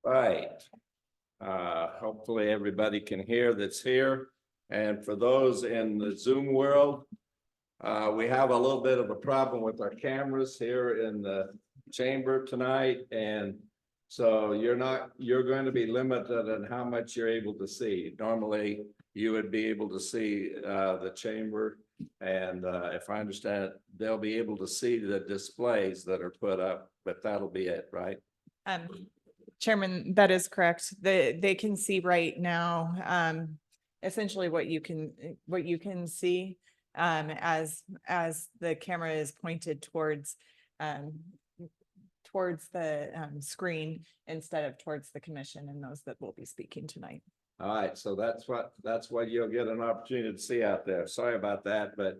Right. Hopefully everybody can hear that's here. And for those in the Zoom world, we have a little bit of a problem with our cameras here in the chamber tonight. And so you're going to be limited on how much you're able to see. Normally, you would be able to see the chamber. And if I understand it, they'll be able to see the displays that are put up, but that'll be it, right? Chairman, that is correct. They can see right now, essentially what you can see, as the camera is pointed towards the screen instead of towards the commission and those that will be speaking tonight. All right, so that's what you'll get an opportunity to see out there. Sorry about that, but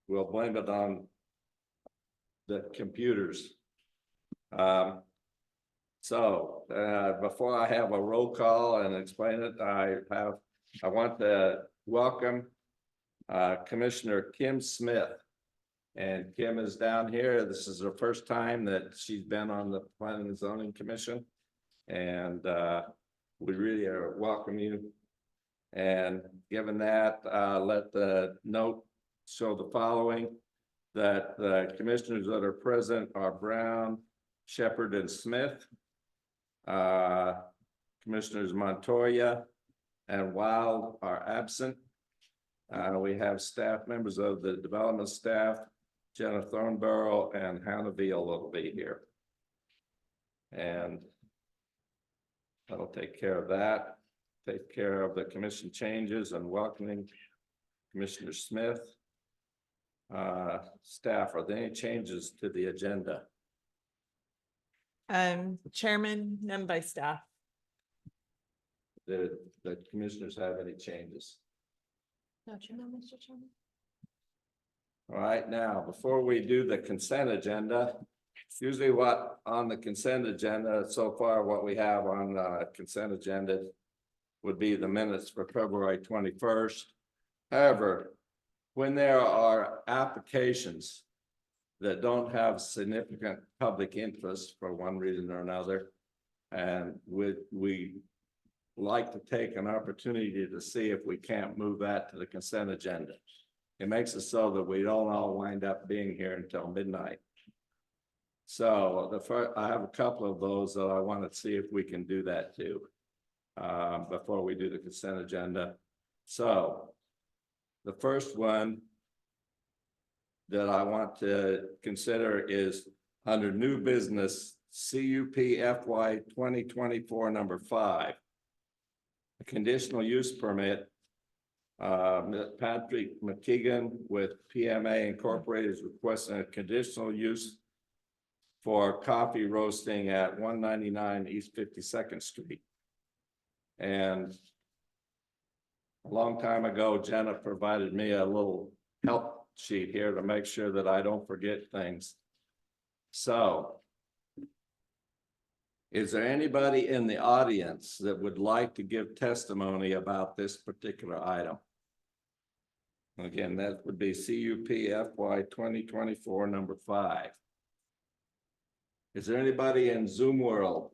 we'll blame it on the computers. So before I have a roll call and explain it, I want to welcome Commissioner Kim Smith. And Kim is down here. This is her first time that she's been on the Planning and Zoning Commission. And we really welcome you. And given that, let the note show the following, that the commissioners that are present are Brown, Shepherd, and Smith. Commissioners Montoya and Wild are absent. We have staff members of the development staff, Jenna Thornborough and Hannah Veal will be here. And that'll take care of that. Take care of the commission changes and welcoming Commissioner Smith. Staff, are there any changes to the agenda? Chairman, none by staff. The commissioners have any changes? No, Chairman, Mr. Chairman. All right, now, before we do the consent agenda, usually what on the consent agenda so far, what we have on the consent agenda would be the minutes for February 21st. However, when there are applications that don't have significant public interest for one reason or another, and we like to take an opportunity to see if we can't move that to the consent agenda. It makes it so that we don't all wind up being here until midnight. So I have a couple of those that I want to see if we can do that too, before we do the consent agenda. So the first one that I want to consider is under new business CUPFY2024-0003, a conditional use permit. Patrick McKeegan with PMA Incorporated is requesting a conditional use for coffee roasting at 199 East 52nd Street. And a long time ago, Jenna provided me a little help sheet here to make sure that I don't forget things. So, is there anybody in the audience that would like to give testimony about this particular item? Again, that would be CUPFY2024-5. Is there anybody in Zoom world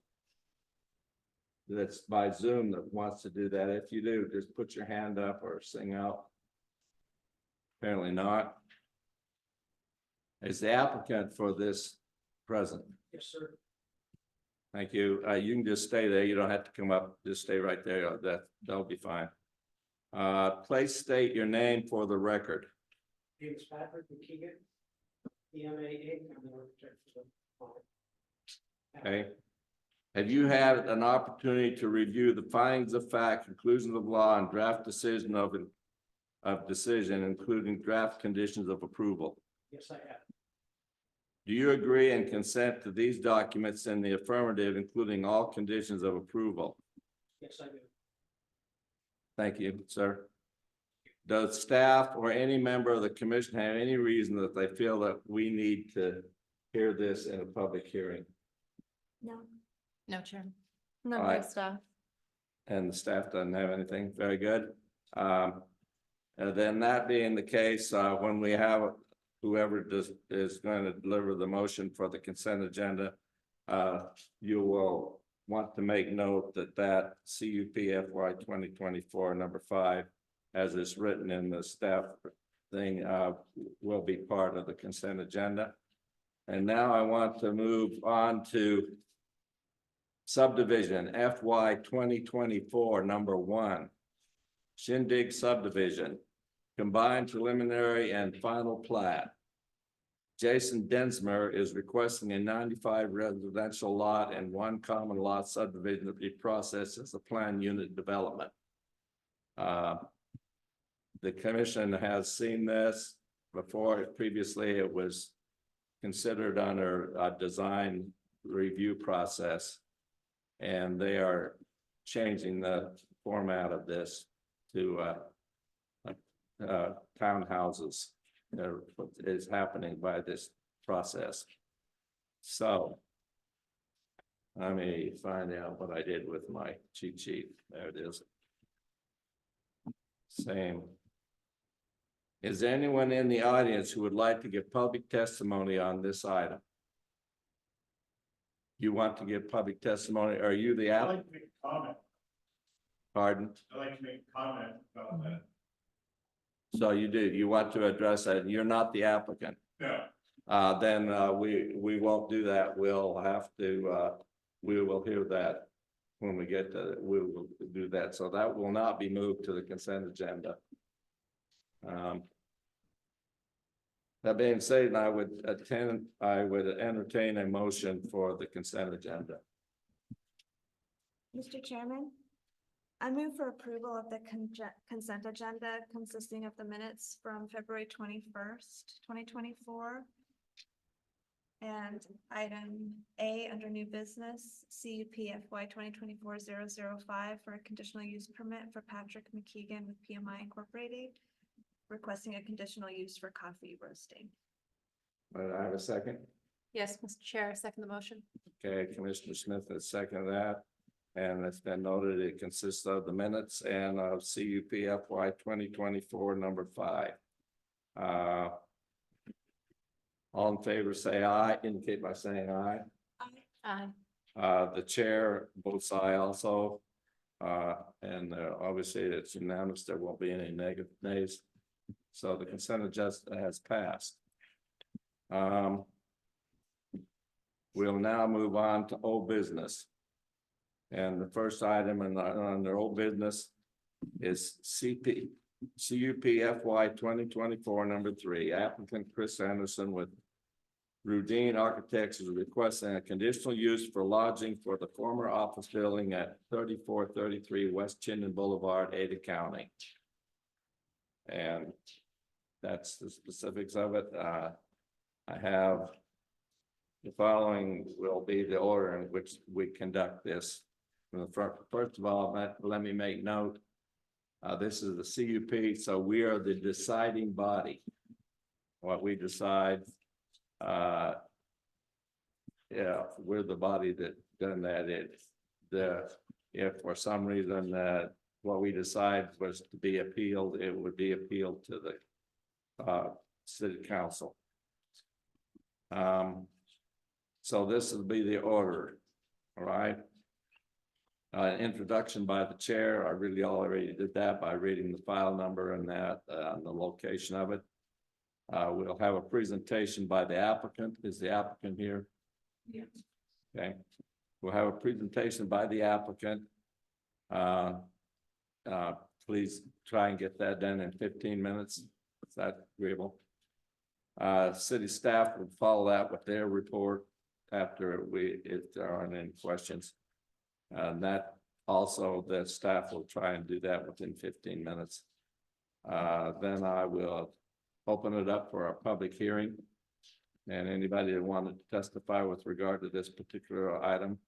that's by Zoom that wants to do that? If you do, just put your hand up or sing out. Apparently not. Is the applicant for this present? Yes, sir. Thank you. You can just stay there. You don't have to come up. Just stay right there. That'll be fine. Please state your name for the record. My name is Patrick McKeegan, PMA Inc. I'm the architect for the client. Okay. Have you had an opportunity to review the findings of fact, conclusions of law, and draft decision of decision, including draft conditions of approval? Yes, I have. Do you agree and consent to these documents in the affirmative, including all conditions of approval? Yes, I do. Thank you, sir. Does staff or any member of the commission have any reason that they feel that we need to hear this in a public hearing? No. No, Chairman. None All by right. staff. And the staff doesn't have anything. Very good. And then that being the case, when we have whoever is going to deliver the motion for the consent agenda, you will want to make note that CUPFY 2024 number 5, as is written in the staff thing, will be part of the consent agenda. And now I want to move on to subdivision FY 2024 number 1. Shindig subdivision, combined preliminary and final plat. Jason Densmer is requesting a 95 residential lot and 1 common lot subdivision to be processed as a planned unit development. The commission has seen this before. Previously, it was considered under a design review process, and they are changing the format of this to townhouses. What is happening by this process. So let me find out what I did with my cheat sheet. There it is. Same. Is there anyone in the audience who would like to give public testimony on this item? You want to give public testimony? Are you the I'd applicant? like to make a comment. Pardon? I'd like to make a comment about that. So you do, you want to address that. You're not the applicant. No, Then we won't do that. We'll have to, we will hear that when we get to, we will do that. So that will not be moved to the consent agenda. That being said, I would entertain a motion for the consent agenda. Mr. Chairman, I move for approval of the consent agenda consisting of the minutes from February 21st, 2024. And item A under new business, CUPFY 2024-0005 for a conditional use permit for Patrick McKeegan with PMI Incorporated, requesting a conditional use for coffee roasting. I have a second. Yes, Mr. Chair, I second the motion. Okay, Commissioner Smith has seconded that. And it's been noted it consists of the minutes and of CUPFY 2024 number 5. All in favor, say aye, indicate by saying aye. Aye. The chair votes aye also. And obviously it's unanimous. There won't be any negative nays. So the consent agenda has passed. We'll now move on to old business. And the first item on their old business is CUPFY 2024 number 3. Applicant Chris Anderson with Rudeen Architects is requesting a conditional use for lodging for the former office building at 3433 West Chinden Boulevard, Ada County. And that's the specifics of it. I have the following will be the order in which we conduct this. First of all, let me make note. This is the CUP, so we are the deciding body. What we decide, yeah, we're the body that done that. If for some reason what we decide was to be appealed, it would be appealed to the city council. So this will be the order, all right? Introduction by the chair. I really already did that by reading the file number and that the location of it. We'll have a presentation by the applicant. Is the applicant here? Yes. Okay. We'll have a presentation by the applicant. Please try and get that done in 15 minutes. Is that agreeable? City staff will follow that with their report after if there aren't any questions. And that also the staff will try and do that within 15 minutes. Then I will open it up for a public hearing. And anybody that wanted to testify with regard to this particular item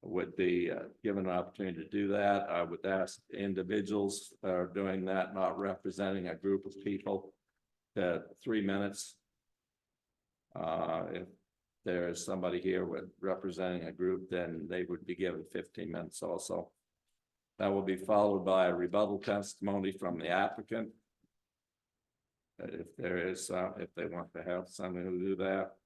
would be given an opportunity to do that. I would ask individuals that are doing that, not representing a group of people, to 3 minutes. If there is somebody here with representing a group, then they would be given 15 minutes also. That will be followed by a rebuttal testimony from the applicant. If there is, if they want to have someone who do that.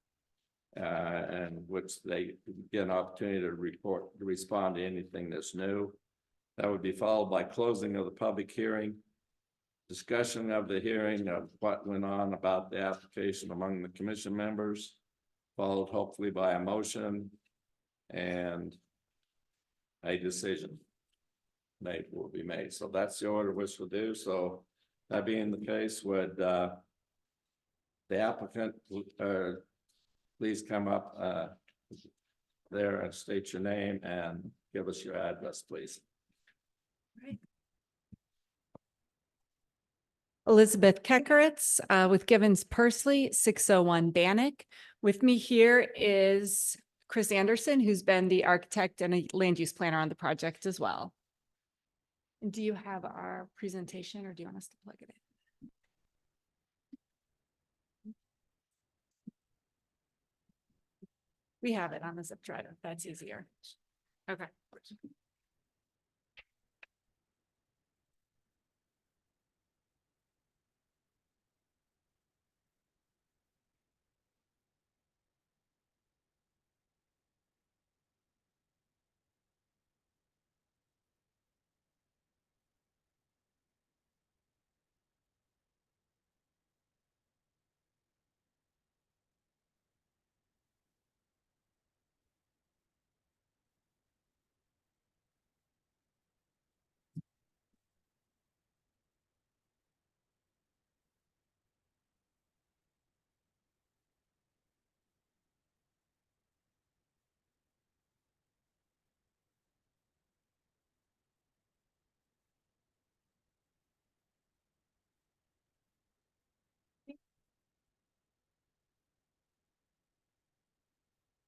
and which they get an opportunity to respond to anything that's new. That would be followed by closing of the public hearing, discussion of the hearing of what went on about the application among the commission members, followed hopefully by a motion and a decision will be made. So that's the order which we'll do. So that being the case, would the applicant please come up there and state your name and give us your address, please. Elizabeth Keckeritz with Givens Pursley, 601 Bannock. With me here is Chris Anderson, who's been the architect and a land use planner on the project as well. And do you have our presentation or do you want us to plug it in? We have it on the zip drive. That's easier. Okay.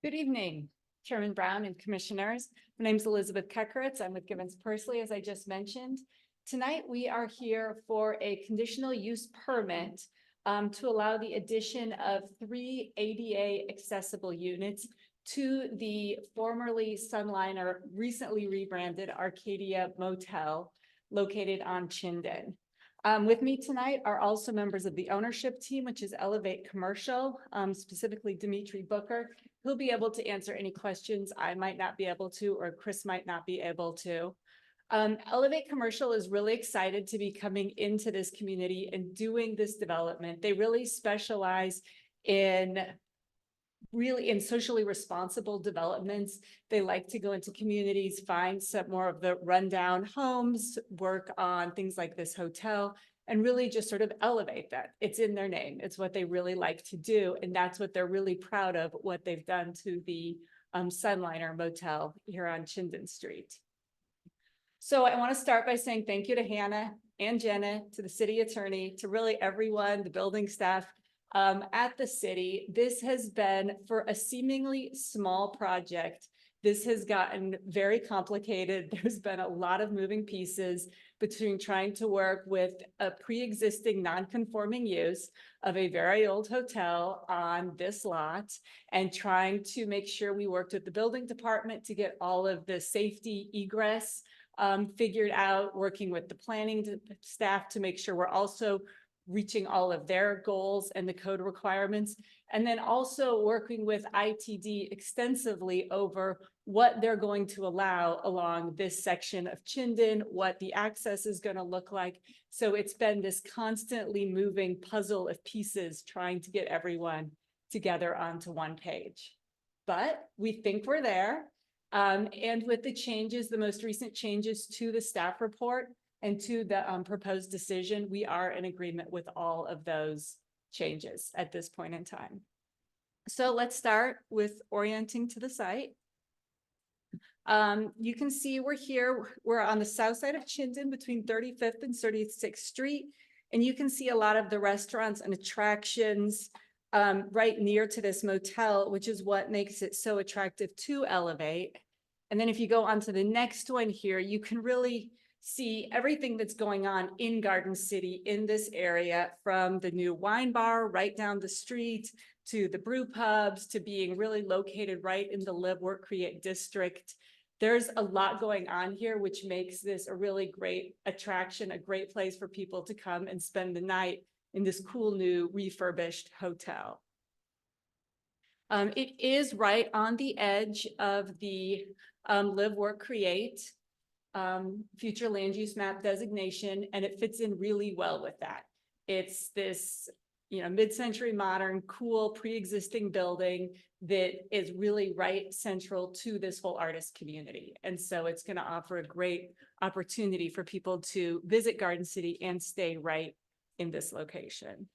Good evening, Chairman Brown and Commissioners. My name is Elizabeth Keckeritz. I'm with Givens Pursley, as I just mentioned. Tonight, we are here for a conditional use permit to allow the addition of 3 ADA accessible units to the formerly Sunliner, recently rebranded Arcadia Motel located on Chinden. With me tonight are also members of the ownership team, which is Elevate Commercial, specifically Dimitri Booker. He'll be able to answer any questions I might not be able to, or Chris might not be able to. Elevate Commercial is really excited to be coming into this community and doing this development. They really specialize in socially responsible developments. They like to go into communities, find some more of the rundown homes, work on things like this hotel, and really just sort of elevate that. It's in their name. It's what they really like to do. And that's what they're really proud of, what they've done to the Sunliner Motel here on Chinden Street. So I want to start by saying thank you to Hannah and Jenna, to the city attorney, to really everyone, the building staff at the city. This has been, for a seemingly small project, this has gotten very complicated. There's been a lot of moving pieces between trying to work with a pre-existing non-conforming use of a very old hotel on this lot and trying to make sure we worked with the building department to get all of the safety egress figured out, working with the planning staff to make sure we're also reaching all of their goals and the code requirements, and then also working with ITD extensively over what they're going to allow along this section of Chinden, what the access is going to look like. So it's been this constantly moving puzzle of pieces trying to get everyone together onto one page. But we think we're there. And with the changes, the most recent changes to the staff report and to the proposed decision, we are in agreement with all of those changes at this point in time. So let's start with orienting to the site. You can see we're here, we're on the south side of Chinden between 35th and 36th Street. And you can see a lot of the restaurants and attractions right near to this motel, which is what makes it so attractive to Elevate. And then if you go on to the next one here, you can really see everything that's going on in Garden City in this area, from the new wine bar right down the street to the brew pubs to being really located right in the Live, Work, Create district. There's a lot going on here, which makes this a really great attraction, a great place for people to come and spend the night in this cool new refurbished hotel. It is right on the edge of the live, work, create future land use map designation, and it fits in really well with that. It's this, mid-century modern, cool, pre-existing building that is really right central to this whole artist community. And so it's going to offer a great opportunity for people to visit Garden City and stay right in this location.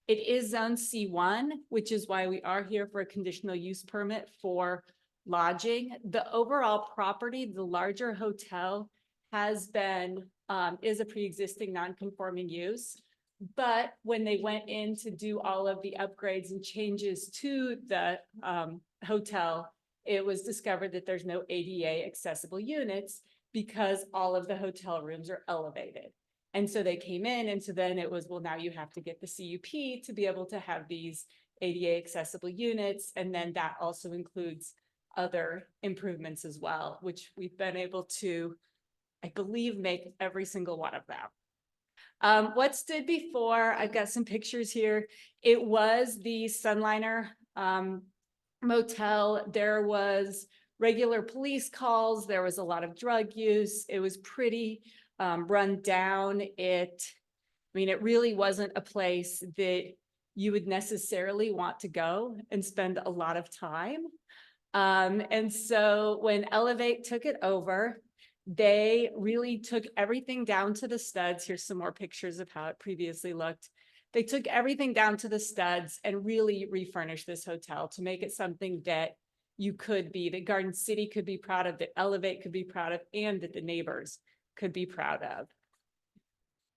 It is zone C1, which is why we are here for a conditional use permit for lodging. The overall property, the larger hotel, has been, is a pre-existing non-conforming use. But when they went in to do all of the upgrades and changes to the hotel, it was discovered that there's no ADA accessible units because all of the hotel rooms are elevated. And so they came in, and so then it was, well, now you have to get the CUP to be able to have these ADA accessible units. And then that also includes other improvements as well, which we've been able to, I believe, make every single one of them. What stood before, I've got some pictures here. It was the Sunliner motel. There was regular police calls. There was a lot of drug use. It was pretty run down. It really wasn't a place that you would necessarily want to go and spend a lot of time. And so when Elevate took it over, they really took everything down to the studs. Here's some more pictures of how it previously looked. They took everything down to the studs and really refurnished this hotel to make it something that that Garden City could be proud of, that Elevate could be proud of, and that the neighbors could be proud of.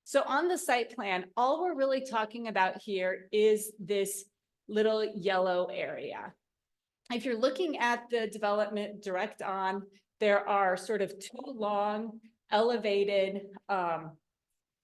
So on the site plan, all we're really talking about here is this little yellow area. If you're looking at the development direct on, there are sort of two long elevated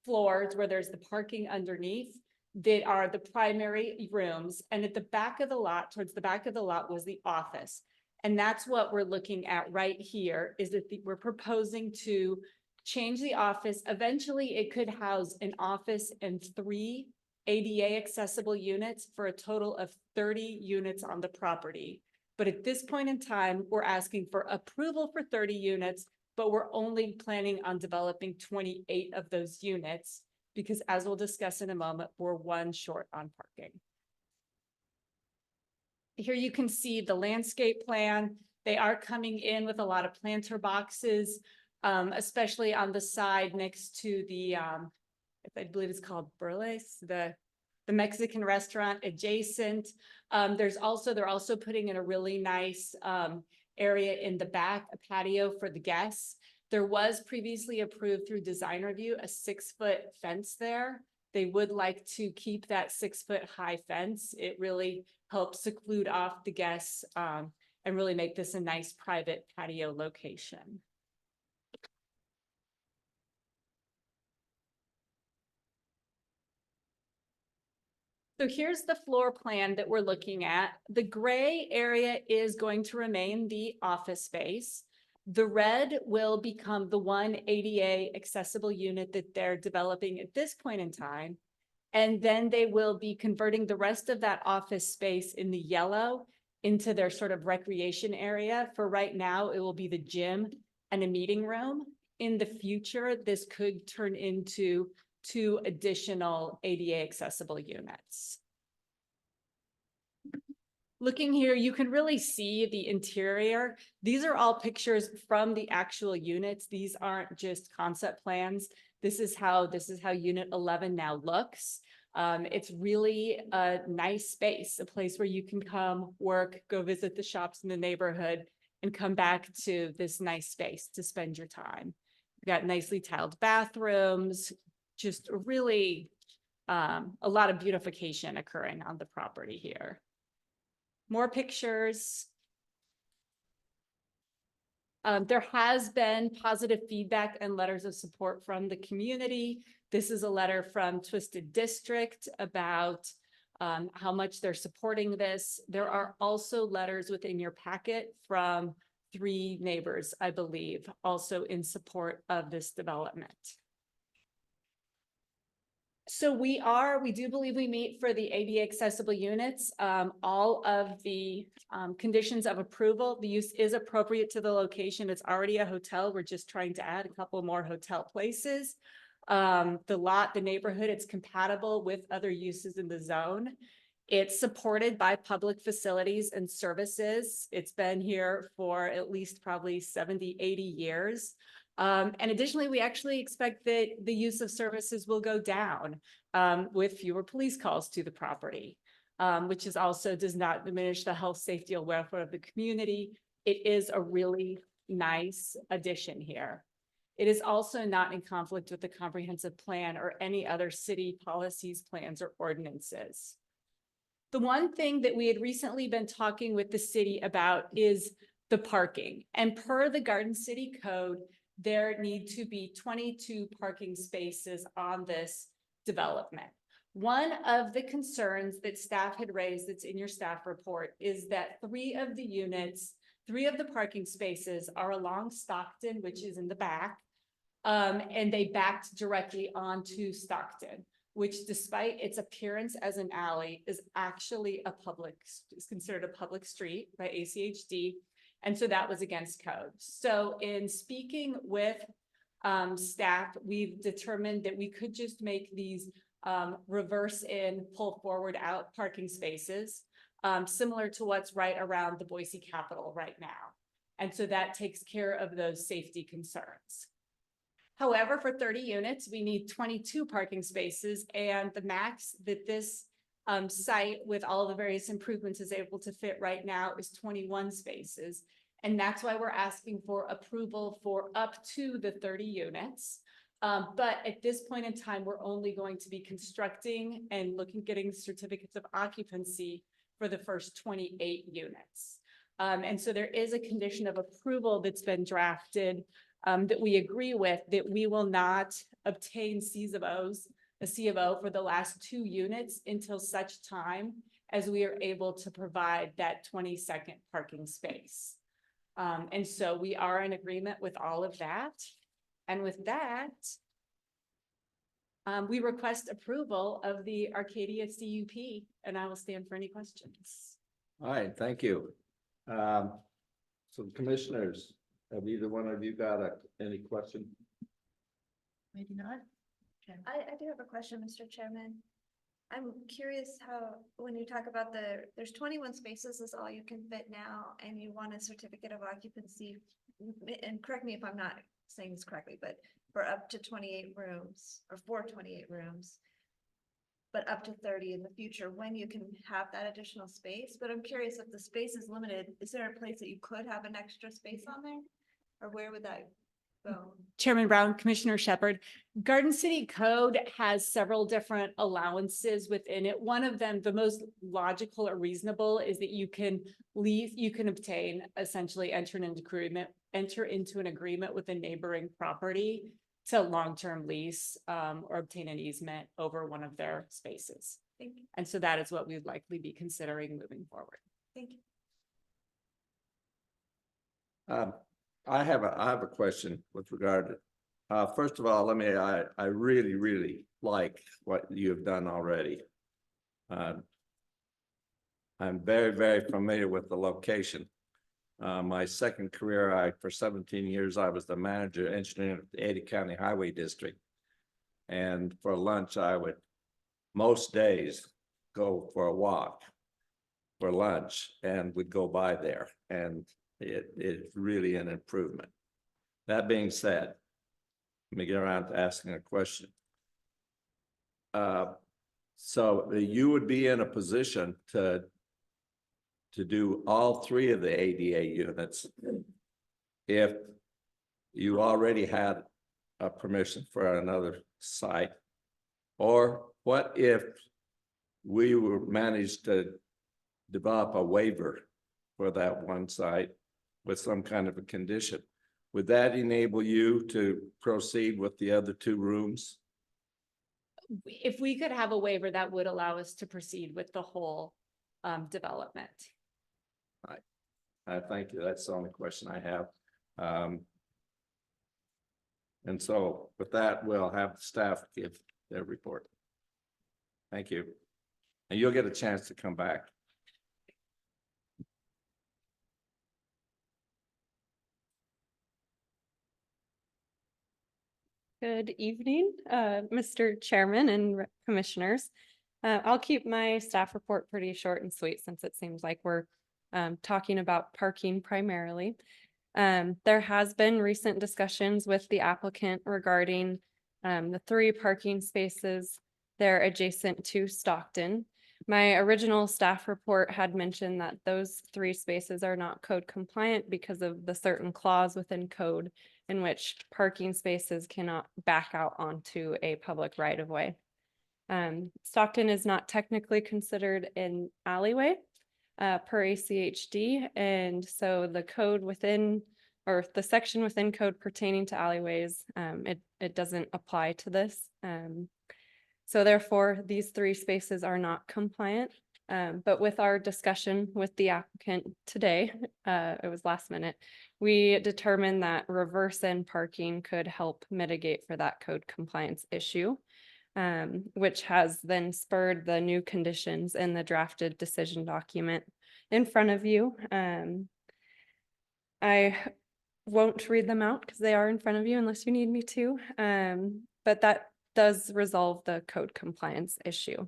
floors where there's the parking underneath that are the primary rooms. And at the back of the lot, towards the back of the lot, was the office. And that's what we're looking at right here, is that we're proposing to change the office. Eventually, it could house an office and 3 ADA accessible units for a total of 30 units on the property. But at this point in time, we're asking for approval for 30 units, but we're only planning on developing 28 of those units because, as we'll discuss in a moment, we're 1 short on parking. Here you can see the landscape plan. They are coming in with a lot of planter boxes, especially on the side next to the, I believe it's called Burles, the Mexican restaurant adjacent. They're also putting in a really nice area in the back, a patio for the guests. There was previously approved through design review a 6-foot fence there. They would like to keep that 6-foot high fence. It really helps seclude off the guests and really make this a nice private patio location. So here's the floor plan that we're looking at. The gray area is going to remain the office space. The red will become the 1 ADA accessible unit that they're developing at this point in time. And then they will be converting the rest of that office space in the yellow into their sort of recreation area. For right now, it will be the gym and a meeting room. In the future, this could turn into 2 additional ADA accessible units. Looking here, you can really see the interior. These are all pictures from the actual units. These aren't just concept plans. This is how unit 11 now looks. It's really a nice space, a place where you can come, work, go visit the shops in the neighborhood, and come back to this nice space to spend your time. We've got nicely tiled bathrooms, just really a lot of beautification occurring on the property here. More pictures. There has been positive feedback and letters of support from the community. This is a letter from Twisted District about how much they're supporting this. There are also letters within your packet from 3 neighbors, I believe, also in support of this development. So we do believe we meet for the ADA accessible units. All of the conditions of approval, the use is appropriate to the location. It's already a hotel. We're just trying to add a couple more hotel places. The neighborhood, it's compatible with other uses in the zone. It's supported by public facilities and services. It's been here for at least probably 70, 80 years. And additionally, we actually expect that the use of services will go down with fewer police calls to the property, which is also does not diminish the health, safety, or welfare of the community. It is a really nice addition here. It is also not in conflict with the comprehensive plan or any other city policies, plans, or ordinances. The one thing that we had recently been talking with the city about is the parking. And per the Garden City Code, there need to be 22 parking spaces on this development. One of the concerns that staff had raised that's in your staff report is that three of the parking spaces are along Stockton, which is in the back, and they backed directly onto Stockton, which despite its appearance as an alley is actually is considered a public street by ACHD. And so that was against code. So in speaking with staff, we've determined that we could just make these reverse in, pull forward out parking spaces, similar to what's right around the Boise Capitol right now. And so that takes care of those safety concerns. However, for 30 units, we need 22 parking spaces, and the max that this site with all the various improvements is able to fit right now is 21 spaces. And that's why we're asking for approval for up to the 30 units. But at this point in time, we're only going to be constructing and getting certificates of occupancy for the first 28 units. And so there is a condition of approval that's been drafted that we agree with, that we will not obtain a C of O for the last 2 units until such time as we are able to provide that 22nd parking space. And so we are in agreement with all of that. And with that, we request approval of the Arcadia CUP, and I will stand for any questions. All right, thank you. So commissioners, have either one of you got any question? Maybe not. I do have a question, Mr. Chairman. I'm curious how, when you talk about there's 21 spaces is all you can fit now, and you want a certificate of occupancy, and correct me if I'm not saying this correctly, but for up to 28 rooms, or for 28 rooms, but up to 30 in the future, when you can have that additional space. But I'm curious, if the space is limited, is there a place that you could have an extra space on there? Or where would that go? Chairman Brown, Commissioner Shepherd, Garden City Code has several different allowances within it. One of them, the most logical or reasonable, is that you can obtain, essentially enter into an agreement with a neighboring property to long-term lease or obtain an easement over one of their spaces. Thank you. And so that is what we'd likely be considering moving forward. Thank you. I have a question with regard to, first of all, I really, really like what you have done already. I'm very, very familiar with the location. My second career, for 17 years, I was the manager engineer at the Ada County Highway District. And for lunch, I would most days go for a walk for lunch, and would go by there, and it's really an improvement. That being said, let me get around to asking a question. So you would be in a position to do all 3 of the ADA units if you already had a permission for another site? Or what if we were managed to develop a waiver for that one site with some kind of a condition? Would that enable you to proceed with the other 2 rooms? If we could have a waiver, that would allow us to proceed with the whole development. Thank you. That's the only question I have. And so with that, we'll have the staff give their report. Thank you. And you'll get a chance to come back. Good evening, Mr. Chairman and Commissioners. I'll keep my staff report pretty short and sweet since it seems like we're talking about parking primarily. There has been recent discussions with the applicant regarding the 3 parking spaces there adjacent to Stockton. My original staff report had mentioned that those 3 spaces are not code compliant because of the certain clause within code in which parking spaces cannot back out onto a public right of way. Stockton is not technically considered an alleyway per ACHD, and so the code within, or the section within code pertaining to alleyways, it doesn't apply to this. So therefore, these 3 spaces are not compliant. But with our discussion with the applicant today, it was last minute, we determined that reverse end parking could help mitigate for that code compliance issue, which has then spurred the new conditions in the drafted decision document in front of you. I won't read them out because they are in front of you unless you need me to, but that does resolve the code compliance issue.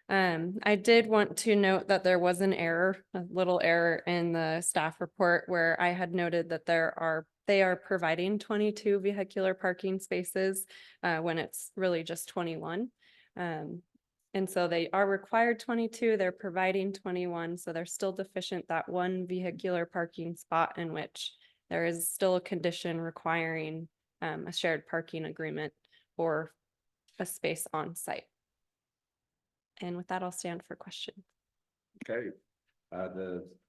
I did want to note that there was an error, a little error in the staff report where I had noted that they are providing 22 vehicular parking spaces when it's really just 21. And so they are required 22, they're providing 21, so they're still deficient that 1 vehicular parking spot in which there is still a condition requiring a shared parking agreement or a space on site. And with that, I'll stand for questions. Okay, how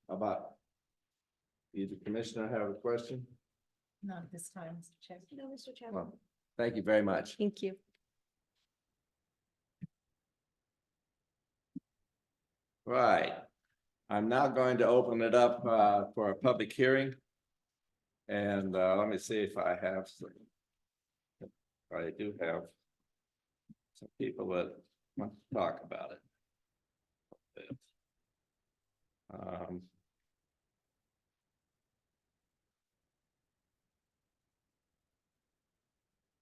about either commissioner have a question? Not at this time, Mr. Chair. No, Mr. Chairman. Well, thank you very much. Thank you. Right. I'm now going to open it up for a public hearing. And let me see if I have some. I do have some people that want to talk about it.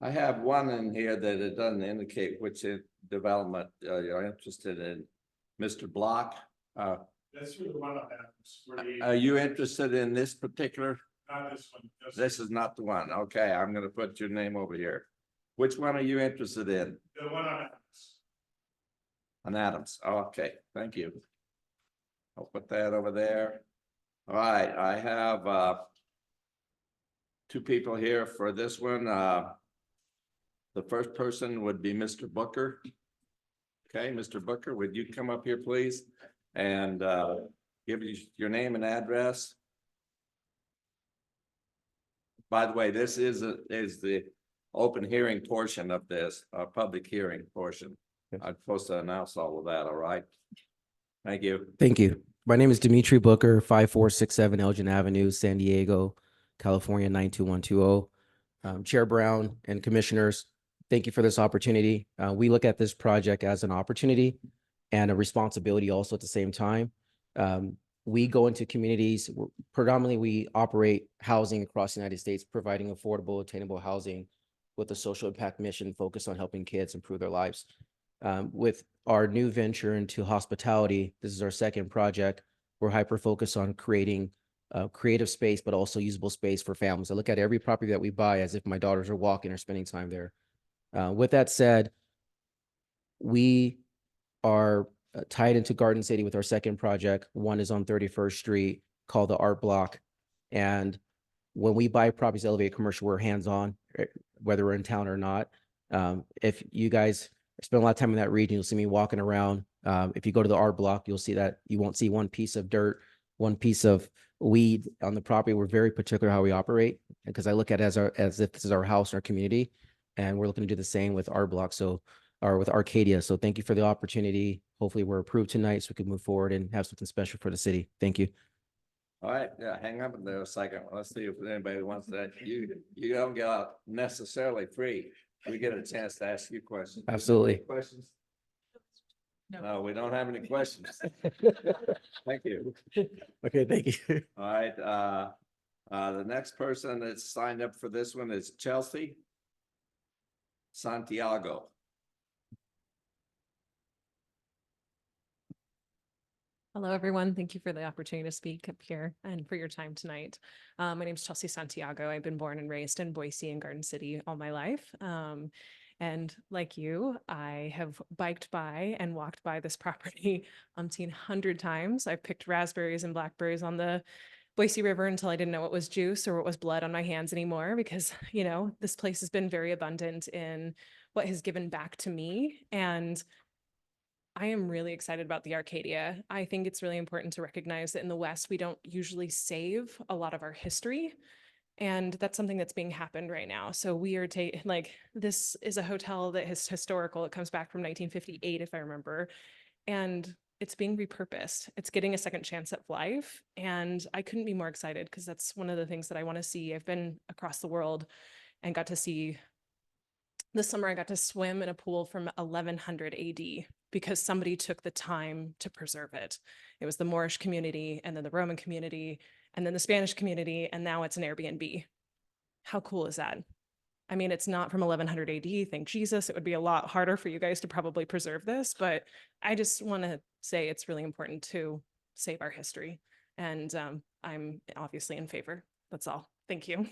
I have one in here that it doesn't indicate which development you're interested in. Mr. Block, That's the one on that. are you interested in this particular? Not this one. This is not the one. Okay, I'm gonna put your name over here. Which one are you interested in? The one on that. On Adams. Oh, okay, thank you. I'll put that over there. All right, I have 2 people here for this one. The first person would be Mr. Booker. Okay, Mr. Booker, would you come up here, please? And give your name and address. By the way, this is the open hearing portion of this, public hearing portion. I'm supposed to announce all of that, all right? Thank you. Thank you. My name is Dimitri Booker, 5467 Elgin Avenue, San Diego, California, 92120. Chair Brown and commissioners, thank you for this opportunity. We look at this project as an opportunity and a responsibility also at the same time. We go into communities, predominantly we operate housing across the United States, providing affordable, attainable housing with a social impact mission focused on helping kids improve their lives. With our new venture into hospitality, this is our second project. We're hyper-focused on creating creative space, but also usable space for families. I look at every property that we buy as if my daughters are walking or spending time there. With that said, we are tied into Garden City with our second project. One is on 31st Street called the Art Block. And when we buy properties elevate commercial, we're hands-on, whether we're in town or not. If you guys spend a lot of time in that region, you'll see me walking around. If you go to the Art Block, you'll see that you won't see one piece of dirt, one piece of weed on the property. We're very particular how we operate because I look at it as if this is our house, our community, and we're looking to do the same with Art Block. Or with Arcadia. So thank you for the opportunity. Hopefully we're approved tonight so we can move forward and have something special for the city. Thank you. All right, yeah, hang up there a second. Let's see if anybody wants that. You don't get out necessarily free. We get a chance to ask you questions. Absolutely. Questions? No, we don't have any questions. Thank you. Okay, thank you. All right, the next person that's signed up for this one is Chelsea Santiago. Hello, everyone. Thank you for the opportunity to speak up here and for your time tonight. My name is Chelsea Santiago. I've been born and raised in Boise and Garden City all my life. And like you, I have biked by and walked by this property umpteen 100 times. I've picked raspberries and blackberries on the Boise River until I didn't know what was juice or what was blood on my hands anymore because, you know, this place has been very abundant in what has given back to me. And I am really excited about the Arcadia. I think it's really important to recognize that in the West, we don't usually save a lot of our history. And that's something that's being happened right now. So we are this is a hotel that is historical. It comes back from 1958, if I remember. And it's being repurposed. It's getting a second chance at life. And I couldn't be more excited because that's one of the things that I want to see. I've been across the world and got to see this summer, I got to swim in a pool from 1100 AD because somebody took the time to preserve it. It was the Moorish community and then the Roman community and then the Spanish community, and now it's an Airbnb. How cool is that? I mean, it's not from 1100 AD, thank Jesus. It would be a lot harder for you guys to probably preserve this, but I just want to say it's really important to save our history. And I'm obviously in favor. That's all. Thank you.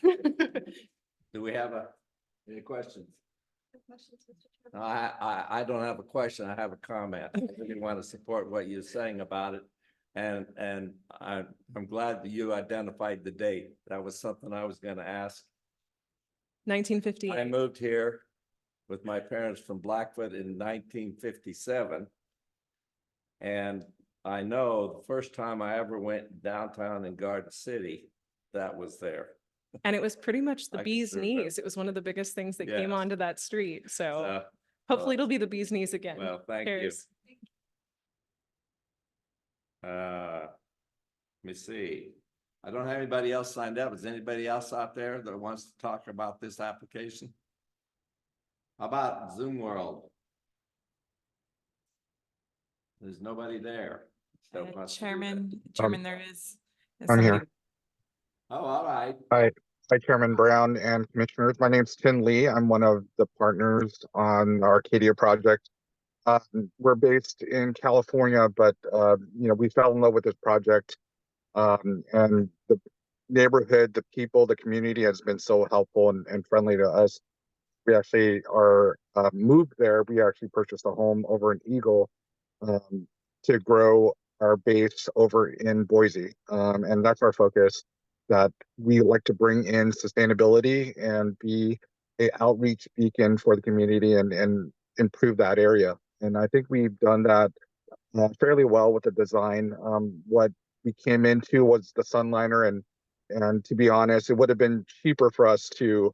Do we have any questions? Questions, Mr. No, Chairman? I don't have a question. I have a comment. I really want to support what you're saying about it. And I'm glad that you identified the date. That was something I was going to ask. 1958. I moved here with my parents from Blackfoot in 1957. And I know the first time I ever went downtown in Garden City, that was there. And it was pretty much the I bee's consider that- knees. It was one of the biggest things that came Yes. onto that street. So So, hopefully it'll be the bee's knees again. well, thank Cheers. you. Let me see. I don't have anybody else signed up. Is anybody else out there that wants to talk about this application? How about Zoom World? There's nobody there. So must be- Chairman, there is. I'm here. somebody- Oh, all right. Hi, Chairman Brown and Commissioners. My name's Tim Lee. I'm one of the partners on the Arcadia project. We're based in California, but we fell in love with this project. And the neighborhood, the people, the community has been so helpful and friendly to us. We actually are moved there. We actually purchased a home over in Eagle to grow our base over in Boise. And that's our focus, that we like to bring in sustainability and be a outreach beacon for the community and improve that area. And I think we've done that fairly well with the design. What we came into was the Sunliner, and to be honest, it would have been cheaper for us to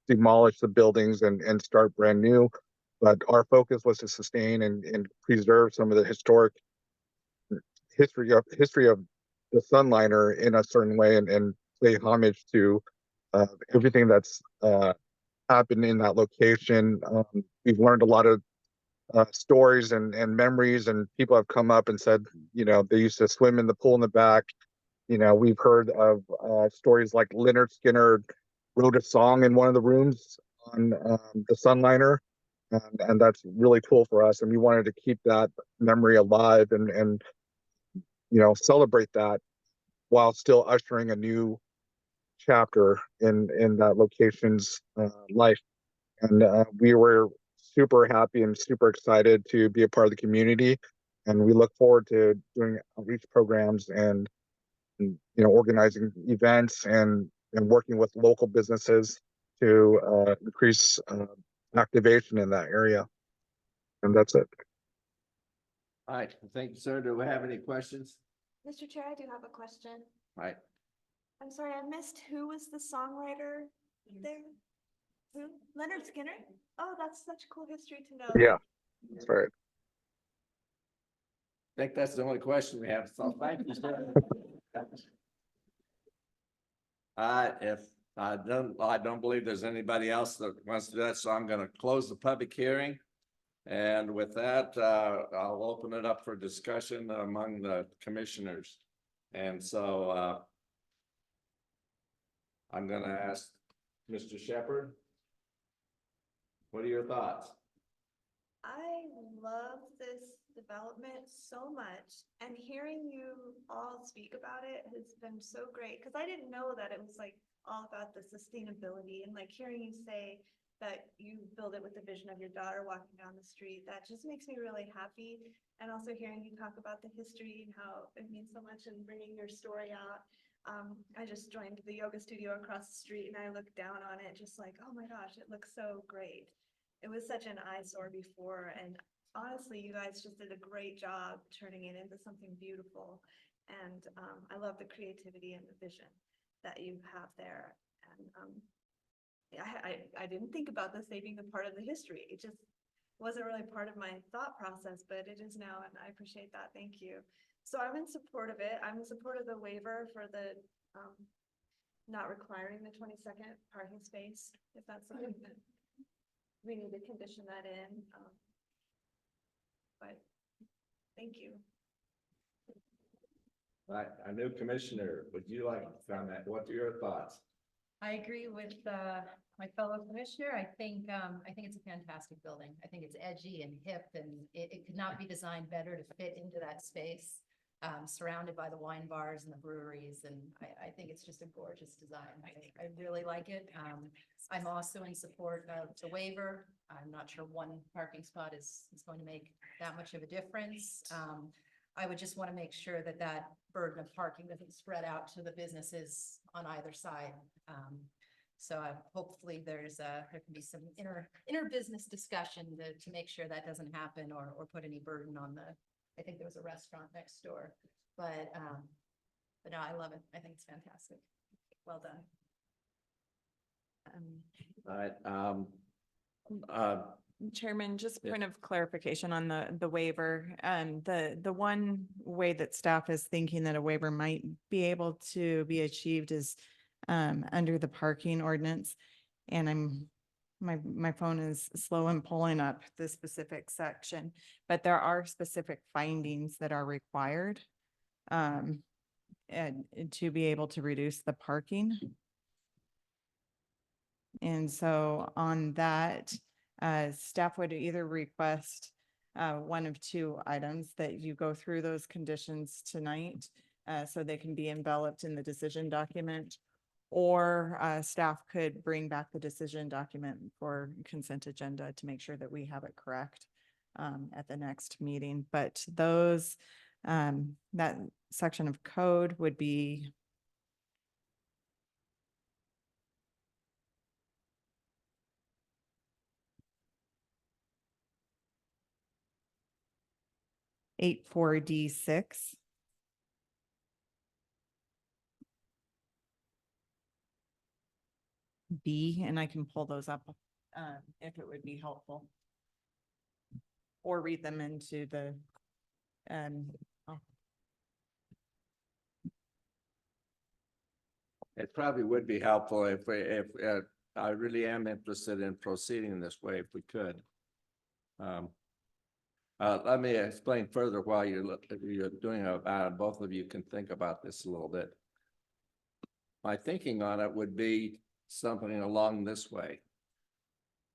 demolish the buildings and start brand new. But our focus was to sustain and preserve some of the historic history of the Sunliner in a certain way and pay homage to everything that's happened in that location. We've learned a lot of stories and memories, and people have come up and said, they used to swim in the pool in the back. We've heard of stories like Leonard Skinner wrote a song in one of the rooms on the Sunliner, and that's really cool for us. And we wanted to keep that memory alive and celebrate that while still ushering a new chapter in that location's life. And we were super happy and super excited to be a part of the community. And we look forward to doing outreach programs and organizing events and working with local businesses to increase activation in that area. And that's it. All right. Thank you, sir. Do we have any questions? Mr. Chair, I do have a question. All right. I'm sorry, I missed who was the songwriter there? Who? Leonard Skinner? Oh, that's such cool history to know. Yeah, that's right. I think that's the only question we have. So thank you, sir. If I don't believe there's anybody else that wants to do that, so I'm going to close the public hearing. And with that, I'll open it up for discussion among the commissioners. And so, I'm gonna ask Mr. Shepherd. What are your thoughts? I love this development so much, and hearing you all speak about it has been so great, because I didn't know that it was like all about the sustainability, and like hearing you say that you build it with the vision of your daughter walking down the street, that just makes me really happy. And also hearing you talk about the history and how it means so much and bringing your story out. I just joined the yoga studio across the street and I looked down on it just like, oh my gosh, it looks so great. It was such an eyesore before, and honestly, you guys just did a great job turning it into something beautiful. And I love the creativity and the vision that you have there. And I didn't think about this being a part of the history. It just wasn't really part of my thought process, but it is now, and I appreciate that. Thank you. So I'm in support of it. I'm in support of the waiver for the not requiring the 22nd parking space, if that's something that we need to condition that in. But thank you. Right, a new commissioner, would you like to comment? What are your thoughts? I agree with my fellow commissioner. I think it's a fantastic building. I think it's edgy and hip, and it could not be designed better to fit into that space, surrounded by the wine bars and the breweries. And I think it's just a gorgeous design. I really like it. I'm also in support of the waiver. I'm not sure one parking spot is going to make that much of a difference. I would just want to make sure that that burden of parking doesn't spread out to the businesses on either side. So hopefully there can be some inner business discussion to make sure that doesn't happen or put any burden on I think there was a restaurant next door, but no, I love it. I think it's fantastic. Well done. All right, Chairman, just Yeah. point of clarification on the waiver. The one way that staff is thinking that a waiver might be able to be achieved is under the parking ordinance. And my phone is slow in pulling up the specific section, but there are specific findings that are required and to be able to reduce the parking. And so on that, staff would either request one of two items, that you go through those conditions tonight so they can be enveloped in the decision document, or staff could bring back the decision document for consent agenda to make sure that we have it correct at the next meeting. But those, that section of code would be D6. B, and I can pull those up if it would be helpful. Or read them into the oh. it probably would be helpful if I really am interested in proceeding this way if we could. Let me explain further while you're doing it. Both of you can think about this a little bit. My thinking on it would be something along this way.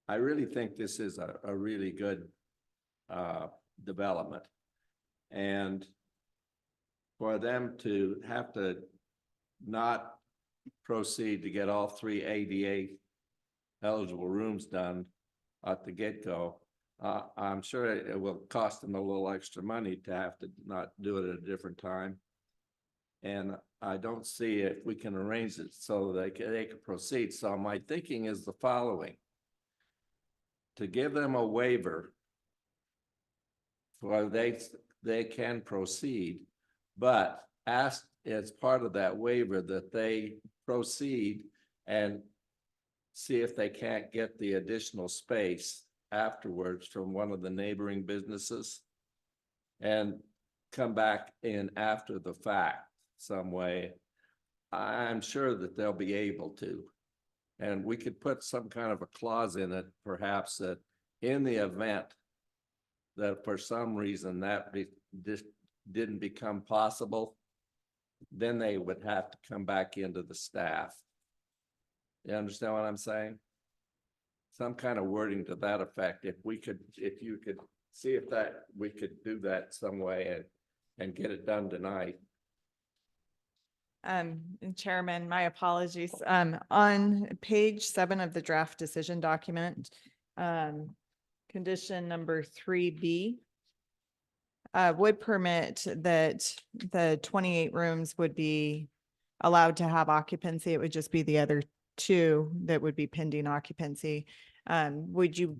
I really think this is a really good development, and for them to have to not proceed to get all 3 ADA eligible rooms done at the get-go, I'm sure it will cost them a little extra money to have to not do it at a different time. And I don't see if we can arrange it so they can proceed. So my thinking is the following: to give them a waiver where they can proceed, but ask as part of that waiver that they proceed and see if they can't get the additional space afterwards from one of the neighboring businesses and come back in after the fact some way. I'm sure that they'll be able to. And we could put some kind of a clause in it, perhaps, that in the event that for some reason this didn't become possible, then they would have to come back into the staff. You understand what I'm saying? Some kind of wording to that effect, if you could see if we could do that some way and get it done tonight. Chairman, my apologies. On page 7 of the draft decision document, condition number 3B would permit that the 28 rooms would be allowed to have occupancy. It would just be the other 2 that would be pending occupancy. Would you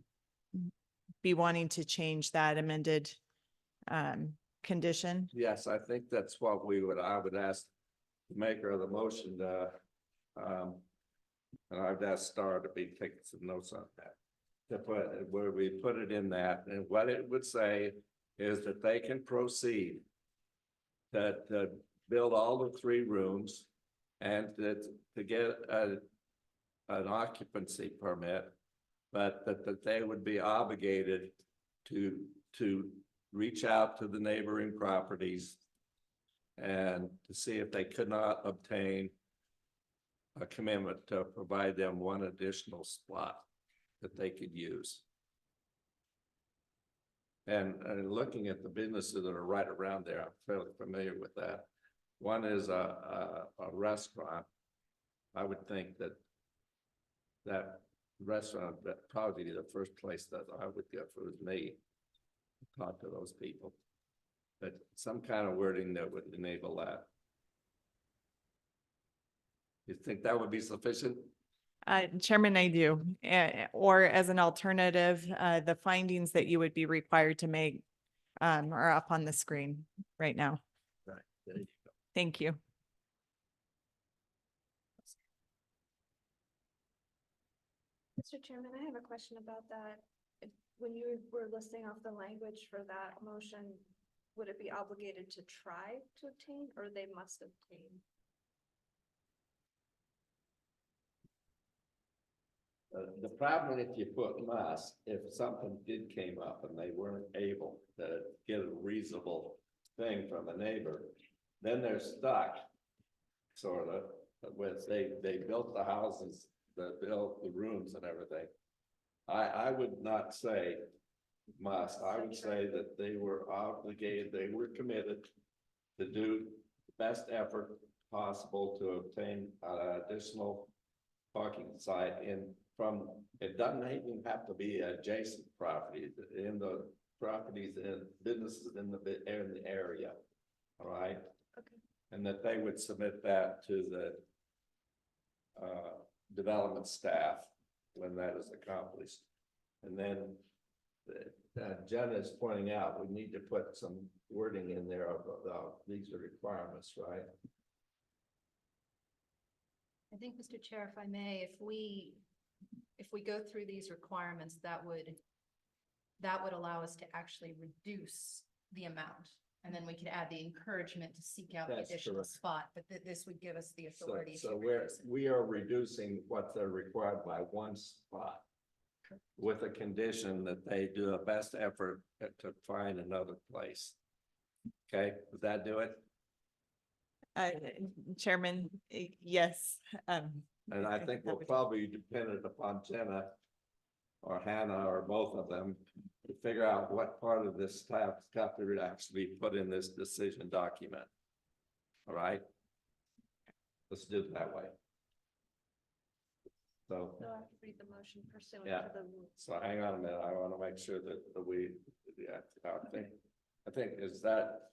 be wanting to change that amended condition? Yes, I think that's what I would ask the maker of the motion and I'd ask Star to be taking some notes on that. To put where we put it in that, and what it would say is that they can proceed to build all the 3 rooms and to get an occupancy permit, but that they would be obligated to reach out to the neighboring properties and to see if they could not obtain a commitment to provide them 1 additional spot that they could use. And looking at the businesses that are right around there, I'm fairly familiar with that. One is a restaurant. I would think that restaurant, that probably be the first place that I would go for was me. Talk to those people. But some kind of wording that would enable that. You think that would be sufficient? Chairman, I do. Or as an alternative, the findings that you would be required to make are up on the screen right now. Right. There you go. Thank you. Mr. Chairman, I have a question about that. When you were listing off the language for that motion, would it be obligated to try to obtain or they must obtain? The problem if you put must, if something did came up and they weren't able to get a reasonable thing from a neighbor, then they're stuck. Sort of, with they built the houses, they built the rooms and everything. I would not say must, I would say that they were obligated, they were committed to do the best effort possible to obtain additional parking site from, it doesn't even have to be adjacent properties, in the properties and businesses in the area, all right? Okay. And that they would submit that to the development staff when that is accomplished. And then Jenna is pointing out, we need to put some wording in there of these are requirements, right? I think, Mr. Chair, if I may, if we go through these requirements, that would allow us to actually reduce the amount. And then we could add the encouragement to seek out the That's additional correct. spot, but this would give us the authority. So to reduce it. we are reducing what they're required by 1 spot. With a condition that they do a best effort to find another place. Okay, would that do it? Chairman, yes. And I think we'll that would- probably depend upon Jenna or Hannah or both of them to figure out what part of this staff got to actually put in this decision document. All right? Let's do it that way. So, They'll have to read the motion pursuant Yeah. to the rules. so hang on a minute. I want to make sure that we, yeah, I think is that,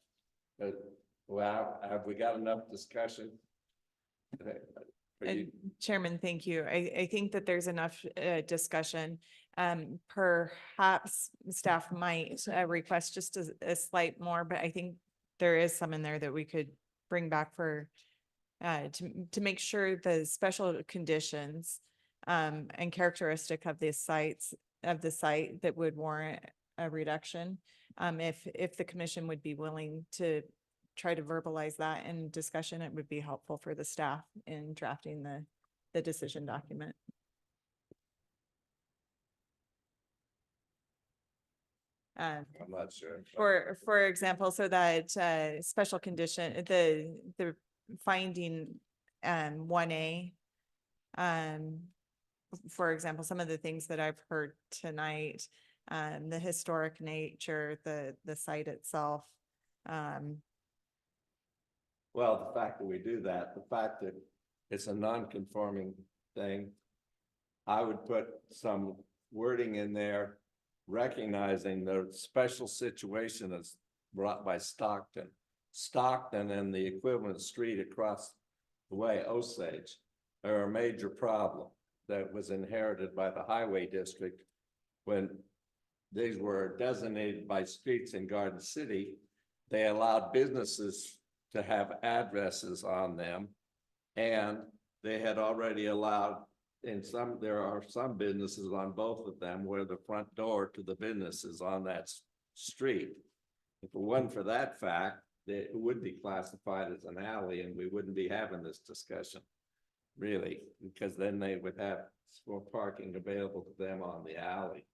well, have we got enough discussion? Are you- Chairman, thank you. I think that there's enough discussion. Perhaps staff might request just a slight more, but I think there is some in there that we could bring back for to make sure the special conditions and characteristic of the site that would warrant a reduction. If the commission would be willing to try to verbalize that in discussion, it would be helpful for the staff in drafting the decision document. I'm not sure. For example, so that special condition, the finding 1A. For example, some of the things that I've heard tonight, the historic nature, the site itself. Well, the fact that we do that, the fact that it's a non-conforming thing, I would put some wording in there recognizing the special situation that's brought by Stockton. Stockton and the equivalent street across the way, Osage, are a major problem that was inherited by the highway district when these were designated by streets in Garden City. They allowed businesses to have addresses on them, and they had already allowed there are some businesses on both of them where the front door to the business is on that street. If it wasn't for that fact, it would be classified as an alley and we wouldn't be having this discussion, really, because then they would have more parking available to them on the alley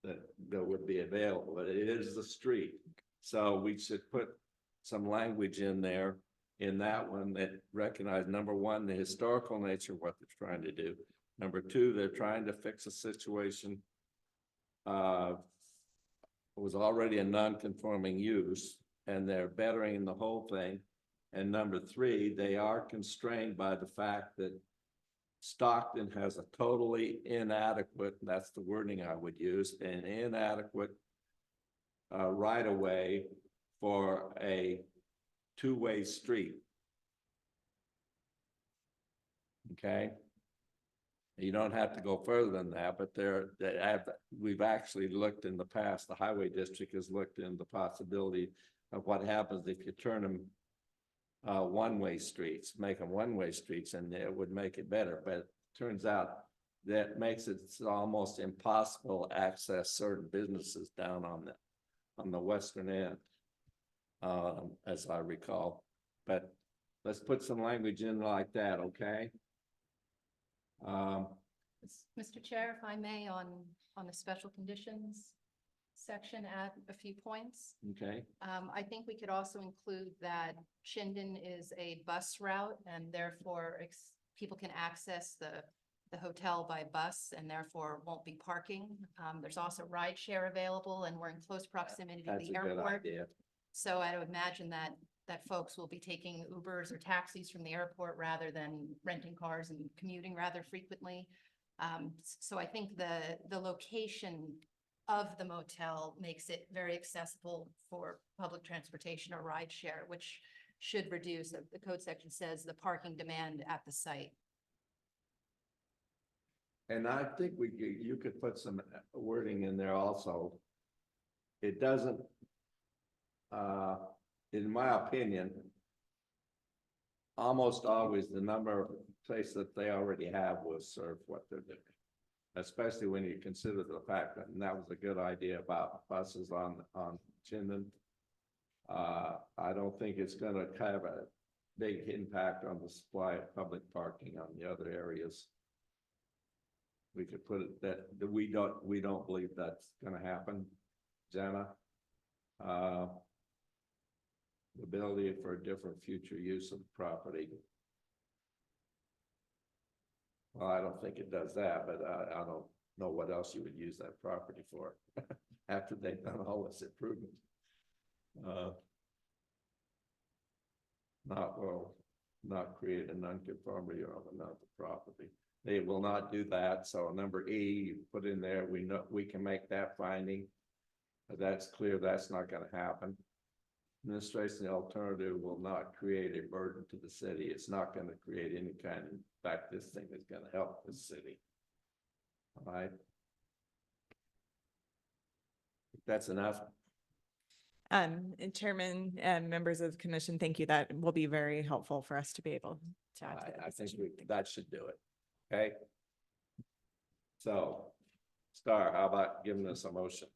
that would be available, but it is the street. So we should put some language in there in that one that recognize, number one, the historical nature of what they're trying to do. Number two, they're trying to fix a situation. It was already a non-conforming use and they're bettering the whole thing. And number three, they are constrained by the fact that Stockton has a totally inadequate, that's the wording I would use, an inadequate right of way for a two-way street. Okay. You don't have to go further than that, but we've actually looked in the past, the highway district has looked into the possibility of what happens if you turn them one-way streets, make them one-way streets, and it would make it better. But it turns out that makes it almost impossible to access certain businesses down on the western end, as I recall. But let's put some language in like that, okay? Mr. Chair, if I may, on the special conditions section, add a few points. Okay. I think we could also include that Chinden is a bus route and therefore people can access the hotel by bus and therefore won't be parking. There's also ride share available and we're in close proximity to That's the a good airport. idea. So I would imagine that folks will be taking Ubers or taxis from the airport rather than renting cars and commuting rather frequently. So I think the location of the motel makes it very accessible for public transportation or ride share, which should reduce, the code section says, the parking demand at the site. And I think you could put some wording in there also. It doesn't, in my opinion, almost always the number of places that they already have will serve what they're doing. Especially when you consider the fact that, and that was a good idea about buses on Chinden. I don't think it's going to have a big impact on the supply of public parking on the other areas. We could put it that we don't believe that's going to happen, Jenna. The ability for a different future use of the property. Well, I don't think it does that, but I don't know what else you would use that property for after they've done all this improvement. Not create a non-conformity on another property. They will not do that. So number E, you put in there, we know we can make that finding. But that's clear, that's not going to happen. Administration alternative will not create a burden to the city. It's not going to create any kind of, in fact, this thing is going to help the city. All right. That's enough. And Chairman and members of the commission, thank you. That will be very helpful for us to be able to add to the I think decision. that should do it. Okay. So, Star, how about giving us a motion?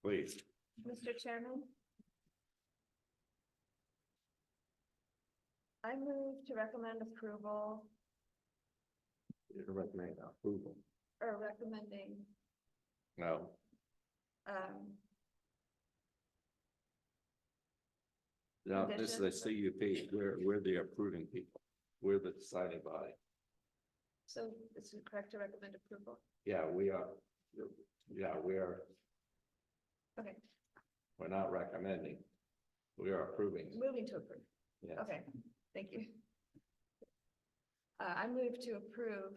Please. Mr. Chairman, I move to recommend approval You recommend approval. or recommending No, No, this is a CUP. We're the approving people. We're the deciding body. So is it correct to recommend approval? Yeah, we are. Yeah, we are. Okay, We're not recommending. We are approving. moving to approve. Yeah. Okay, thank you. I move to approve.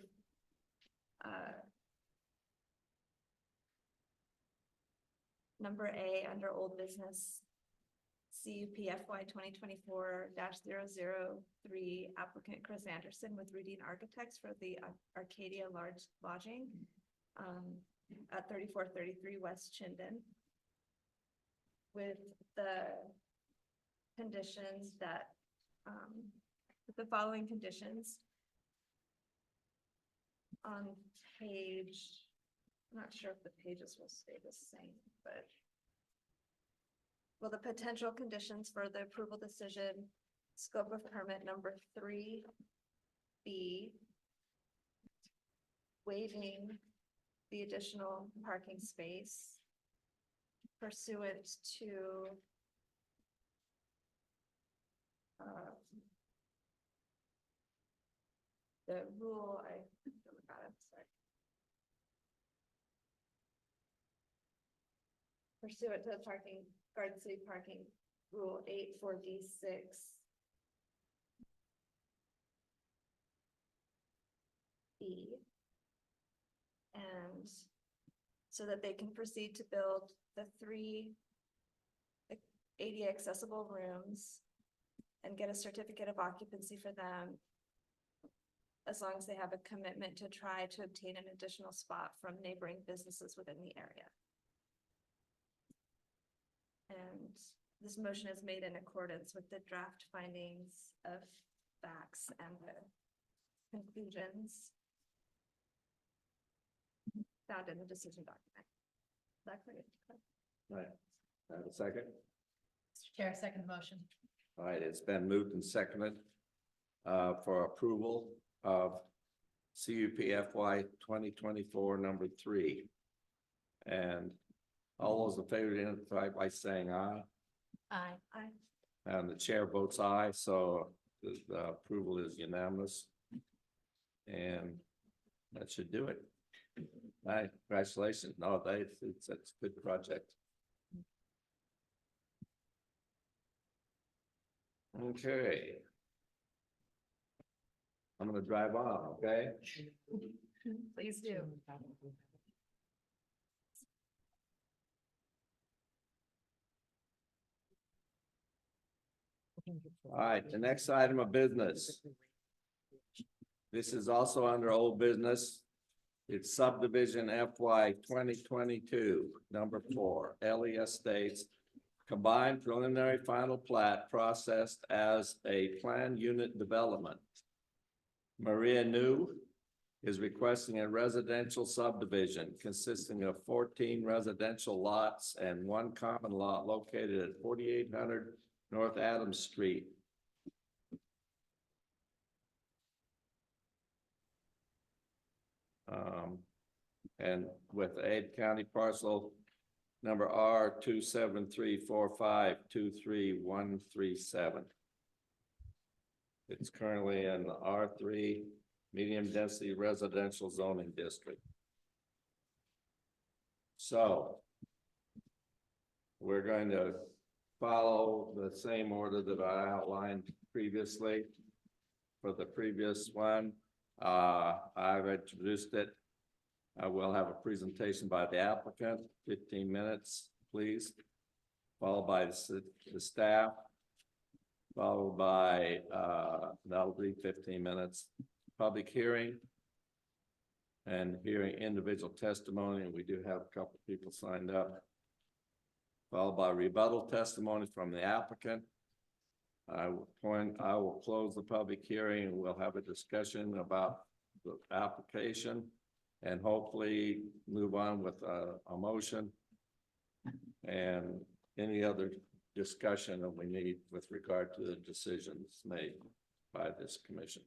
Number A under old business. CUPFY2024-0003 applicant Chris Anderson with Rudeen Architects for the Arcadia Large Lodging. At 3433 West Chinden. With the conditions that, with the following conditions. On page, I'm not sure if the pages will stay the same, but. Well, the potential conditions for the approval decision, scope of permit number 3B. Waiving the additional parking space. Pursuant to. The rule, I forgot it, sorry. Pursuant to the Garden City parking rule 84D6. B. And so that they can proceed to build the 3 ADA accessible rooms and get a certificate of occupancy for them. As long as they have a commitment to try to obtain an additional spot from neighboring businesses within the area. And this motion is made in accordance with the draft findings of facts and the conclusions found in the decision document. Is that correct? Right. Have a second? Mr. Chair, second motion. All right, it's been moved and seconded for approval of CUPFY 2024 number 3. And all those in favor identify by saying aye. Aye. Aye. And the chair votes aye, so the approval is unanimous. And that should do it. Aye, congratulations. No, it's a good project. Okay. I'm gonna drive on, okay? Please do. All right, the next item of business. This is also under old business. It's subdivision FY 2022, number 4, Ellie Estates. Combined preliminary final plat processed as a planned unit development. Maria New is requesting a residential subdivision consisting of 14 residential lots and 1 common lot located at 4800 North Adams Street. And with Ada County parcel number R 27345233137. It's currently in the R3 medium density residential zoning district. So we're going to follow the same order that I outlined previously for the previous one. I've introduced it. I will have a presentation by the applicant, 15 minutes, please, followed by the staff, followed by that'll be 15 minutes, public hearing, and hearing individual testimony, and we do have a couple of people signed up, followed by rebuttal testimony from the applicant. I will close the public hearing, and we'll have a discussion about the application and hopefully move on with a motion and any other discussion that we need with regard to the decisions made by this commission.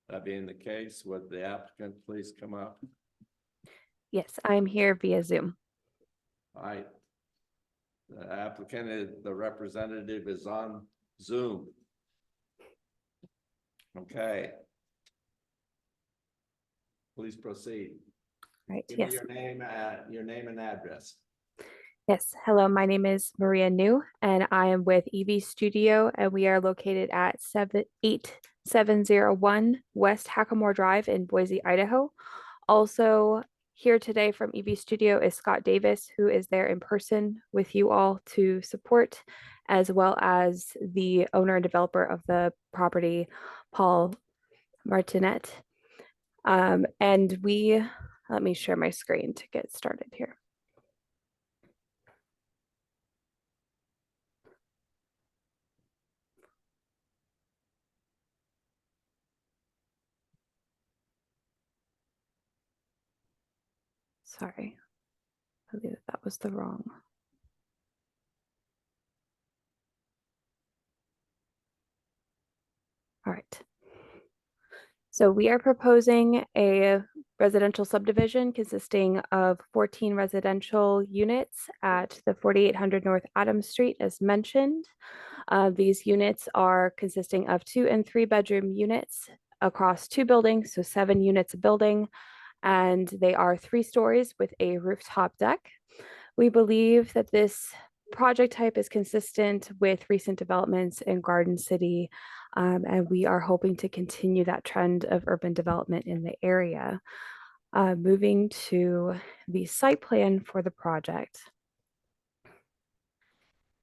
That being the case, would the applicant please come up? Yes, I'm here via Zoom. All right, The applicant is, the representative is on Zoom. Okay. Please proceed. Right, Give me yes. your name and address. Yes, hello, my name is Maria New and I am with EV Studio and we are located at 8701 West Hackamore Drive in Boise, Idaho. Also here today from EV Studio is Scott Davis, who is there in person with you all to support, as well as the owner and developer of the property, Paul Martinet. And let me share my screen to get started here. Sorry, I believe that was the wrong. All right. So we are proposing a residential subdivision consisting of 14 residential units at the 4800 North Adams Street, as mentioned. These units are consisting of 2 and 3 bedroom units across 2 buildings, so 7 units a building, and they are 3 stories with a rooftop deck. We believe that this project type is consistent with recent developments in Garden City, and we are hoping to continue that trend of urban development in the area. Moving to the site plan for the project.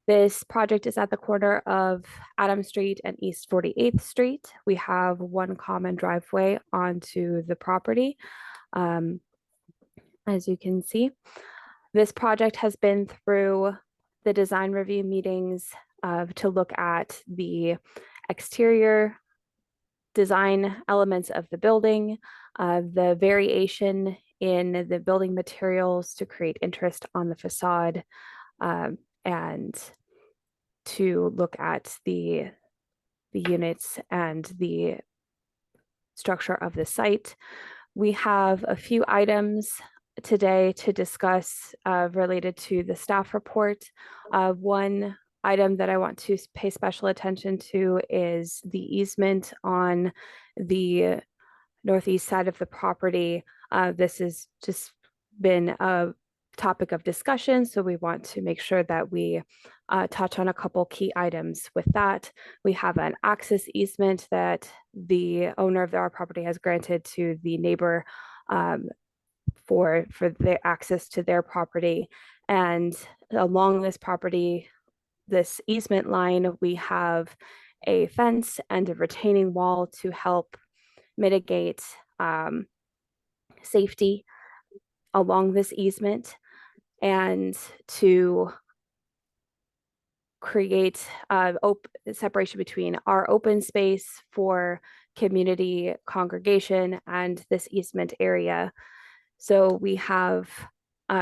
This project is at the corner of Adams Street and East 48th Street. We have one common driveway onto the property. As you can see, this project has been through the design review meetings to look at the exterior design elements of the building, the variation in the building materials to create interest on the facade, and to look at the units and the structure of the site. We have a few items today to discuss related to the staff report. One item that I want to pay special attention to is the easement on the northeast side of the property. This has just been a topic of discussion, so we want to make sure that we touch on a couple key items with that. We have an access easement that the owner of our property has granted to the neighbor for the access to their property. And along this property, this easement line, we have a fence and a retaining wall to help mitigate safety along this easement, and to create separation between our open space for community congregation and this easement area. So we have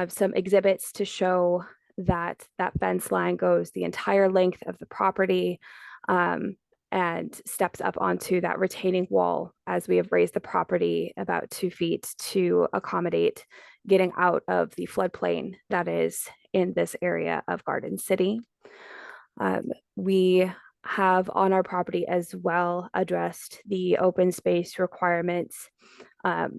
some exhibits to show that that fence line goes the entire length of the property and steps up onto that retaining wall, as we have raised the property about 2 feet to accommodate getting out of the floodplain that is in this area of Garden City. We have on our property as well addressed the open space requirements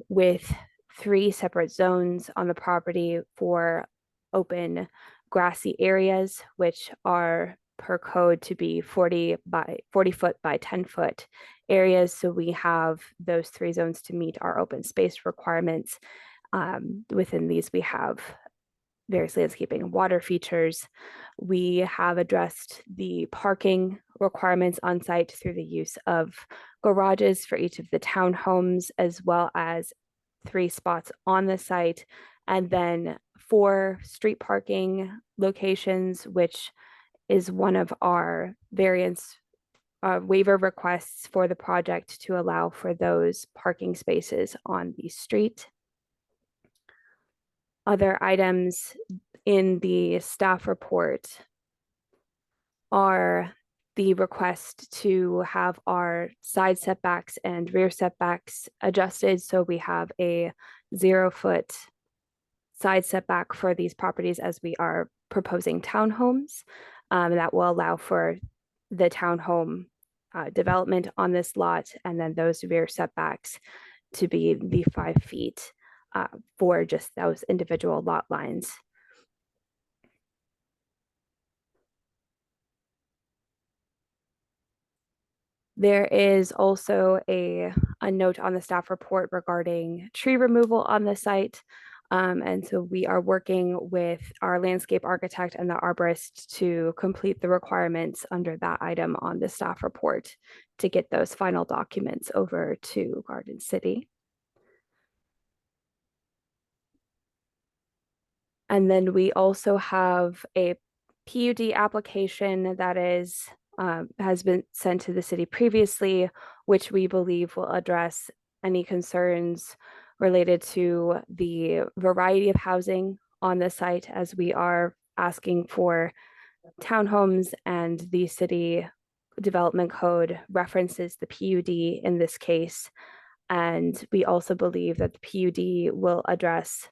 with 3 separate zones on the property for open grassy areas, which are per code to be 40 foot by 10 foot areas. So we have those 3 zones to meet our open space requirements. Within these, we have various landscaping and water features. We have addressed the parking requirements on site through the use of garages for each of the townhomes, as well as 3 spots on the site, and then 4 street parking locations, which is one of our variance waiver requests for the project to allow for those parking spaces on the street. Other items in the staff report are the request to have our side setbacks and rear setbacks adjusted. So we have a 0 foot side setback for these properties, as we are proposing townhomes. That will allow for the townhome development on this lot, and then those rear setbacks to be the 5 feet for just those individual lot lines. There is also a note on the staff report regarding tree removal on the site. And so we are working with our landscape architect and the arborist to complete the requirements under that item on the staff report to get those final documents over to Garden City. And then we also have a PUD application that is has been sent to the city previously, which we believe will address any concerns related to the variety of housing on the site, as we are asking for townhomes, and the city development code references the PUD in this case. And we also believe that the PUD will address,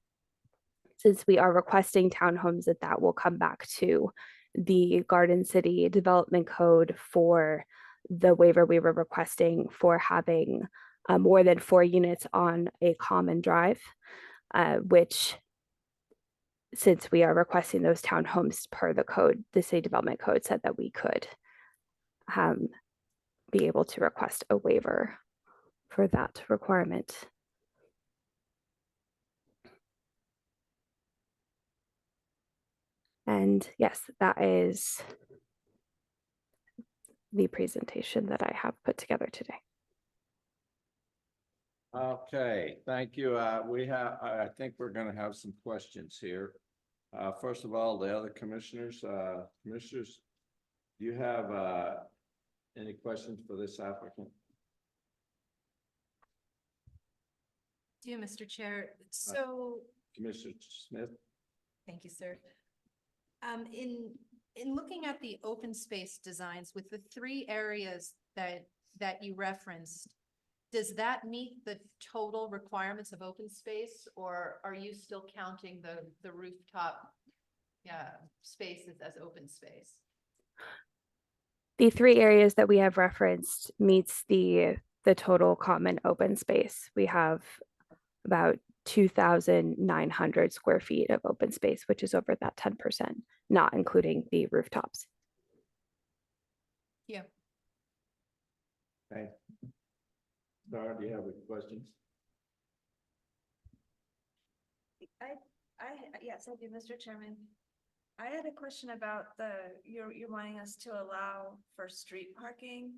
since we are requesting townhomes, that will come back to the Garden City Development Code for the waiver we were requesting for having more than 4 units on a common drive, which, since we are requesting those townhomes per the code, the City Development Code said that we could be able to request a waiver for that requirement. And yes, that is the presentation that I have put together today. Okay, thank you. I think we're gonna have some questions here. First of all, the other commissioners, do you have any questions for this applicant? Do you, Mr. Chair? So, Commissioner Smith? thank you, sir. In looking at the open space designs with the 3 areas that you referenced, does that meet the total requirements of open space, or are you still counting the rooftop spaces as open space? The 3 areas that we have referenced meets the total common open space. We have about 2,900 square feet of open space, which is over that 10%, not including the rooftops. Yeah. Okay. Dara, do you have any questions? Yes, I do, Mr. Chairman. I had a question about you're wanting us to allow for street parking,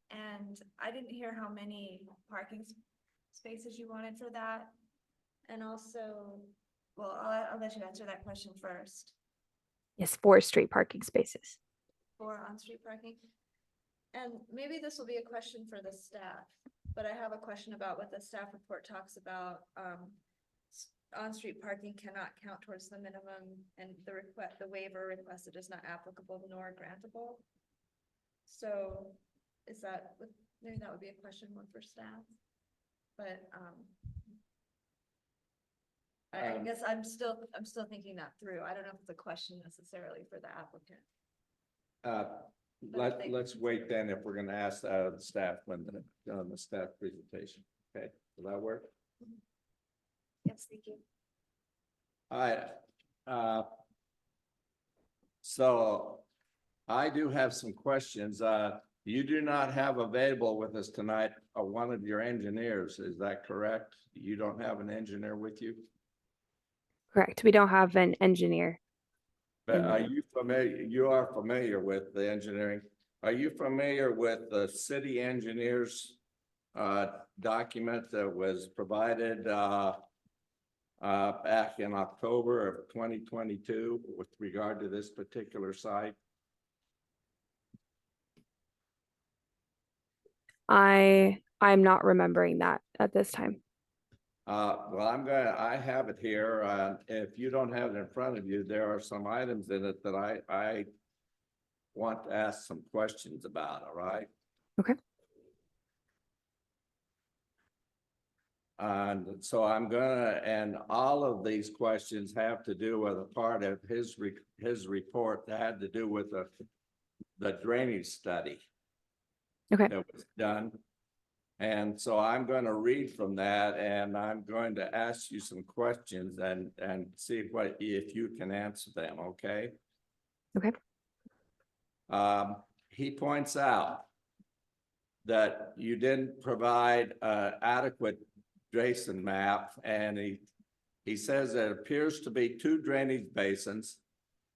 and I didn't hear how many parking spaces you wanted for that. And also, well, I'll let you answer that question first. Yes, 4 street parking spaces. 4 on-street parking. And maybe this will be a question for the staff, but I have a question about what the staff report talks about. On-street parking cannot count towards the minimum, and the waiver requested is not applicable nor grantable. So is that, maybe that would be a question more for staff, but I guess I'm still thinking that through. I don't know if it's a question necessarily for the applicant. Let's wait then if we're gonna ask that of the staff when on the staff presentation. Okay, will that work? Yes, thank you. All right. So I do have some questions. You do not have available with us tonight one of your engineers, is that correct? You don't have an engineer with you? Correct. We don't have an engineer. But are you familiar, you are familiar with the engineering? Are you familiar with the city engineers document that was provided back in October of 2022 with regard to this particular site? I'm not remembering that at this time. Well, I have it here. If you don't have it in front of you, there are some items in it that I want to ask some questions about, all right? Okay. And so I'm gonna, and all of these questions have to do with a part of his report that had to do with the drainage study. Okay. That was done. And so I'm going to read from that, and I'm going to ask you some questions and see if you can answer them, okay? Okay. He points out that you didn't provide adequate basin map, and he says that it appears to be 2 drainage basins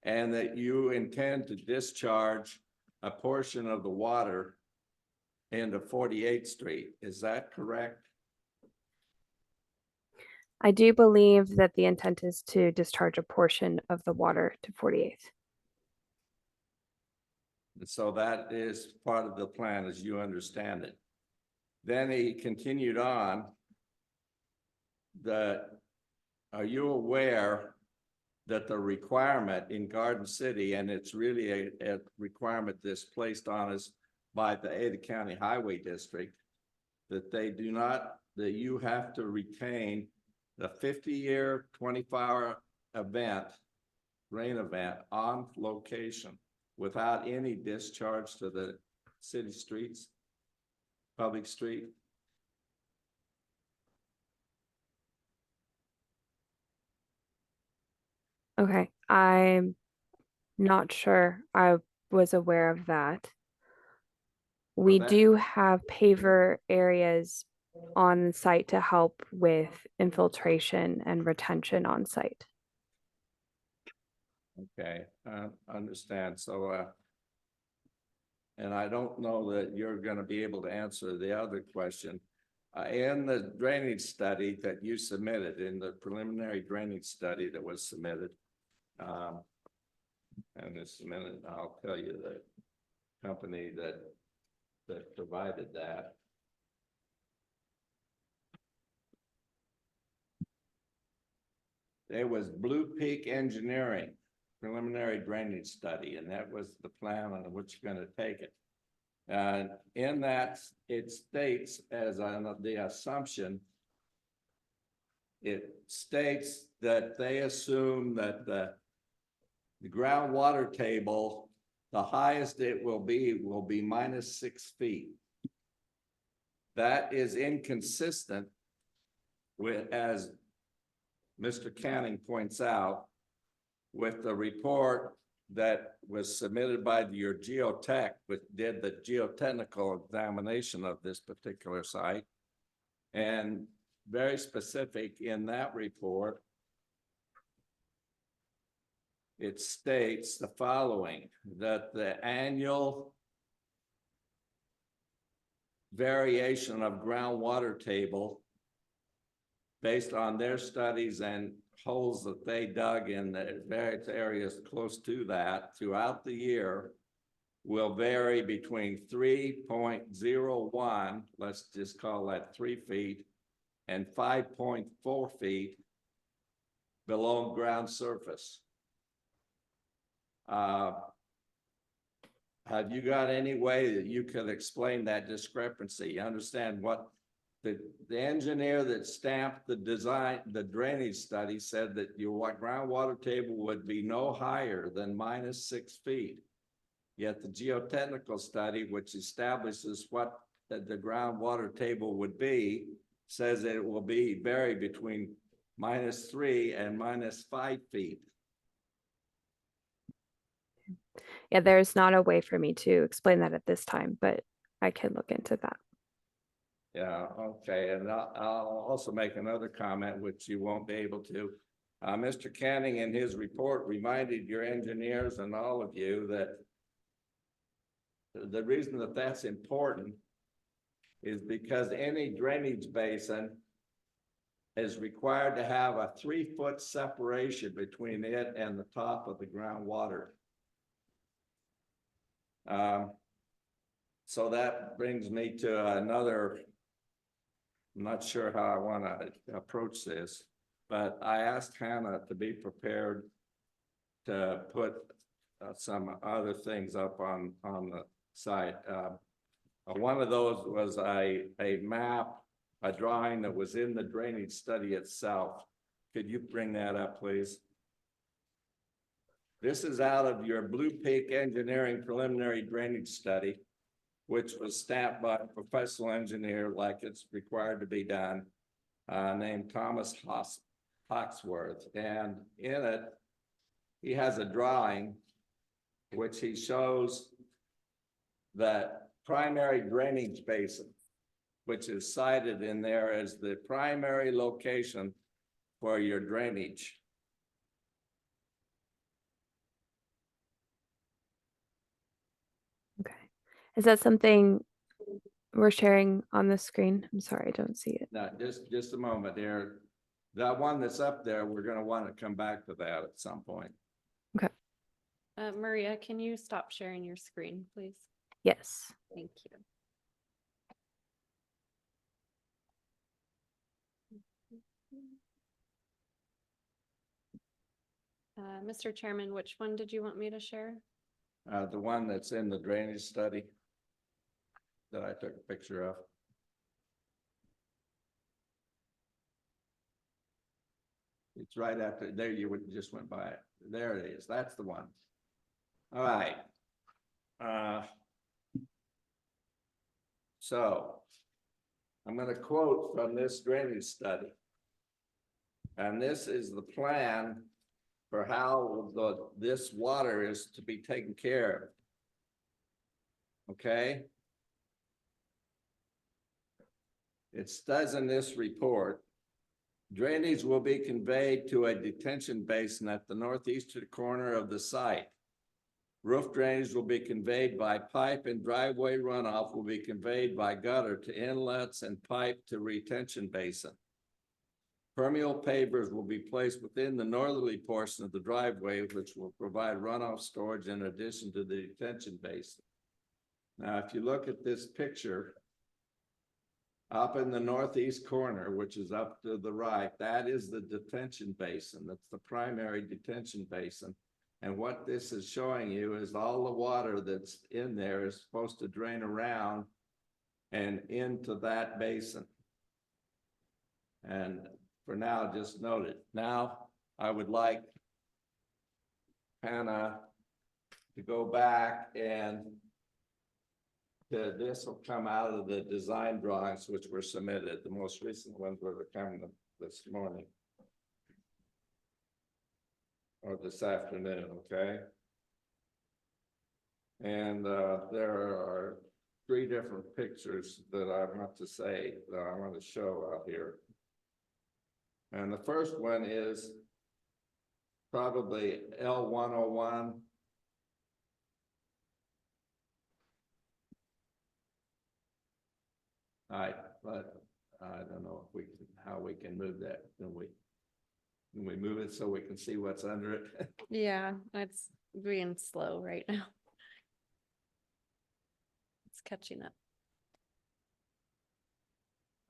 and that you intend to discharge a portion of the water into 48th Street. Is that correct? I do believe that the intent is to discharge a portion of the water to 48th. And so that is part of the plan as you understand it. Then he continued on that, are you aware that the requirement in Garden City, and it's really a requirement that's placed on us by the Ada County Highway District, that that you have to retain the 50-year, 24-hour rain event on location without any discharge to the city streets, public street? Okay, I'm not sure I was aware of that. We that- do have paver areas on site to help with infiltration and retention on site. Okay, understand. So, and I don't know that you're gonna be able to answer the other question. In the drainage study that you submitted, in the preliminary drainage study that was submitted, and this minute, I'll tell you the company that provided that. It was Blue Peak Engineering preliminary drainage study, and that was the plan on which you're going to take it. And in that, it states as the assumption, it states that they assume that the groundwater table, the highest it will be -6 feet. That is inconsistent with, as Mr. Canning points out, with the report that was submitted by your geotech, which did the geotechnical examination of this particular site. And very specific in that report, it states the following, that the annual variation of groundwater table based on their studies and holes that they dug in the various areas close to that throughout the year will vary between 3.01, let's just call that 3 feet, and 5.4 feet below ground surface. Have you got any way that you could explain that discrepancy? You understand what the engineer that stamped the design, the drainage study, said that your groundwater table would be no higher than -6 feet. Yet the geotechnical study, which establishes what the groundwater table would be, says that it will vary between -3 and -5 feet. Yeah, there's not a way for me to explain that at this time, but I can look into that. Yeah, okay, and I'll also make another comment, which you won't be able to. Mr. Canning in his report reminded your engineers and all of you that the reason that that's important is because any drainage basin is required to have a 3-foot separation between it and the top of the groundwater. So that brings me to another, I'm not sure how I want to approach this, but I asked Hannah to be prepared to put some other things up on the site. One of those was a map a drawing that was in the drainage study itself. Could you bring that up, please? This is out of your Blue Peak Engineering Preliminary Drainage Study, which was stamped by a professional engineer like it's required to be done, named Thomas Hawksworth. And in it, he has a drawing which he shows that primary drainage basin, which is cited in there as the primary location for your drainage. Okay. Is that something we're sharing on the screen? I'm sorry, I don't see it. Now, just a moment there. That one that's up there, we're gonna want to come back to that at some point. Maria, can you stop sharing your screen, please? Yes. Thank you. Mr. Chairman, which one did you want me to share? The one that's in the drainage study that I took a picture of. It's right after, there you just went by it. There it is. That's the one. All right. So I'm going to quote from this drainage study. And this is the plan for how this water is to be taken care of. Okay? It says in this report, drainage will be conveyed to a detention basin at the northeastern corner of the site. Roof drainage will be conveyed by pipe, and driveway runoff will be conveyed by gutter to inlets and pipe to retention basin. Permeable pavers will be placed within the northerly portion of the driveway, which will provide runoff storage in addition to the detention basin. Now, if you look at this picture, up in the northeast corner, which is up to the right, that is the detention basin. That's the primary detention basin. And what this is showing you is all the water that's in there is supposed to drain around and into that basin. And for now, just note it. Now, I would like Hannah to go back and this will come out of the design drawings which were submitted. The most recent ones were coming this morning or this afternoon, okay? And there are 3 different pictures that I want to say that I want to show out here. And the first one is probably L101. All right, but I don't know if we can, how we can move that. Can we move it so we can see what's under it? Yeah, it's being slow right now. It's catching up.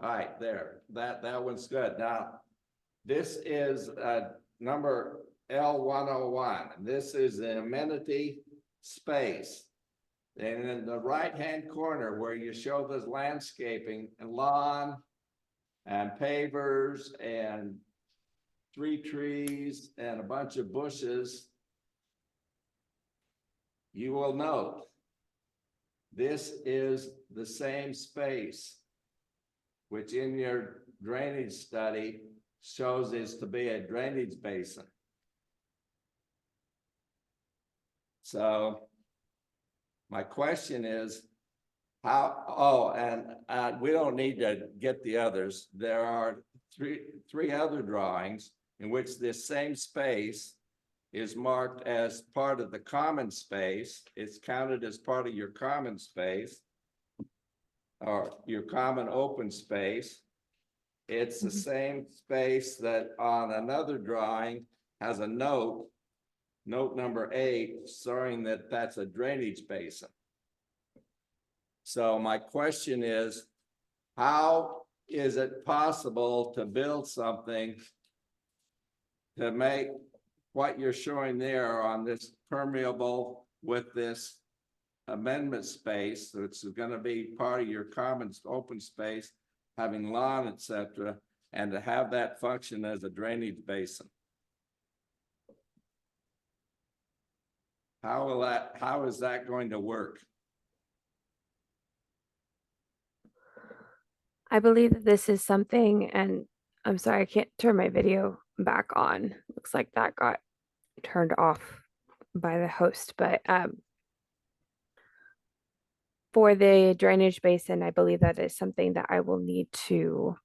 All right, there, that one's good. Now, this is number L101, and this is the amenity space. And in the right-hand corner where you show this landscaping and lawn and pavers and 3 trees and a bunch of bushes, you will note this is the same space which in your drainage study shows is to be a drainage basin. So my question is, and we don't need to get the others. There are three other drawings in which this same space is marked as part of the common space. It's counted as part of your common space or your common open space. It's the same space that on another drawing has a note number 8, showing that that's a drainage basin. So my question is, how is it possible to build something to make what you're showing there on this permeable with this amendment space, which is going to be part of your common open space, having lawn, etc., and to have that function as a drainage basin. How is that going to work? I believe that this is something, and I'm sorry, I can't turn my video back on. Looks like that got turned off by the host, but for the drainage basin, I believe that is something that I will need to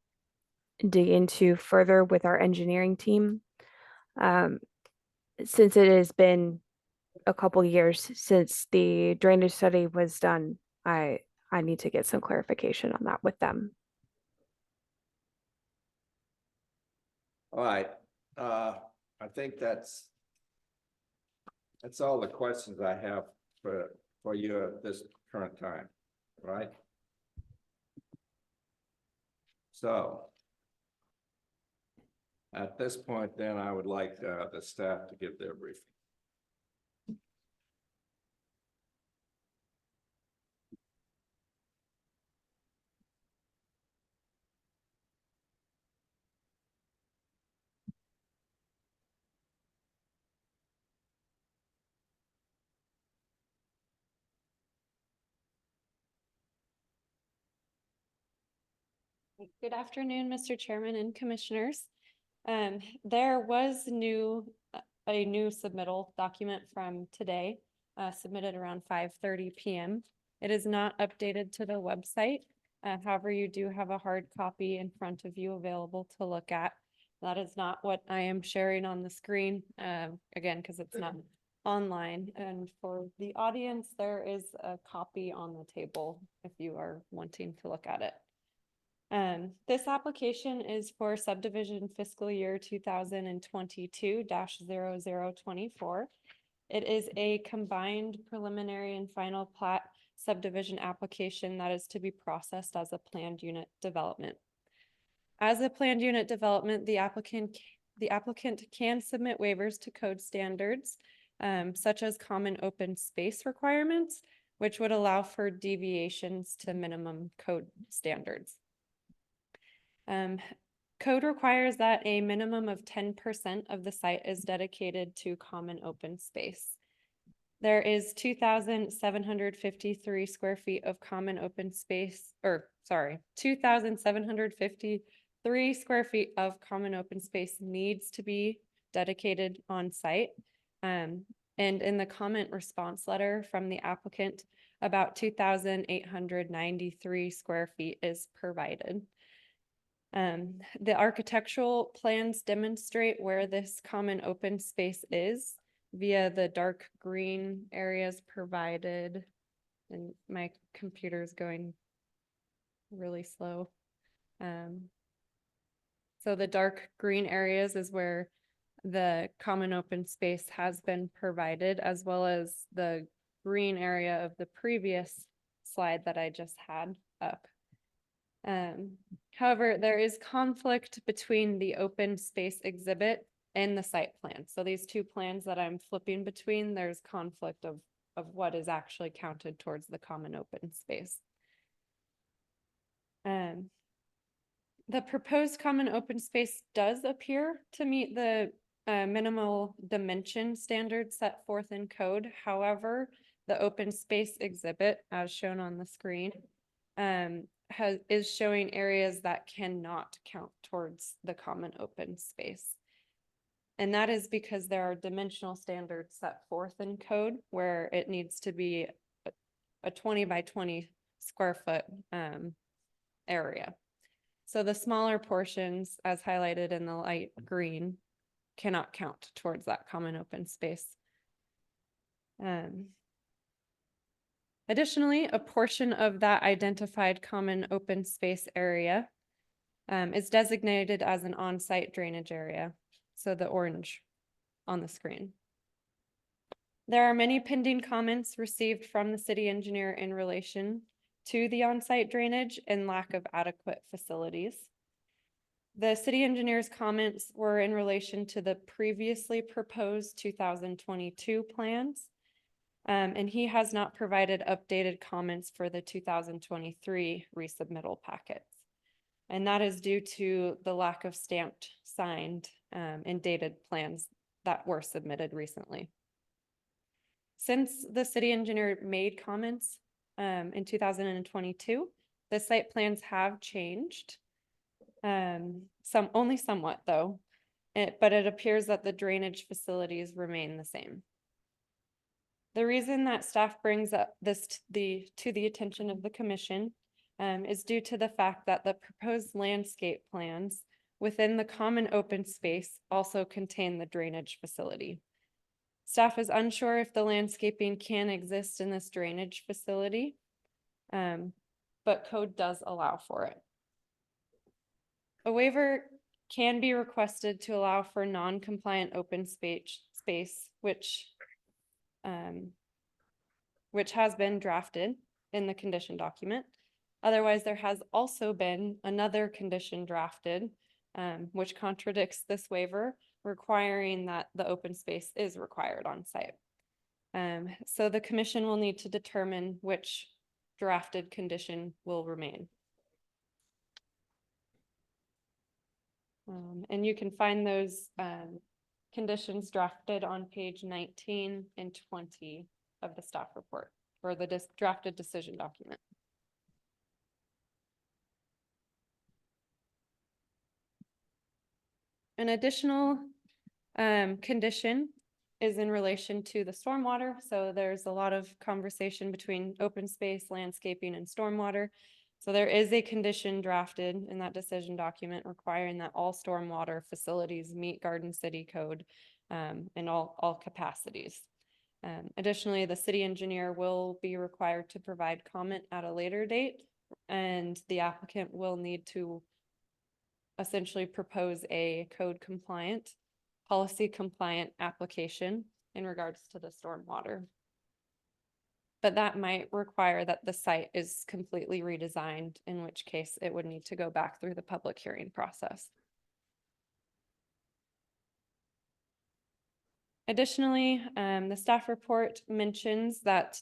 dig into further with our engineering team. Since it has been a couple years since the drainage study was done, I need to get some clarification on that with them. All right, I think that's all the questions I have for you at this current time, right? So at this point, then I would like the staff to give their briefing. Good afternoon, Mr. Chairman and Commissioners. There was a new submittal document from today, submitted around 5:30 p.m. It is not updated to the website. However, you do have a hard copy in front of you available to look at. That is not what I am sharing on the screen, again, because it's not online. And for the audience, there is a copy on the table if you are wanting to look at it. This application is for subdivision fiscal year 2022-0024. It is a combined preliminary and final plat subdivision application that is to be processed as a planned unit development. As a planned unit development, the applicant can submit waivers to code standards, such as common open space requirements, which would allow for deviations to minimum code standards. Code requires that a minimum of 10% of the site is dedicated to common open space. There is 2,753 square feet of common open space, 2,753 square feet of common open space needs to be dedicated on site. And in the comment response letter from the applicant, about 2,893 square feet is provided. The architectural plans demonstrate where this common open space is via the dark green areas provided. And my computer is going really slow. So the dark green areas is where the common open space has been provided, as well as the green area of the previous slide that I just had up. However, there is conflict between the open space exhibit and the site plan. So these two plans that I'm flipping between, there's conflict of what is actually counted towards the common open space. The proposed common open space does appear to meet the minimal dimension standards set forth in code. However, the open space exhibit, as shown on the screen, is showing areas that cannot count towards the common open space. And that is because there are dimensional standards set forth in code where it needs to be a 20 by 20 square foot area. So the smaller portions, as highlighted in the light green, cannot count towards that common open space. Additionally, a portion of that identified common open space area is designated as an on-site drainage area, so the orange on the screen. There are many pending comments received from the city engineer in relation to the on-site drainage and lack of adequate facilities. The city engineer's comments were in relation to the previously proposed 2022 plans. And he has not provided updated comments for the 2023 resubmittal packets. And that is due to the lack of stamped, signed, and dated plans that were submitted recently. Since the city engineer made comments in 2022, the site plans have changed. Only somewhat though, but it appears that the drainage facilities remain the same. The reason that staff brings up this to the attention of the commission is due to the fact that the proposed landscape plans within the common open space also contain the drainage facility. Staff is unsure if the landscaping can exist in this drainage facility, but code does allow for it. A waiver can be requested to allow for non-compliant open space, which has been drafted in the condition document. Otherwise, there has also been another condition drafted, which contradicts this waiver, requiring that the open space is required on site. So the commission will need to determine which drafted condition will remain. And you can find those conditions drafted on page 19 and 20 of the staff report, or the drafted decision document. An additional condition is in relation to the stormwater. So there's a lot of conversation between open space, landscaping, and stormwater. So there is a condition drafted in that decision document requiring that all stormwater facilities meet Garden City code in all capacities. Additionally, the city engineer will be required to provide comment at a later date, and the applicant will need to essentially propose a code compliant, policy compliant application in regards to the stormwater. But that might require that the site is completely redesigned, in which case it would need to go back through the public hearing process. Additionally, the staff report mentions that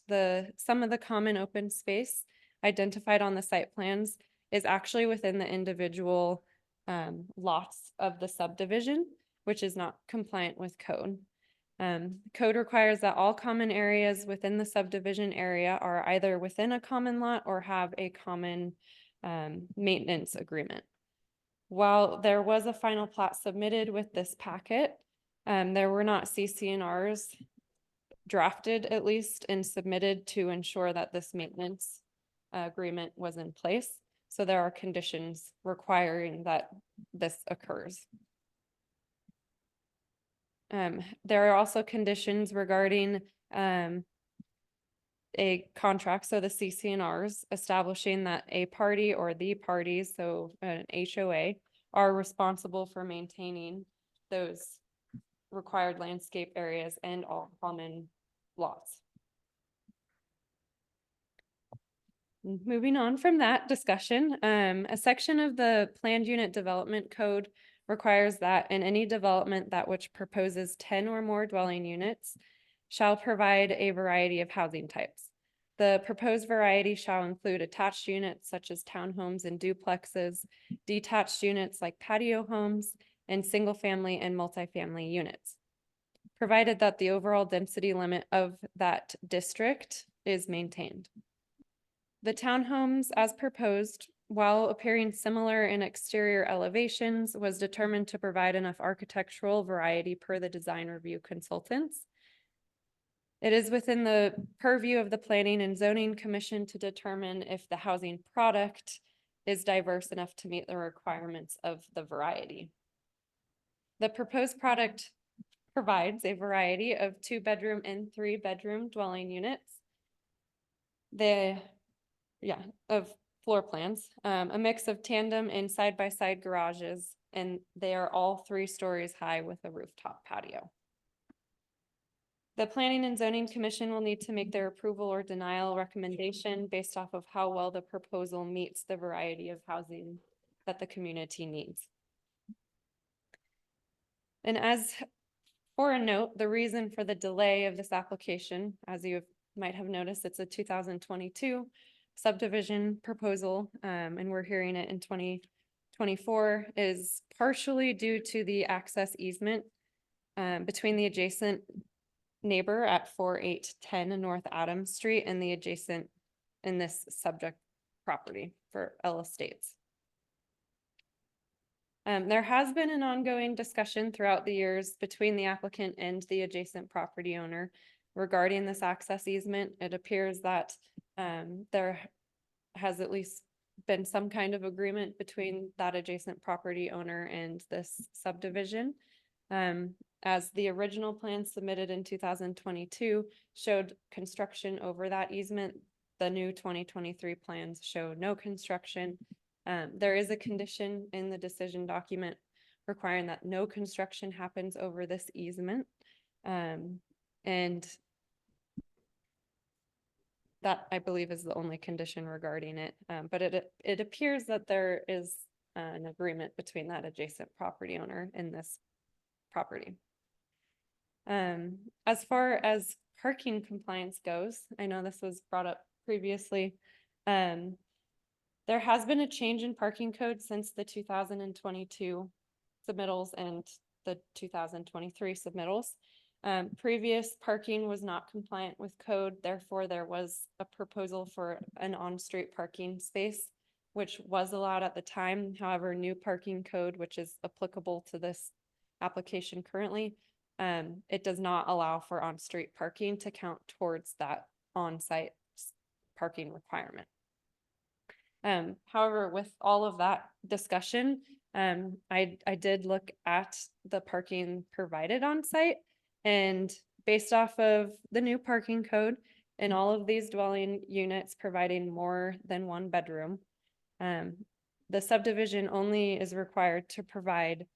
some of the common open space identified on the site plans is actually within the individual lots of the subdivision, which is not compliant with code. Code requires that all common areas within the subdivision area are either within a common lot or have a common maintenance agreement. While there was a final plat submitted with this packet, there were not CC&Rs drafted at least and submitted to ensure that this maintenance agreement was in place. So there are conditions requiring that this occurs. There are also conditions regarding a contract, so the CC&Rs, establishing that a party or the parties, so an HOA, are responsible for maintaining those required landscape areas and all common lots. Moving on from that discussion, a section of the planned unit development code requires that in any development that which proposes 10 or more dwelling units shall provide a variety of housing types. The proposed variety shall include attached units such as townhomes and duplexes, detached units like patio homes, and single family and multifamily units, provided that the overall density limit of that district is maintained. The townhomes as proposed, while appearing similar in exterior elevations, was determined to provide enough architectural variety per the design review consultants. It is within the purview of the Planning and Zoning Commission to determine if the housing product is diverse enough to meet the requirements of the variety. The proposed product provides a variety of 2-bedroom and 3-bedroom dwelling units. Of floor plans, a mix of tandem and side-by-side garages, and they are all 3 stories high with a rooftop patio. The Planning and Zoning Commission will need to make their approval or denial recommendation based off of how well the proposal meets the variety of housing that the community needs. And as for a note, the reason for the delay of this application, as you might have noticed, it's a 2022 subdivision proposal, and we're hearing it in 24 is partially due to the access easement between the adjacent neighbor at 4810 North Adams Street and the adjacent in this subject property for L Estates. There has been an ongoing discussion throughout the years between the applicant and the adjacent property owner regarding this access easement. It appears that there has at least been some kind of agreement between that adjacent property owner and this subdivision. As the original plan submitted in 2022 showed construction over that easement, the new 2023 plans show no construction. There is a condition in the decision document requiring that no construction happens over this easement. And that, I believe, is the only condition regarding it. But it appears that there is an agreement between that adjacent property owner and this property. As far as parking compliance goes, I know this was brought up previously. There has been a change in parking code since the 2022 submittals and the 2023 submittals. Previous parking was not compliant with code, therefore there was a proposal for an on-street parking space, which was allowed at the time. However, new parking code, which is applicable to this application currently, it does not allow for on-street parking to count towards that on-site parking requirement. However, with all of that discussion, I did look at the parking provided on site, and based off of the new parking code and all of these dwelling units providing more than one bedroom, the subdivision only is required to provide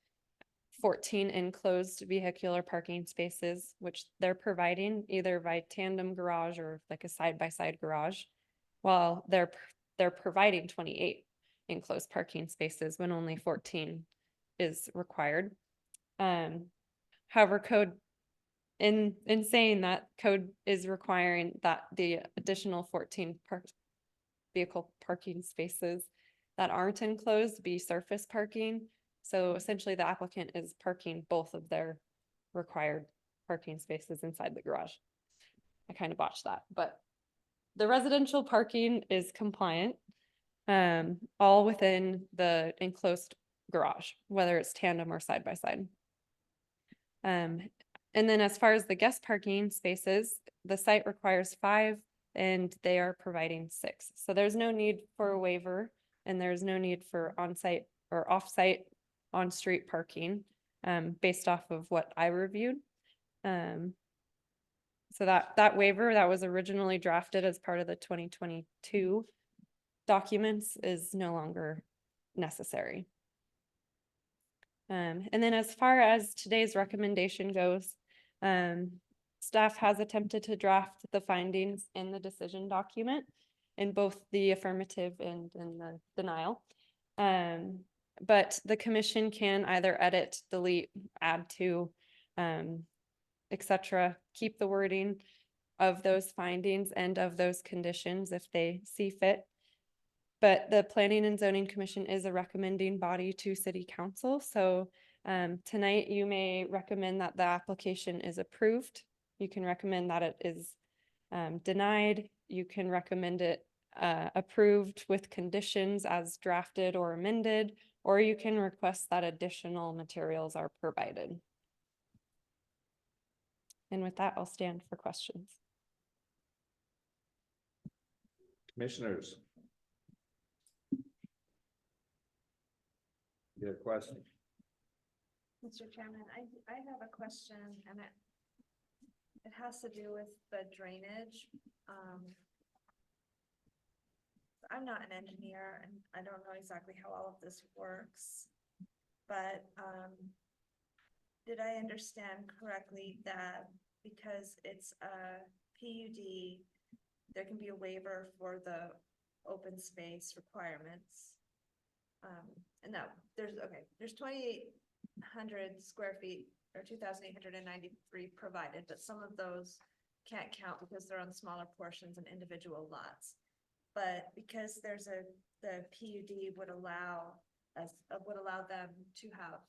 14 enclosed vehicular parking spaces, which they're providing either by tandem garage or like a side-by-side garage, while they're providing 28 enclosed parking spaces when only 14 is required. However, code in saying that, code is requiring that the additional 14 vehicle parking spaces that aren't enclosed be surface parking. So essentially the applicant is parking both of their required parking spaces inside the garage. I kind of botched that, but the residential parking is compliant, all within the enclosed garage, whether it's tandem or side by side. And then as far as the guest parking spaces, the site requires 5 and they are providing 6. So there's no need for a waiver and there's no need for on-site or off-site on-street parking, based off of what I reviewed. So that waiver that was originally drafted as part of the 2022 documents is no longer necessary. And then as far as today's recommendation goes, staff has attempted to draft the findings in the decision document in both the affirmative and in the denial. But the commission can either edit, delete, add to, etc., keep the wording of those findings and of those conditions if they see fit. But the Planning and Zoning Commission is a recommending body to City Council. So tonight you may recommend that the application is approved. You can recommend that it is denied. You can recommend it approved with conditions as drafted or amended, or you can request that additional materials are provided. And with that, I'll stand for questions. Commissioners. Your question. Mr. Chairman, I have a question and it has to do with the drainage. I'm not an engineer and I don't know exactly how all of this works, but did I understand correctly that because it's a PUD, there can be a waiver for the open space requirements? And now there's 2,800 square feet or 2,893 provided, but some of those can't count because they're on smaller portions and individual lots. But because the PUD would allow as, would allow them to have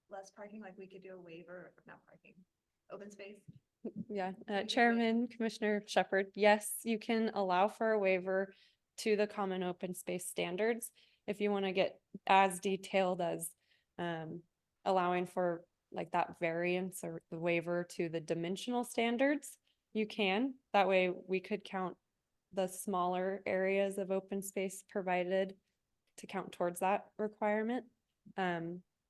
less parking, like we could do a waiver, not parking, open space. Yeah, we could Chairman, Commissioner Shepherd, yes, you can allow for a waiver to the common open space standards. If you want to get as detailed as allowing for like that variance or the waiver to the dimensional standards, you can. That way we could count the smaller areas of open space provided to count towards that requirement. Or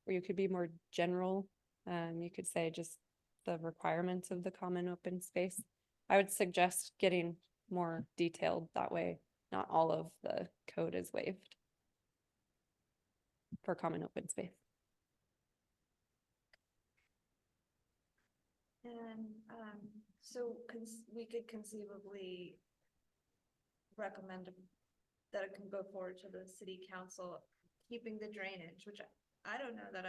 you could be more general. You could say just the requirements of the common open space. I would suggest getting more detailed that way. Not all of the code is waived for common open space. And, so we could conceivably recommend that it can go forward to the city council, keeping the drainage, which I don't know that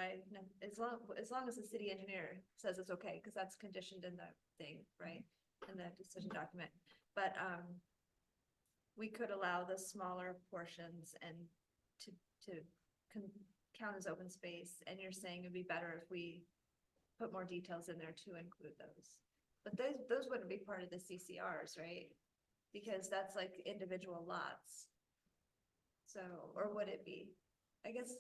as long as the city engineer says it's okay, because that's conditioned in the thing, right? In the decision document, but, we could allow the smaller portions and to count as open space, and you're saying it'd be better if we put more details in there to include those. But those wouldn't be part of the CCRs, right? Because that's like individual lots. So, or would it be? I guess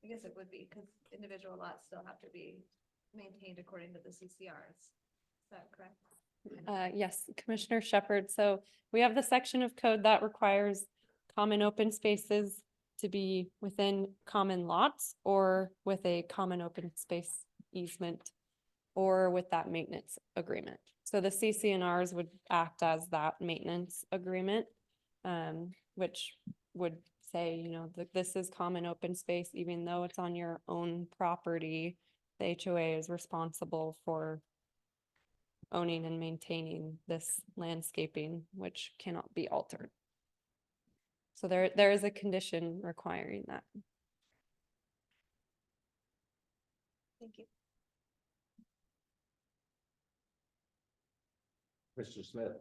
it would be, because individual lots still have to be maintained according to the CCRs. Is that correct? Yes, Commissioner Shepherd. So we have the section of code that requires common open spaces to be within common lots or with a common open space easement or with that maintenance agreement. So the CCNRs would act as that maintenance agreement, which would say, you know, this is common open space, even though it's on your own property, the HOA is responsible for owning and maintaining this landscaping, which cannot be altered. So there is a condition requiring that. Thank you. Mr. Smith.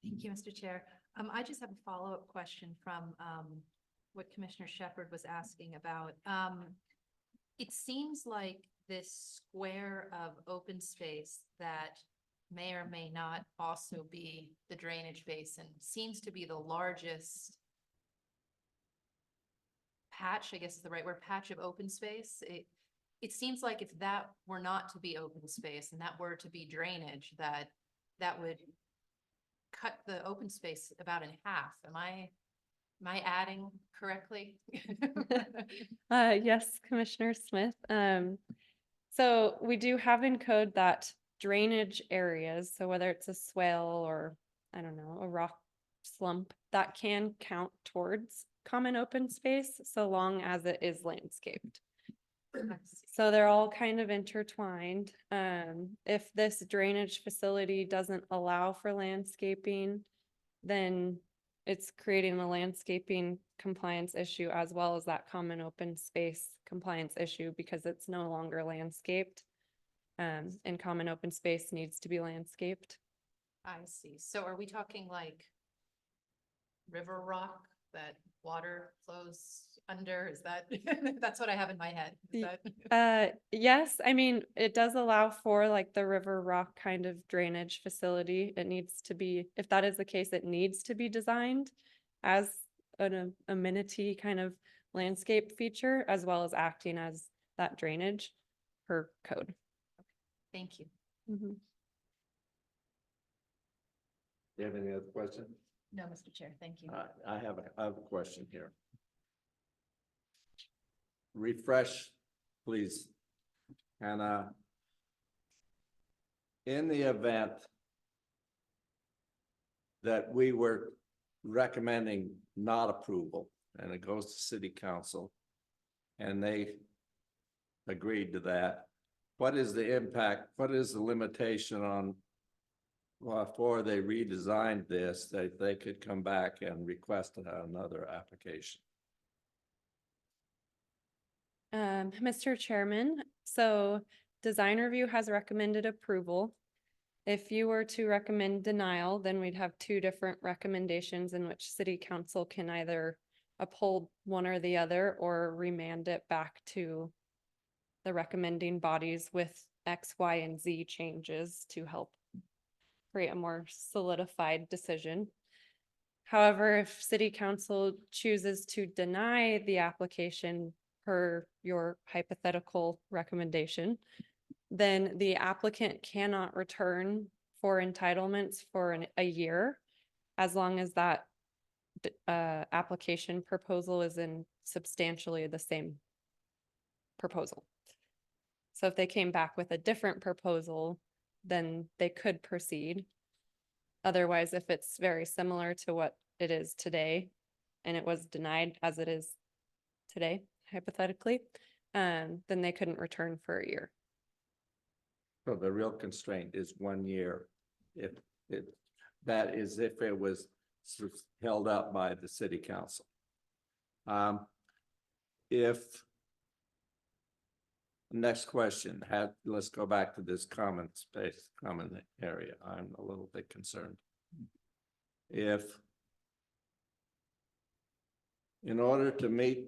Thank you, Mr. Chair. I just have a follow-up question from what Commissioner Shepherd was asking about. It seems like this square of open space that may or may not also be the drainage basin seems to be the largest patch, I guess is the right word, patch of open space. It seems like if that were not to be open space and that were to be drainage, that would cut the open space about in half. Am I adding correctly? Yes, Commissioner Smith. So we do have in code that drainage areas, so whether it's a swale or, I don't know, a rock slump, that can count towards common open space so long as it is landscaped. So they're all kind of intertwined. If this drainage facility doesn't allow for landscaping, then it's creating a landscaping compliance issue as well as that common open space compliance issue because it's no longer landscaped. And common open space needs to be landscaped. I see. So are we talking like river rock that water flows under? Is that, that's what I have in my head. Is that? Yes, I mean, it does allow for like the river rock kind of drainage facility. It needs to be, if that is the case, it needs to be designed as an amenity kind of landscape feature, as well as acting as that drainage per code. Thank you. Mm-hmm. Do you have any other question? No, Mr. Chair, thank you. I have a question here. Refresh, please. Hannah. In the event that we were recommending not approval and it goes to city council and they agreed to that, what is the impact? What is the limitation on, well, before they redesigned this, that they could come back and request another application? Mr. Chairman, so design review has recommended approval. If you were to recommend denial, then we'd have two different recommendations in which city council can either uphold one or the other or remand it back to the recommending bodies with X, Y, and Z changes to help create a more solidified decision. However, if city council chooses to deny the application per your hypothetical recommendation, then the applicant cannot return for entitlements for a year, as long as that application proposal is in substantially the same proposal. So if they came back with a different proposal, then they could proceed. Otherwise, if it's very similar to what it is today, and it was denied as it is today, hypothetically, then they couldn't return for a year. So the real constraint is 1 year. That is if it was held up by the city council. Next question, let's go back to this common space, common area. I'm a little bit concerned. If in order to meet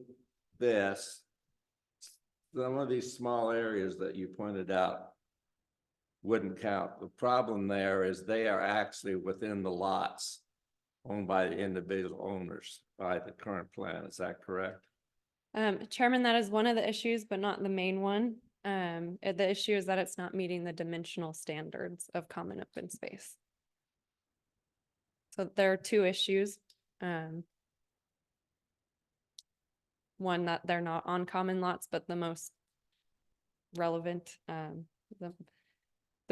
this, some of these small areas that you pointed out wouldn't count. The problem there is they are actually within the lots owned by the individual owners by the current plan. Is that correct? Chairman, that is one of the issues, but not the main one. The issue is that it's not meeting the dimensional standards of common open space. So there are two issues. One, that they're not on common lots, but the most relevant, the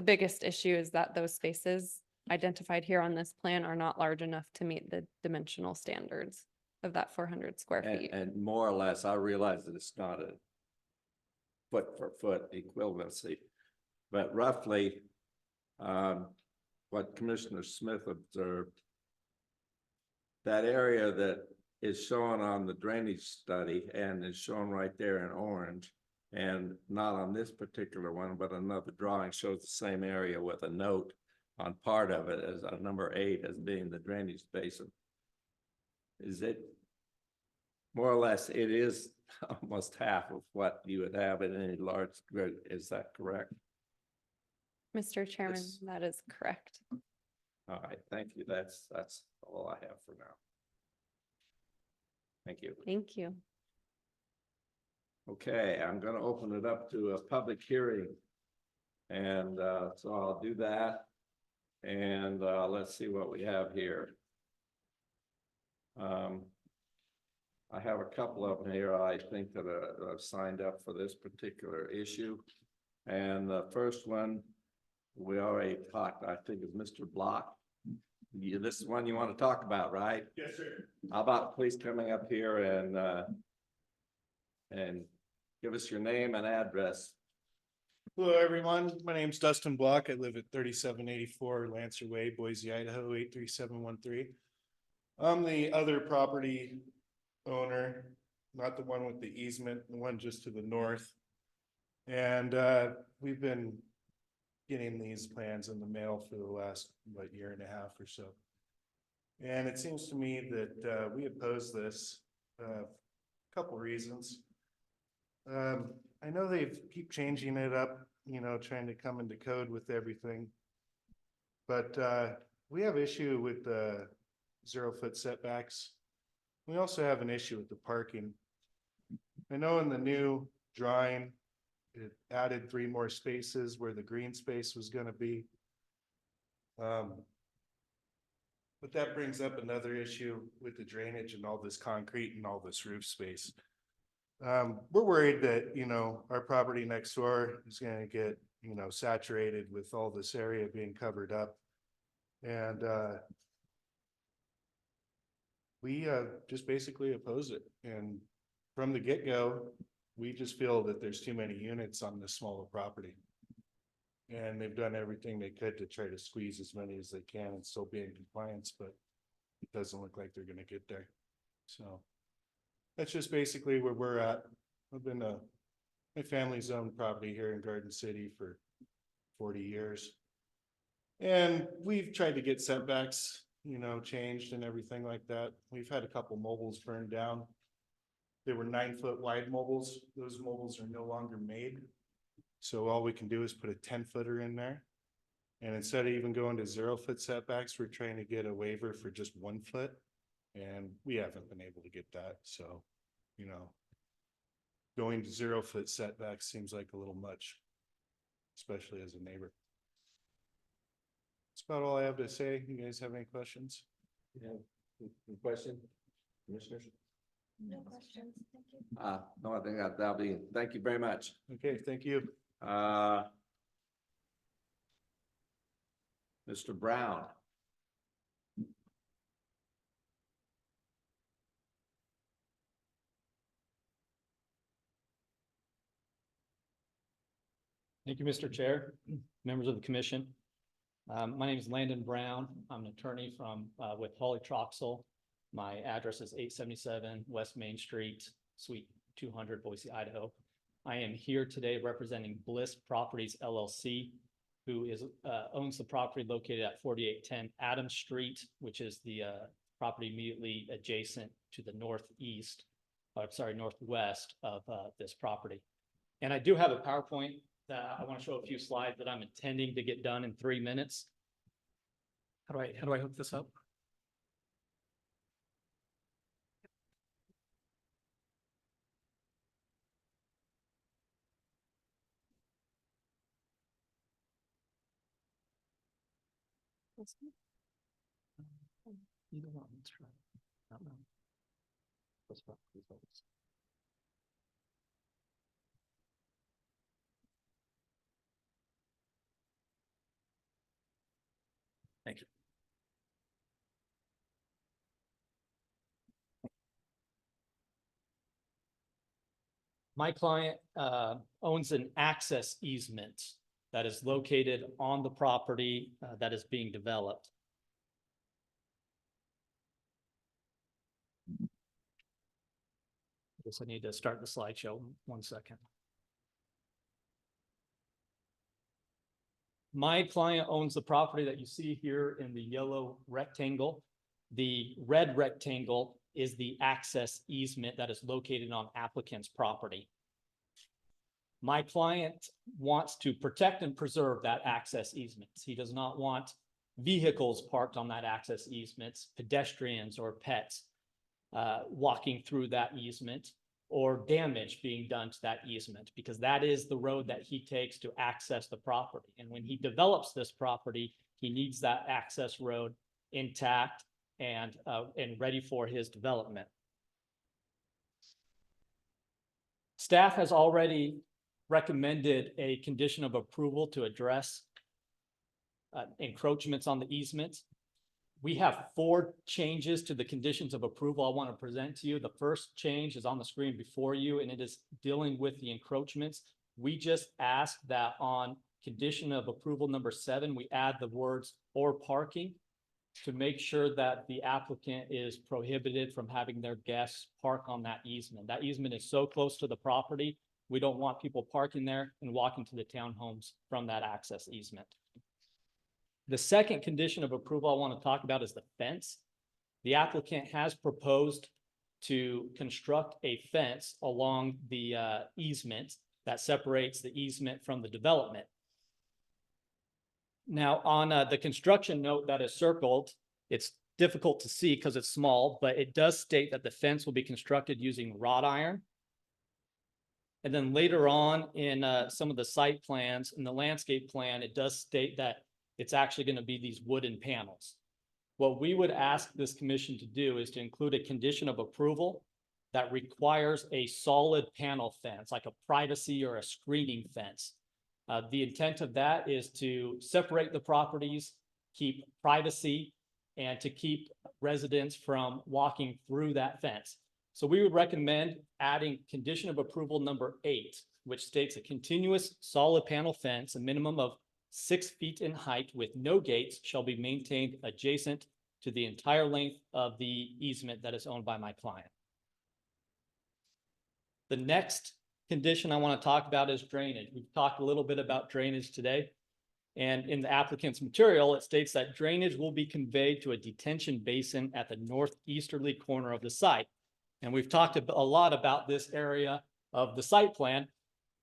biggest issue is that those spaces identified here on this plan are not large enough to meet the dimensional standards of that 400 square feet. And more or less, I realize that it's not a foot for foot equivalency, but roughly what Commissioner Smith observed, that area that is shown on the drainage study and is shown right there in orange, and not on this particular one, but another drawing shows the same area with a note on part of it as a number 8 as being the drainage basin. Is it more or less, it is almost half of what you would have in any large grid. Is that correct? Mr. Chairman, Yes. that is correct. All right, thank you. That's all I have for now. Thank you. Thank you. Okay, I'm going to open it up to a public hearing. And so I'll do that. And let's see what we have here. I have a couple of them here, I think, that have signed up for this particular issue. And the first one, we already talked, I think, is Mr. Block. This is one you want to talk about, right? Yes, sir. How about please coming up here and give us your name and address. Hello, everyone. My name's Dustin Block. I live at 3784 Lancer Way, Boise, Idaho, 83713. I'm the other property owner, not the one with the easement, the one just to the north. And we've been getting these plans in the mail for the last, year and a half or so. And it seems to me that we oppose this, a couple reasons. I know they keep changing it up, trying to come into code with everything. But we have issue with the 0-foot setbacks. We also have an issue with the parking. I know in the new drawing, it added 3 more spaces where the green space was going to be. But that brings up another issue with the drainage and all this concrete and all this roof space. We're worried that, our property next door is going to get, saturated with all this area being covered up. And we just basically oppose it. And from the get-go, we just feel that there's too many units on this smaller property. And they've done everything they could to try to squeeze as many as they can and still be in compliance, but it doesn't look like they're going to get there. So that's just basically where we're at. I've been my family's owned property here in Garden City for 40 years. And we've tried to get setbacks, you know, changed and everything like that. We've had a couple mobiles burned down. They were 9-foot wide mobiles. Those mobiles are no longer made. So all we can do is put a 10-footer in there. And instead of even going to 0-foot setbacks, we're trying to get a waiver for just 1 foot. And we haven't been able to get that. So, you know, going to 0-foot setbacks seems like a little much, especially as a neighbor. That's about all I have to say. You guys have any questions? Yeah, any question, commissioners? No questions, thank you. No, I think that'll be, thank you very much. Okay, thank you. Mr. Brown. Thank you, Mr. Chair, members of the commission. My name is Landon Brown. I'm an attorney from with Hawley Troxel. My address is 877 West Main Street, Suite 200, Boise, Idaho. I am here today representing Bliss Properties LLC, who owns the property located at 4810 Adams Street, which is the property immediately adjacent to the northwest of this property. And I do have a PowerPoint that I want to show a few slides that I'm intending to get done in 3 minutes. How do I hook this up? Either one, let's try. Not now. Let's try these others. Thank you. My client owns an access easement that is located on the property that is being developed. I guess I need to start the slideshow. 1 second. My client owns the property that you see here in the yellow rectangle. The red rectangle is the access easement that is located on applicant's property. My client wants to protect and preserve that access easement. He does not want vehicles parked on that access easement, pedestrians or pets walking through that easement, or damage being done to that easement, because that is the road that he takes to access the property. And when he develops this property, he needs that access road intact and ready for his development. Staff has already recommended a condition of approval to address encroachments on the easement. We have 4 changes to the conditions of approval I want to present to you. The first change is on the screen before you, and it is dealing with the encroachments. We just asked that on condition of approval number 7, we add the words "or parking" to make sure that the applicant is prohibited from having their guests park on that easement. That easement is so close to the property, we don't want people parking there and walking to the townhomes from that access easement. The second condition of approval I want to talk about is the fence. The applicant has proposed to construct a fence along the easement that separates the easement from the development. Now, on the construction note that is circled, it's difficult to see because it's small, but it does state that the fence will be constructed using wrought iron. And then later on in some of the site plans, in the landscape plan, it does state that it's actually going to be these wooden panels. What we would ask this commission to do is to include a condition of approval that requires a solid panel fence, like a privacy or a screening fence. The intent of that is to separate the properties, keep privacy, and to keep residents from walking through that fence. So we would recommend adding condition of approval number 8, which states a continuous solid panel fence, a minimum of 6 feet in height with no gates, shall be maintained adjacent to the entire length of the easement that is owned by my client. The next condition I want to talk about is drainage. We've talked a little bit about drainage today. And in the applicant's material, it states that drainage will be conveyed to a detention basin at the northeasterly corner of the site. And we've talked a lot about this area of the site plan.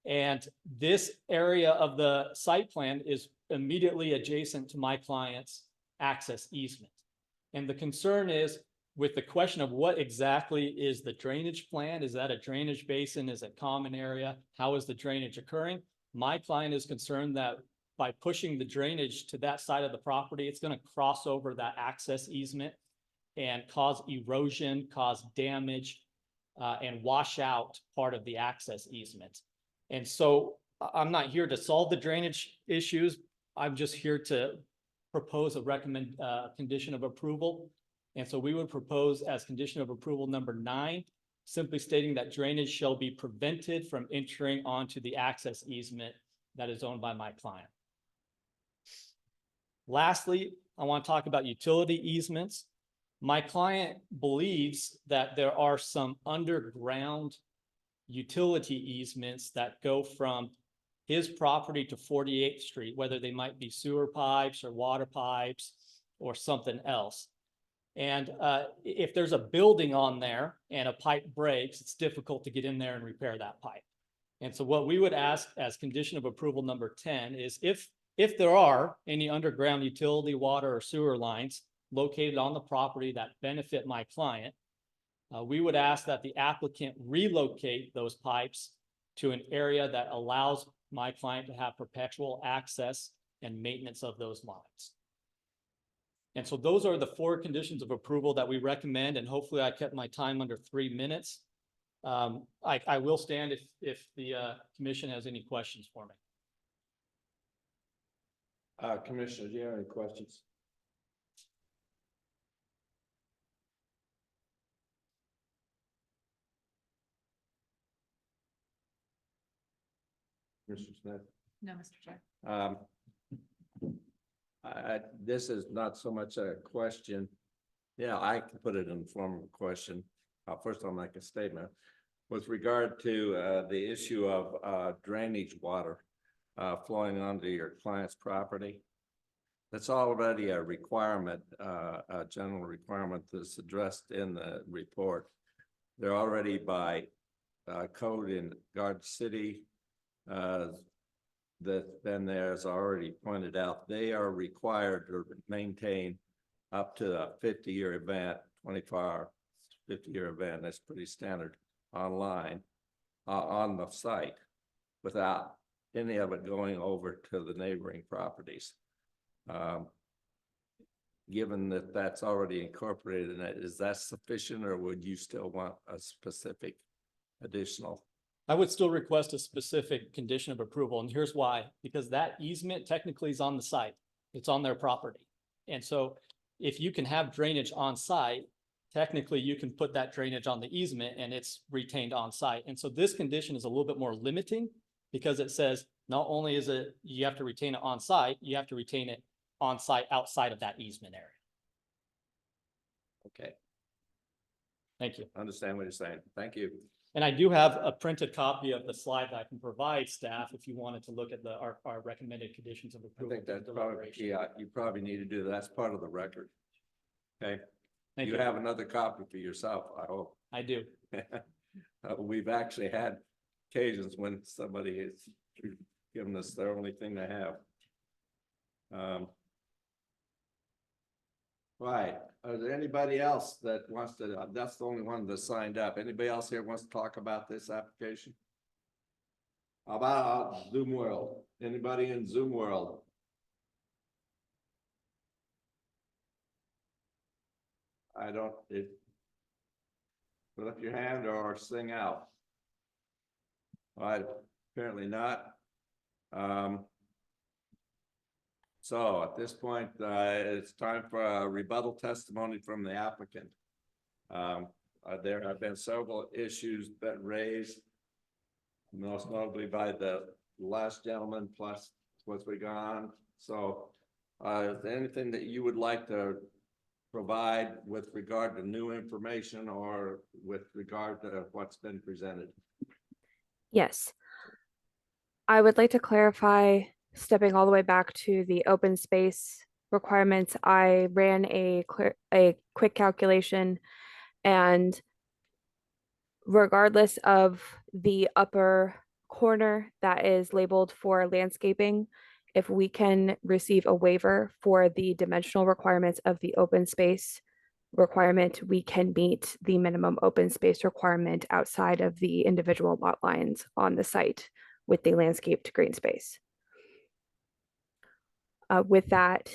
And this area of the site plan is immediately adjacent to my client's access easement. And the concern is with the question of what exactly is the drainage plan? Is that a drainage basin? Is it common area? How is the drainage occurring? My client is concerned that by pushing the drainage to that side of the property, it's going to cross over that access easement and cause erosion, cause damage, and wash out part of the access easement. And so I'm not here to solve the drainage issues. I'm just here to propose a condition of approval. And so we would propose as condition of approval number 9, simply stating that drainage shall be prevented from entering onto the access easement that is owned by my client. Lastly, I want to talk about utility easements. My client believes that there are some underground utility easements that go from his property to 48th Street, whether they might be sewer pipes or water pipes or something else. And if there's a building on there and a pipe breaks, it's difficult to get in there and repair that pipe. And so what we would ask as condition of approval number 10 is if there are any underground utility, water, or sewer lines located on the property that benefit my client, we would ask that the applicant relocate those pipes to an area that allows my client to have perpetual access and maintenance of those lines. And so those are the 4 conditions of approval that we recommend, and hopefully I kept my time under 3 minutes. I will stand if the commission has any questions for me. Commissioner, do you have any questions? Mr. Smith? No, Mr. Chair. This is not so much a question. Yeah, I can put it in the form of a question. First, I'll make a statement with regard to the issue of drainage water flowing onto your client's property. That's already a requirement, a general requirement that's addressed in the report. They're already by code in Garden City. That then there's already pointed out, they are required to maintain up to a 50-year event, 24-hour 50-year event. That's pretty standard online on the site without any of it going over to the neighboring properties. Given that that's already incorporated in it, is that sufficient, or would you still want a specific additional? I would still request a specific condition of approval, and here's why. Because that easement technically is on the site. It's on their property. And so if you can have drainage on site, technically you can put that drainage on the easement and it's retained on site. And so this condition is a little bit more limiting because it says not only is it you have to retain it on site, you have to retain it on site outside of that easement area. Okay. Thank you. Understand what you're saying. Thank you. And I do have a printed copy of the slide that I can provide staff if you wanted to look at our recommended conditions of I approval. think that's probably key. You probably need to do that. That's part of the record. Okay. Thank You have another copy for yourself, I hope. I do. We've actually had occasions when somebody has given us their only thing they have. Right. Is there anybody else that wants to, that's the only one that signed up. Anybody else here wants to talk about this application? How about Zoom World? Anybody in Zoom World? I don't, put up your hand or sing out. All right, apparently not. So at this point, it's time for a rebuttal testimony from the applicant. There have been several issues that raised, most notably by the last gentleman plus what's gone. So is there anything that you would like to provide with regard to new information or with regard to what's been presented? Yes. I would like to clarify stepping all the way back to the open space requirements, I ran a quick calculation, and regardless of the upper corner that is labeled for landscaping, if we can receive a waiver for the dimensional requirements of the open space requirement, we can meet the minimum open space requirement outside of the individual lot lines on the site with the landscaped green space. With that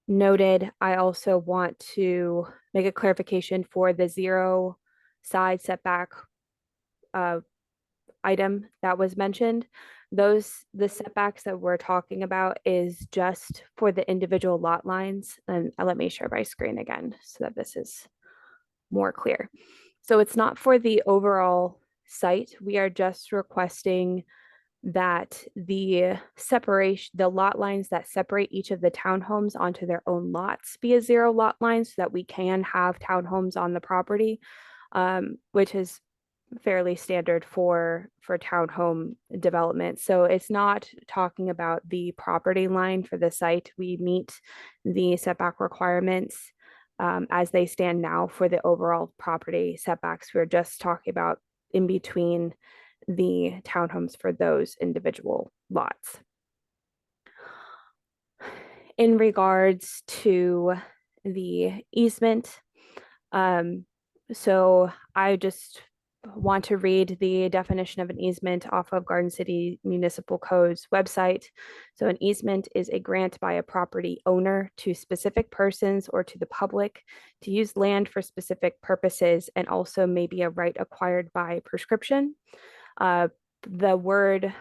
noted, I also want to make a clarification for the 0 side setback item that was mentioned. The setbacks that we're talking about is just for the individual lot lines. And let me share my screen again so that this is more clear. So it's not for the overall site. We are just requesting that the lot lines that separate each of the townhomes onto their own lots be a 0 lot line, so that we can have townhomes on the property, which is fairly standard for townhome development. So it's not talking about the property line for the site. We meet the setback requirements as they stand now for the overall property setbacks. We're just talking about in between the townhomes for those individual lots. In regards to the easement, so I just want to read the definition of an easement off of Garden City Municipal Code's website. So an easement is a grant by a property owner to specific persons or to the public to use land for specific purposes, and also maybe a right acquired by prescription. The word,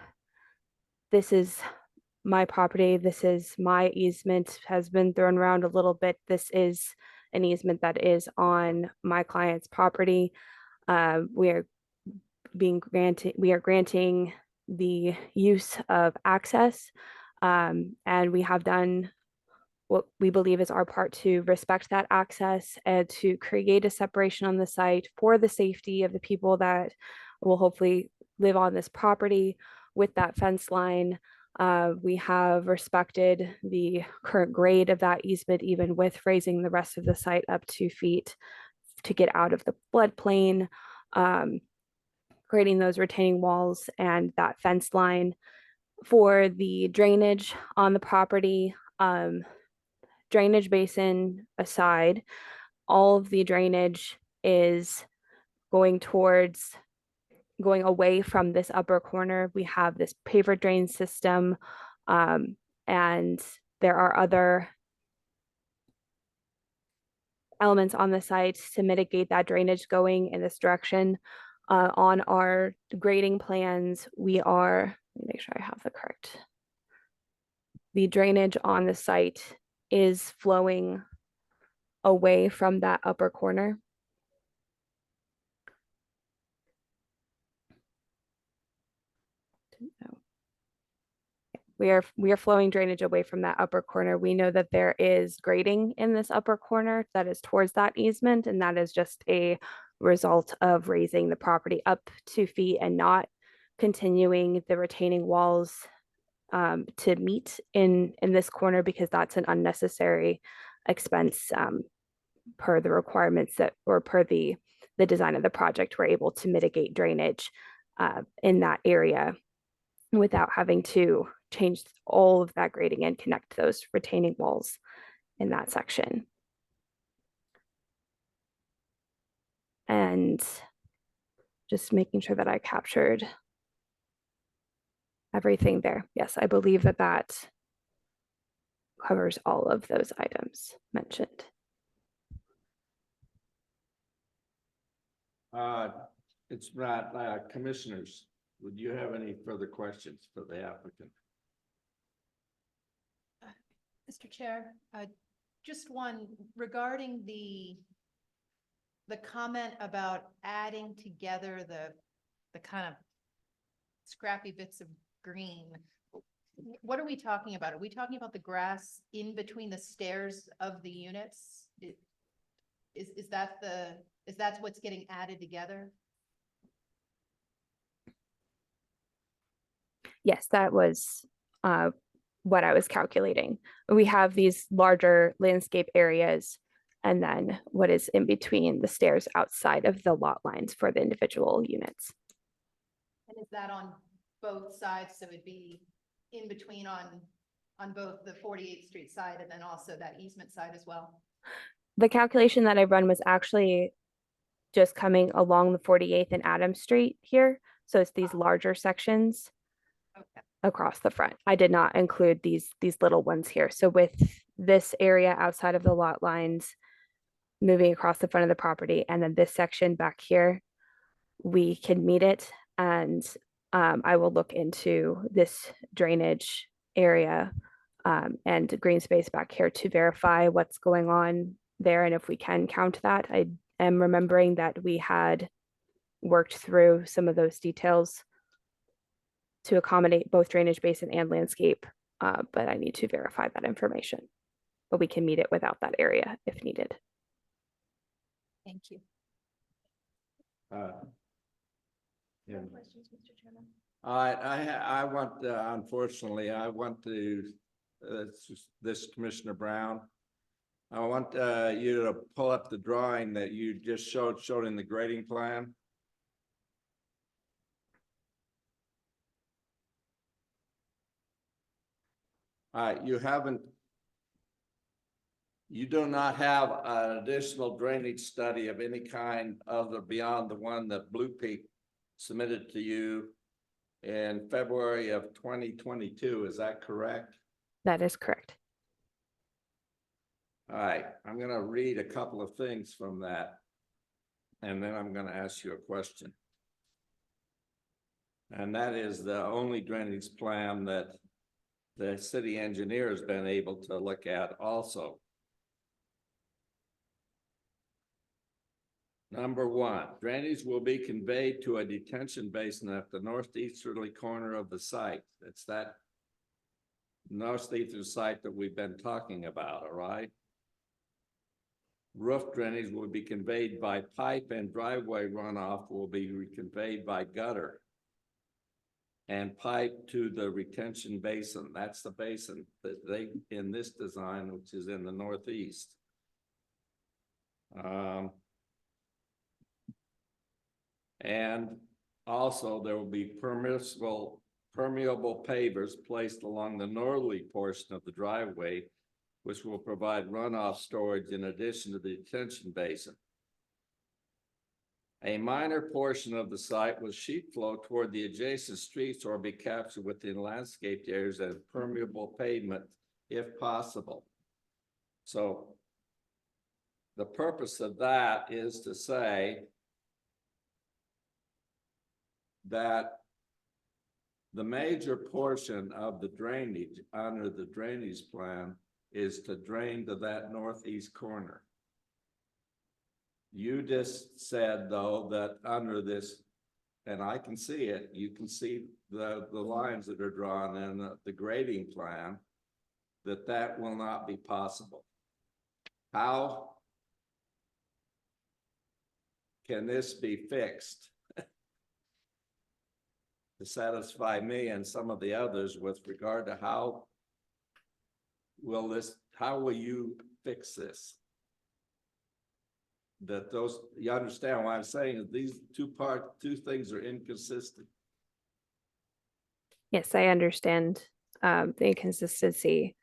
this is my property, this is my easement, has been thrown around a little bit. This is an easement that is on my client's property. We are granting the use of access, and we have done what we believe is our part to respect that access and to create a separation on the site for the safety of the people that will hopefully live on this property. With that fence line, we have respected the current grade of that easement, even with raising the rest of the site up 2 feet to get out of the floodplain, creating those retaining walls and that fence line. For the drainage on the property, drainage basin aside, all of the drainage is going away from this upper corner. We have this paver drain system, and there are other elements on the site to mitigate that drainage going in this direction. On our grading plans, let me make sure I have the drainage on the site is flowing away from that upper corner. We are flowing drainage away from that upper corner. We know that there is grading in this upper corner that is towards that easement, and that is just a result of raising the property up 2 feet and not continuing the retaining walls to meet in this corner, because that's an unnecessary expense per the requirements or per the design of the project. We're able to mitigate drainage in that area without having to change all of that grading and connect those retaining walls in that section. And just making sure that I captured everything there. Yes, I believe that covers all of those items mentioned. It's not, commissioners, would you have any further questions for the applicant? Mr. Chair, just one regarding the comment about adding together the kind of scrappy bits of green. What are we talking about? Are we talking about the grass in between the stairs of the units? Is that what's getting added together? Yes, that was what I was calculating. We have these larger landscape areas and then what is in between the stairs outside of the lot lines for the individual units. And is that on both sides? So it'd be in between on both the 48th Street side and then also that easement side as well? The calculation that I run was actually just coming along the 48th and Adams Street here. So it's these larger sections Okay. across the front. I did not include these little ones here. So with this area outside of the lot lines, moving across the front of the property, and then this section back here, we can meet it. And I will look into this drainage area and green space back here to verify what's going on there and if we can count that. I am remembering that we had worked through some of those details to accommodate both drainage basin and landscape, but I need to verify that information. But we can meet it without that area if needed. Thank you. Yeah. Questions, Mr. Chairman? I want, unfortunately, I want to, this Commissioner Brown. I want you to pull up the drawing that you just showed in the grading plan. You do not have an additional drainage study of any kind other beyond the one that Blue Peak submitted to you in February of 2022. Is that correct? That is correct. All right, I'm going to read a couple of things from that, and then I'm going to ask you a question. And that is the only drainage plan that the city engineer has been able to look at also. Number one, drainage will be conveyed to a detention basin at the northeasterly corner of the site. It's that northeastern site that we've been talking about, all right? Roof drainage will be conveyed by pipe and driveway runoff will be conveyed by gutter and pipe to the retention basin. That's the basin that they, in this design, which is in the northeast. And also there will be permissible permeable pavers placed along the northerly portion of the driveway, which will provide runoff storage in addition to the detention basin. A minor portion of the site will sheet flow toward the adjacent streets or be captured within landscaped areas as permeable pavement if possible. So the purpose of that is to say that the major portion of the drainage under the drainage plan is to drain to that northeast corner. You just said, though, that under this, and I can see it, you can see the lines that are drawn in the grading plan, that will not be possible. How can this be fixed to satisfy me and some of the others with regard to how will you fix this? That those, you understand what I'm saying, is these two things are inconsistent. Yes, I understand the inconsistency,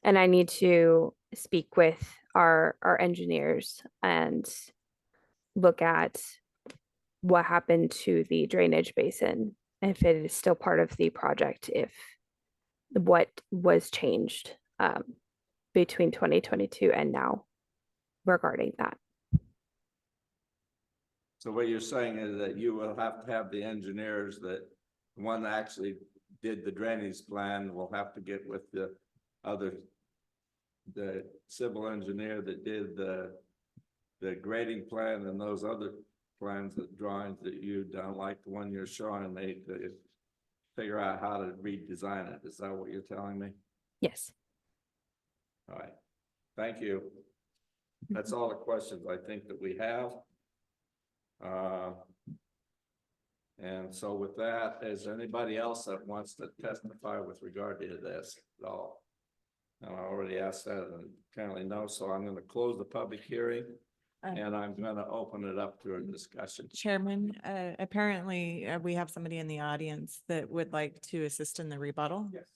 and I need to speak with our engineers and look at what happened to the drainage basin, if it is still part of the project, if what was changed between 2022 and now regarding that. So what you're saying is that you will have to have the engineers that one that actually did the drainage plan will have to get with the civil engineer that did the grading plan and those other plans, the drawings that you don't like the one you're showing me, to figure out how to redesign it. Is that what you're telling me? Yes. All right. Thank you. That's all the questions I think that we have. And so with that, is there anybody else that wants to testify with regard to this at all? And I already asked that and apparently no, so I'm gonna close the public hearing and I'm gonna open it up to a discussion. Chairman, apparently, we have somebody in the audience that would like to assist in the rebuttal. Yes.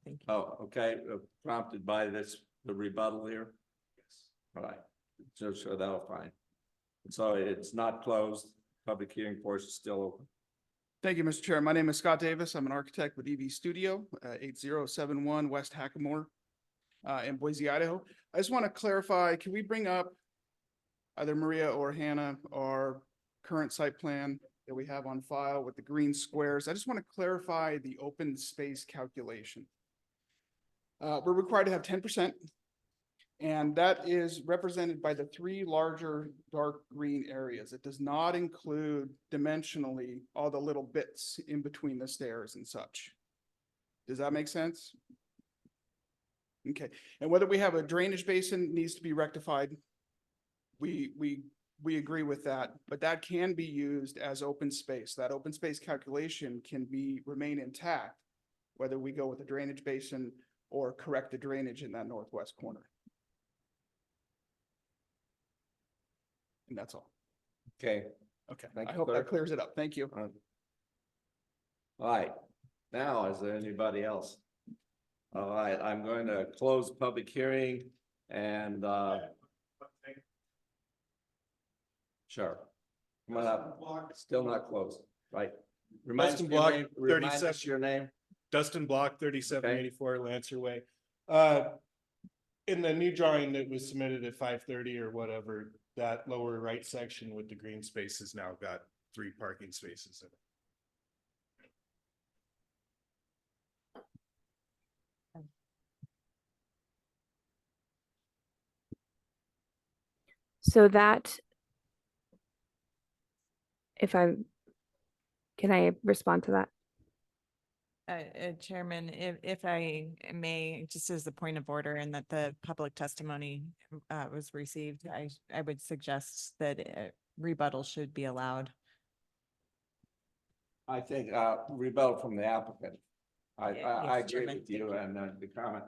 Thank you. Oh, okay, prompted by this, the rebuttal here? Yes. All right, so that'll fine. So it's not closed, public hearing portion is still open. Thank you, Mr. Chair. My name is Scott Davis. I'm an architect with EV Studio, 8071 West Hackamore in Boise, Idaho. I just want to clarify, can we bring up either Maria or Hannah, our current site plan that we have on file with the green squares? I just want to clarify the open space calculation. We're required to have 10%. And that is represented by the three larger dark green areas. It does not include dimensionally all the little bits in between the stairs and such. Does that make sense? Okay, and whether we have a drainage basin needs to be rectified. We agree with that, but that can be used as open space. That open space calculation can remain intact, whether we go with a drainage basin or correct the drainage in that northwest corner. And that's all. Okay. Okay, Thank I you, hope clerk. that clears it up. Thank you. All right, now, is there anybody else? All right, I'm going to close the public hearing and, sure. Come on up, still not closed, right? Remind us Dustin your Block, name, remind us 37. your name. Dustin Block, 3784 Lancer Way. In the new drawing that was submitted at 5:30 or whatever, that lower right section with the green space has now got 3 parking spaces in it. So that, can I respond to that? Chairman, if I may, just as a point of order and that the public testimony was received, I would suggest that rebuttal should be allowed. I think, rebuttal from the applicant. I Yes, agree Chairman, with you thank and the comment.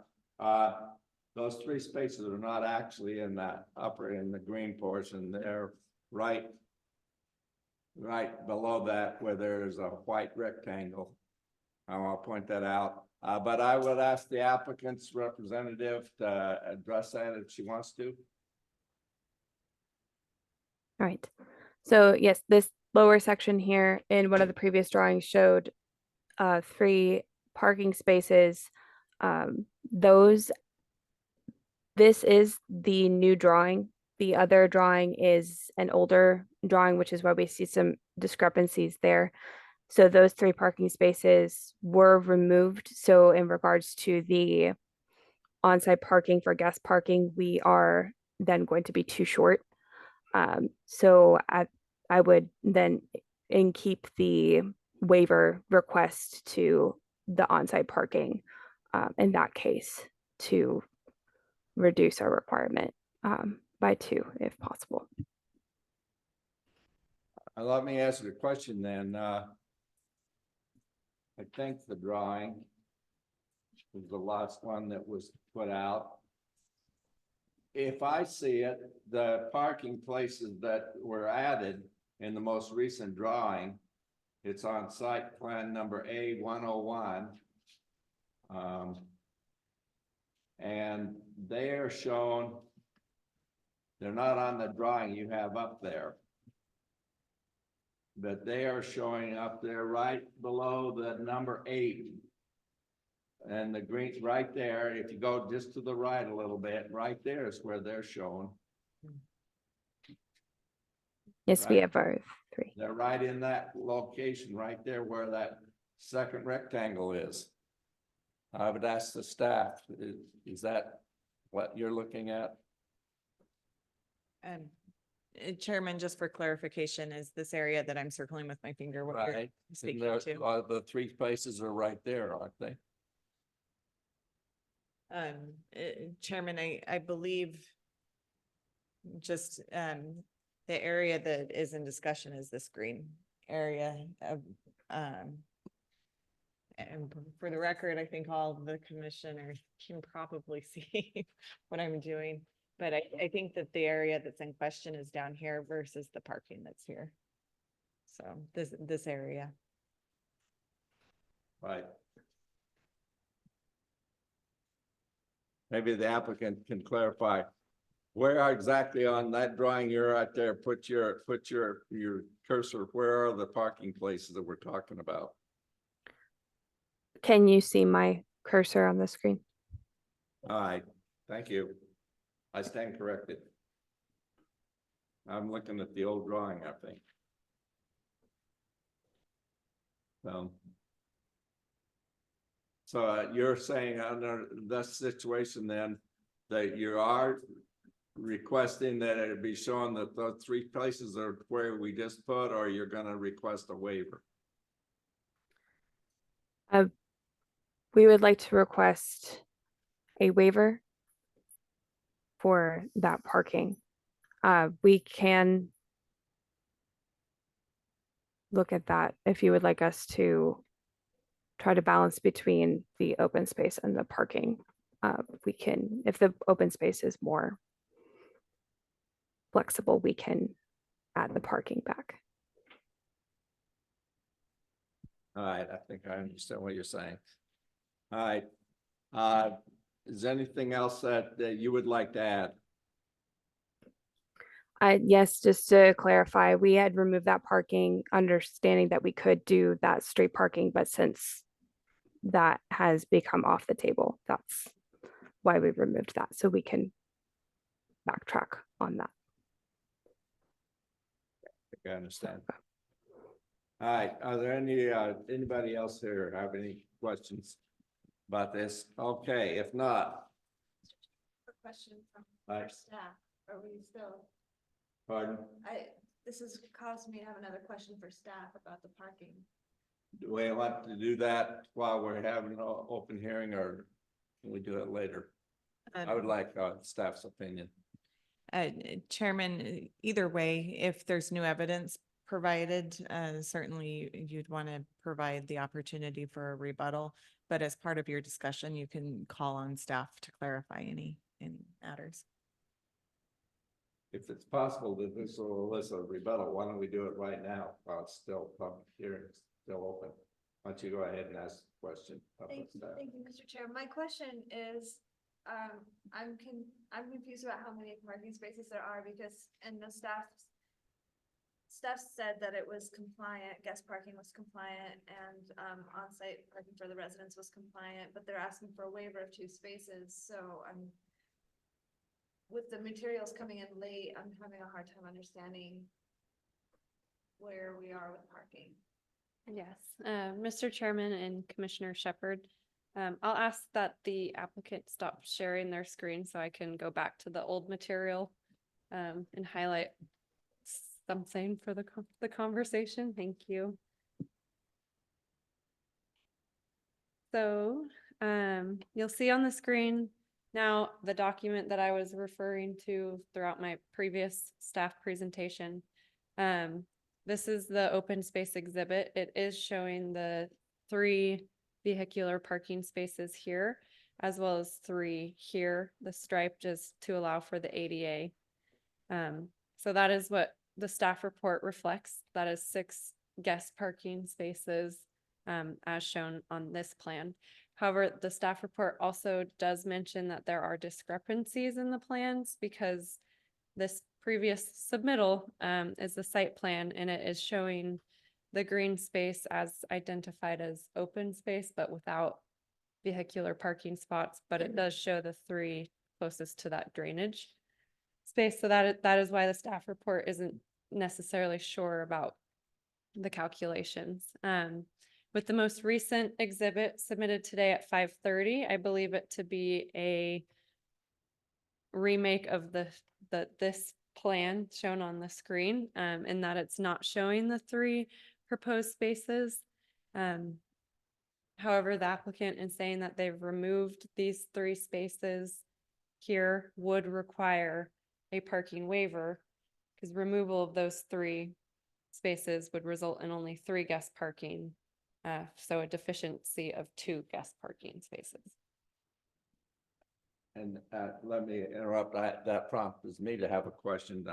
Those 3 spaces are not actually in that upper, in the green portion. They're right below that where there's a white rectangle. I'll point that out. But I would ask the applicant's representative to address that if she wants to. All right. So yes, this lower section here in one of the previous drawings showed 3 parking spaces. This is the new drawing. The other drawing is an older drawing, which is why we see some discrepancies there. So those 3 parking spaces were removed. So in regards to the on-site parking for guest parking, we are then going to be too short. So I would then keep the waiver request to the on-site parking in that case to reduce our requirement by 2 if possible. Let me ask you a question then. I think the drawing was the last one that was put out. If I see it, the parking places that were added in the most recent drawing, it's on site plan number A101. And they are shown, they're not on the drawing you have up there. But they are showing up there right below the number 8. And the green right there, if you go just to the right a little bit, right there is where they're shown. Yes, we Right. have our 3. They're right in that location, right there where that second rectangle is. I would ask the staff, is that what you're looking at? Chairman, just for clarification, is this area that I'm circling with my finger what you're Right. speaking And to? the 3 places are right there, aren't they? Chairman, I believe just the area that is in discussion is this green area of, and for the record, I think all of the commissioners can probably see what I'm doing. But I think that the area that's in question is down here versus the parking that's here. So this area. Right. Maybe the applicant can clarify where exactly on that drawing you're out there, put your cursor, where are the parking places that we're talking about? Can you see my cursor on the screen? All right, thank you. I stand corrected. I'm looking at the old drawing, I think. So you're saying under that situation then that you are requesting that it be shown that the three places are where we just put, or you're gonna request a waiver? We would like to request a waiver for that parking. We can look at that if you would like us to try to balance between the open space and the parking. We can, if the open space is more flexible, we can add the parking back. All right, I think I understand what you're saying. All right. Is there anything else that you would like to add? Yes, just to clarify, we had removed that parking, understanding that we could do that street parking, but since that has become off the table, that's why we removed that, so we can backtrack on that. I understand. All right, are there anybody else here have any questions about this? Okay, if not. Question from Right. our staff. Are we still? Pardon? This has caused me to have another question for staff about the parking. Do we want to do that while we're having an open hearing, or can we do it later? I would like staff's opinion. Chairman, either way, if there's new evidence provided, certainly you'd want to provide the opportunity for a rebuttal. But as part of your discussion, you can call on staff to clarify any matters. If it's possible that this will elicit a rebuttal, why don't we do it right now while it's still public hearing, still open? Why don't you go ahead and ask the question? Thank you, Mr. Chair. My question is, I'm confused about how many parking spaces there are, because in the staff said that it was compliant, guest parking was compliant, and on-site parking for the residents was compliant, but they're asking for a waiver of 2 spaces. So with the materials coming in late, I'm having a hard time understanding where we are with parking. Yes, Mr. Chairman and Commissioner Shepherd, I'll ask that the applicant stop sharing their screen so I can go back to the old material and highlight something for the conversation. Thank you. So you'll see on the screen now the document that I was referring to throughout my previous staff presentation. This is the open space exhibit. It is showing the 3 vehicular parking spaces here, as well as 3 here. The striped is to allow for the ADA. So that is what the staff report reflects. That is 6 guest parking spaces as shown on this plan. However, the staff report also does mention that there are discrepancies in the plans, because this previous submittal is the site plan, and it is showing the green space as identified as open space, but without vehicular parking spots, but it does show the 3 closest to that drainage space. So that is why the staff report isn't necessarily sure about the calculations. With the most recent exhibit submitted today at 5:30, I believe it to be a remake of this plan shown on the screen, in that it's not showing the 3 proposed spaces. However, the applicant is saying that they've removed these 3 spaces here would require a parking waiver, because removal of those 3 spaces would result in only 3 guest parking. So a deficiency of 2 guest parking spaces. And let me interrupt, that prompts me to have a question.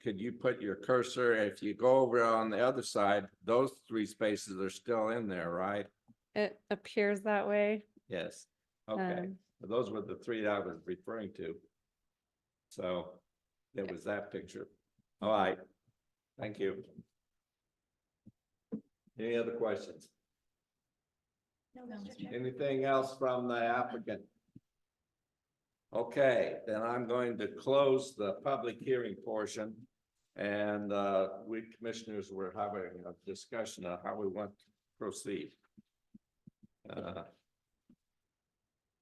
Could you put your cursor, if you go over on the other side, those 3 spaces are still in there, right? It appears that way. Yes, okay. Those were the 3 I was referring to. So there was that picture. All right, thank you. Any other questions? No, Mr. Chair. Anything else from the applicant? Okay, then I'm going to close the public hearing portion. And we commissioners were having a discussion on how we want to proceed.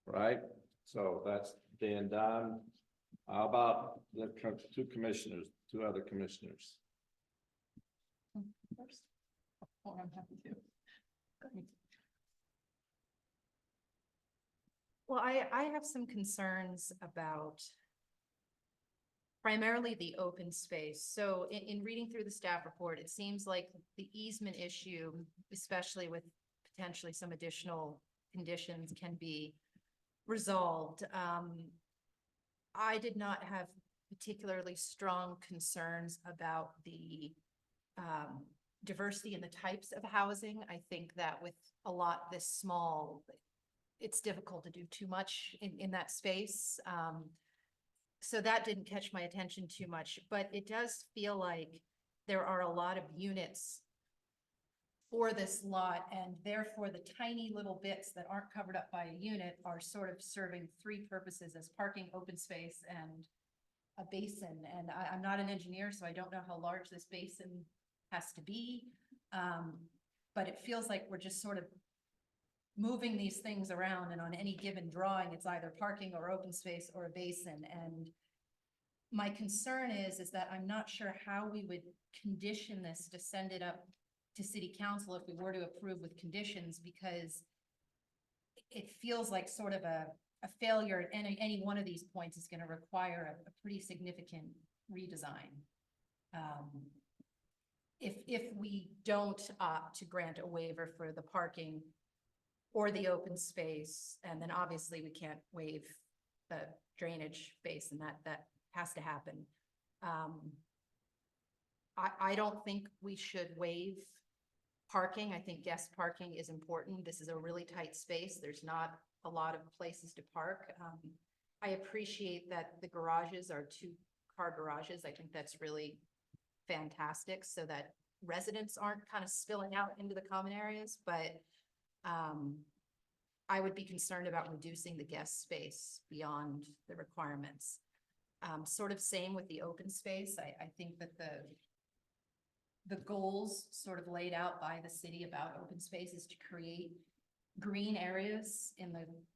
Right, so that's being done. How about the 2 commissioners, 2 other commissioners? First. Oh, I'm happy to. Go ahead. Well, I have some concerns about primarily the open space. So in reading through the staff report, it seems like the easement issue, especially with potentially some additional conditions, can be resolved. I did not have particularly strong concerns about the diversity in the types of housing. I think that with a lot this small, it's difficult to do too much in that space. So that didn't catch my attention too much, but it does feel like there are a lot of units for this lot, and therefore the tiny little bits that aren't covered up by a unit are sort of serving 3 purposes as parking, open space, and a basin. And I'm not an engineer, so I don't know how large this basin has to be. But it feels like we're just sort of moving these things around, and on any given drawing, it's either parking or open space or a basin. And my concern is that I'm not sure how we would condition this to send it up to city council if we were to approve with conditions, because it feels like sort of a failure at any one of these points is going to require a pretty significant redesign. If we don't opt to grant a waiver for the parking or the open space, and then obviously we can't waive the drainage basin, that has to happen. I don't think we should waive parking. I think guest parking is important. This is a really tight space. There's not a lot of places to park. I appreciate that the garages are 2-car garages. I think that's really fantastic, so that residents aren't kind of spilling out into the common areas, but I would be concerned about reducing the guest space beyond the requirements. Sort of same with the open space. I think that the goals sort of laid out by the city about open space is to create green areas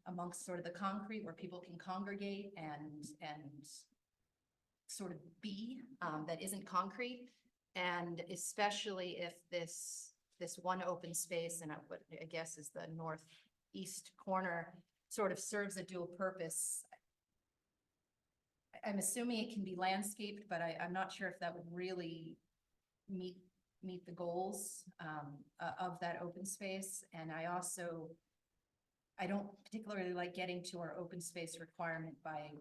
amongst sort of the concrete where people can congregate and sort of be, that isn't concrete. And especially if this one open space, and what I guess is the northeast corner, sort of serves a dual purpose. I'm assuming it can be landscaped, but I'm not sure if that would really meet the goals of that open space. And I don't particularly like getting to our open space requirement by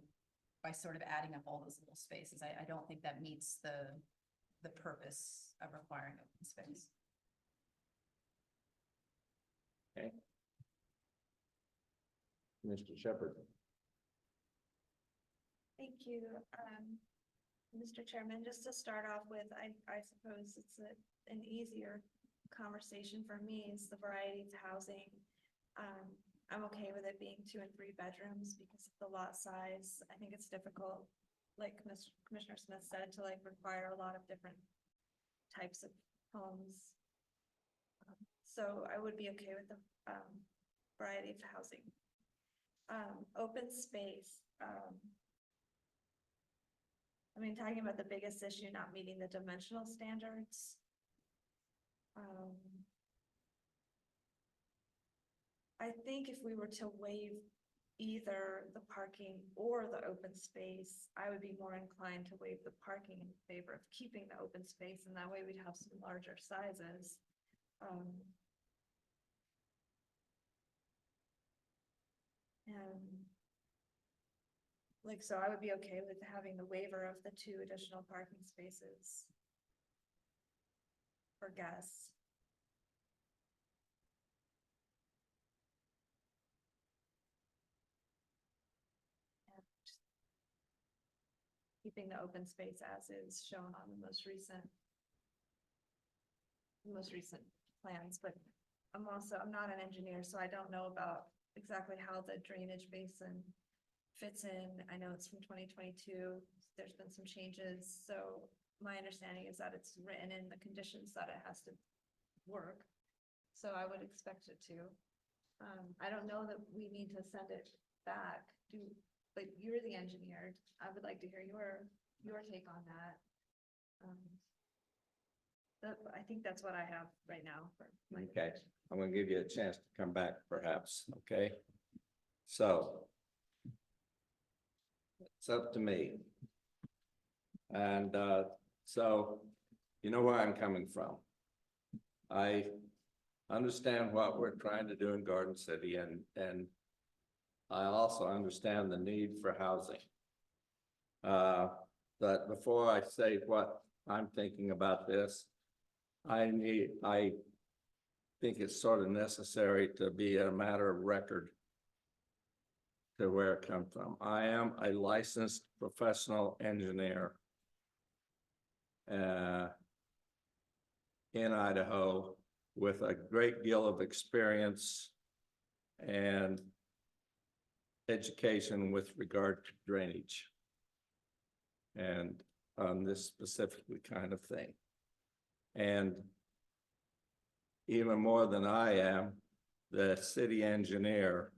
sort of adding up all those little spaces. I don't think that meets the purpose of requiring open space. Okay. Mr. Shepherd. Thank you, Mr. Chairman. Just to start off with, I suppose it's an easier conversation for me is the variety of housing. I'm okay with it being 2 and 3 bedrooms because of the lot size. I think it's difficult, like Commissioner Smith said, to require a lot of different types of homes. So I would be okay with the variety of housing. Open space. I mean, talking about the biggest issue, not meeting the dimensional standards. I think if we were to waive either the parking or the open space, I would be more inclined to waive the parking in favor of keeping the open space, and that way we'd have some larger sizes. And like, so I would be okay with having the waiver of the 2 additional parking spaces for guests. And keeping the open space as is shown on the most recent plans, but I'm not an engineer, so I don't know about exactly how the drainage basin fits in. I know it's from 2022. There's been some changes, so my understanding is that it's written in the conditions that it has to work. So I would expect it to. I don't know that we need to send it back. But you're the engineer. I would like to hear your take on that. I think that's what I have right now. Okay, I'm gonna give you a chance to come back perhaps, okay? So it's up to me. And so you know where I'm coming from. I understand what we're trying to do in Garden City, and I also understand the need for housing. But before I say what I'm thinking about this, I think it's sort of necessary to be a matter of record to where it comes from. I am a licensed professional engineer in Idaho with a great deal of experience and education with regard to drainage and on this specifically kind of thing. And even more than I am, the city engineer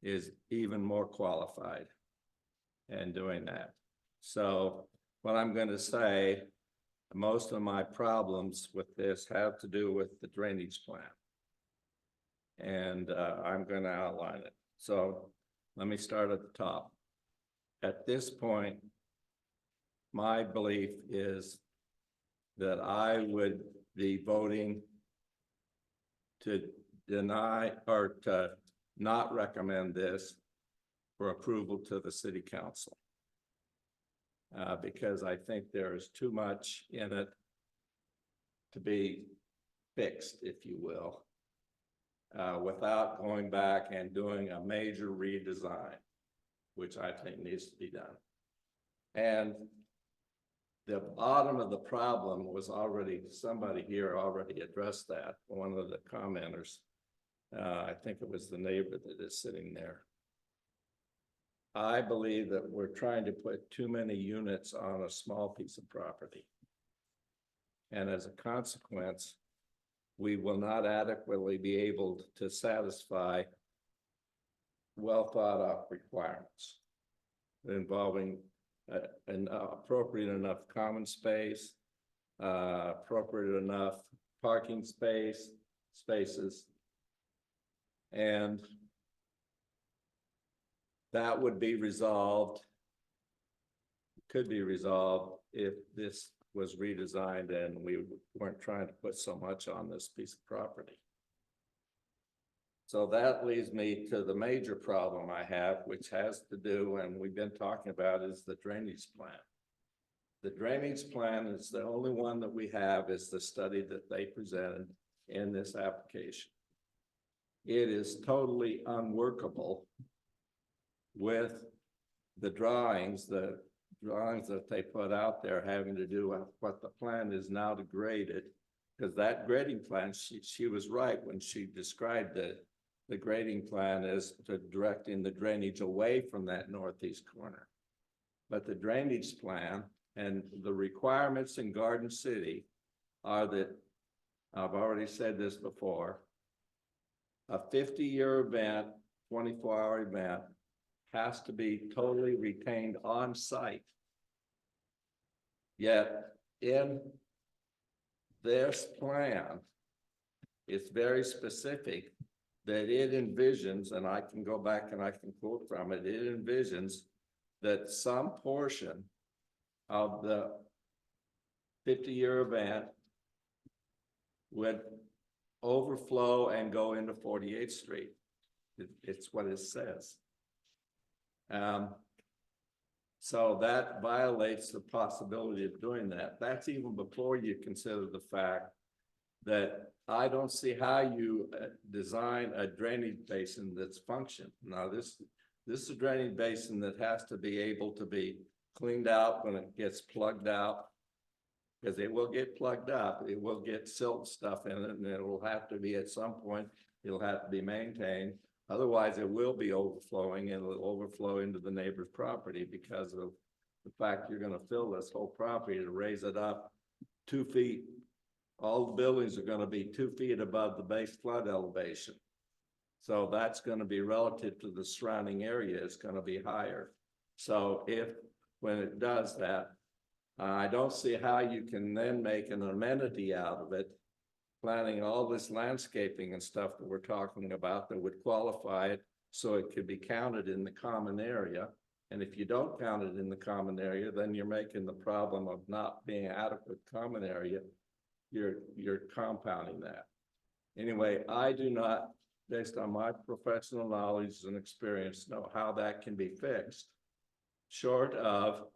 is even more qualified in doing that. So what I'm going to say, most of my problems with this have to do with the drainage plan. And I'm going to outline it. So let me start at the top. At this point, my belief is that I would be voting to deny or to not recommend this for approval to the city council. Because I think there is too much in it to be fixed, if you will, without going back and doing a major redesign, which I think needs to be done. And the bottom of the problem was already, somebody here already addressed that, one of the commenters. I think it was the neighbor that is sitting there. I believe that we're trying to put too many units on a small piece of property. And as a consequence, we will not adequately be able to satisfy well thought out requirements involving an appropriate enough common space, appropriate enough parking spaces, and that would be resolved, could be resolved if this was redesigned and we weren't trying to put so much on this piece of property. So that leads me to the major problem I have, which has to do, and we've been talking about, is the drainage plan. The drainage plan is the only one that we have, is the study that they presented in this application. It is totally unworkable with the drawings that they put out there having to do with what the plan is now degraded, because that grading plan, she was right when she described the grading plan as to directing the drainage away from that northeast corner. But the drainage plan and the requirements in Garden City are that, I've already said this before, a 50-year event, 24-hour event, has to be totally retained on site. Yet in this plan, it's very specific that it envisions, and I can go back and I can quote from it, it envisions that some portion of the 50-year event would overflow and go into 48th Street. It's what it says. So that violates the possibility of doing that. That's even before you consider the fact that I don't see how you design a drainage basin that's functioned. Now, this is a drainage basin that has to be able to be cleaned out when it gets plugged out, because it will get plugged up. It will get silt stuff in it, and it will have to be, at some point, it'll have to be maintained. Otherwise, it will be overflowing, and it'll overflow into the neighbor's property because of the fact you're going to fill this whole property to raise it up 2 feet. All the buildings are going to be 2 feet above the base flood elevation. So that's going to be relative to the surrounding area. It's going to be higher. So when it does that, I don't see how you can then make an amenity out of it, planning all this landscaping and stuff that we're talking about that would qualify it so it could be counted in the common area. And if you don't count it in the common area, then you're making the problem of not being adequate common area. You're compounding that. Anyway, I do not, based on my professional knowledge and experience, know how that can be fixed, short of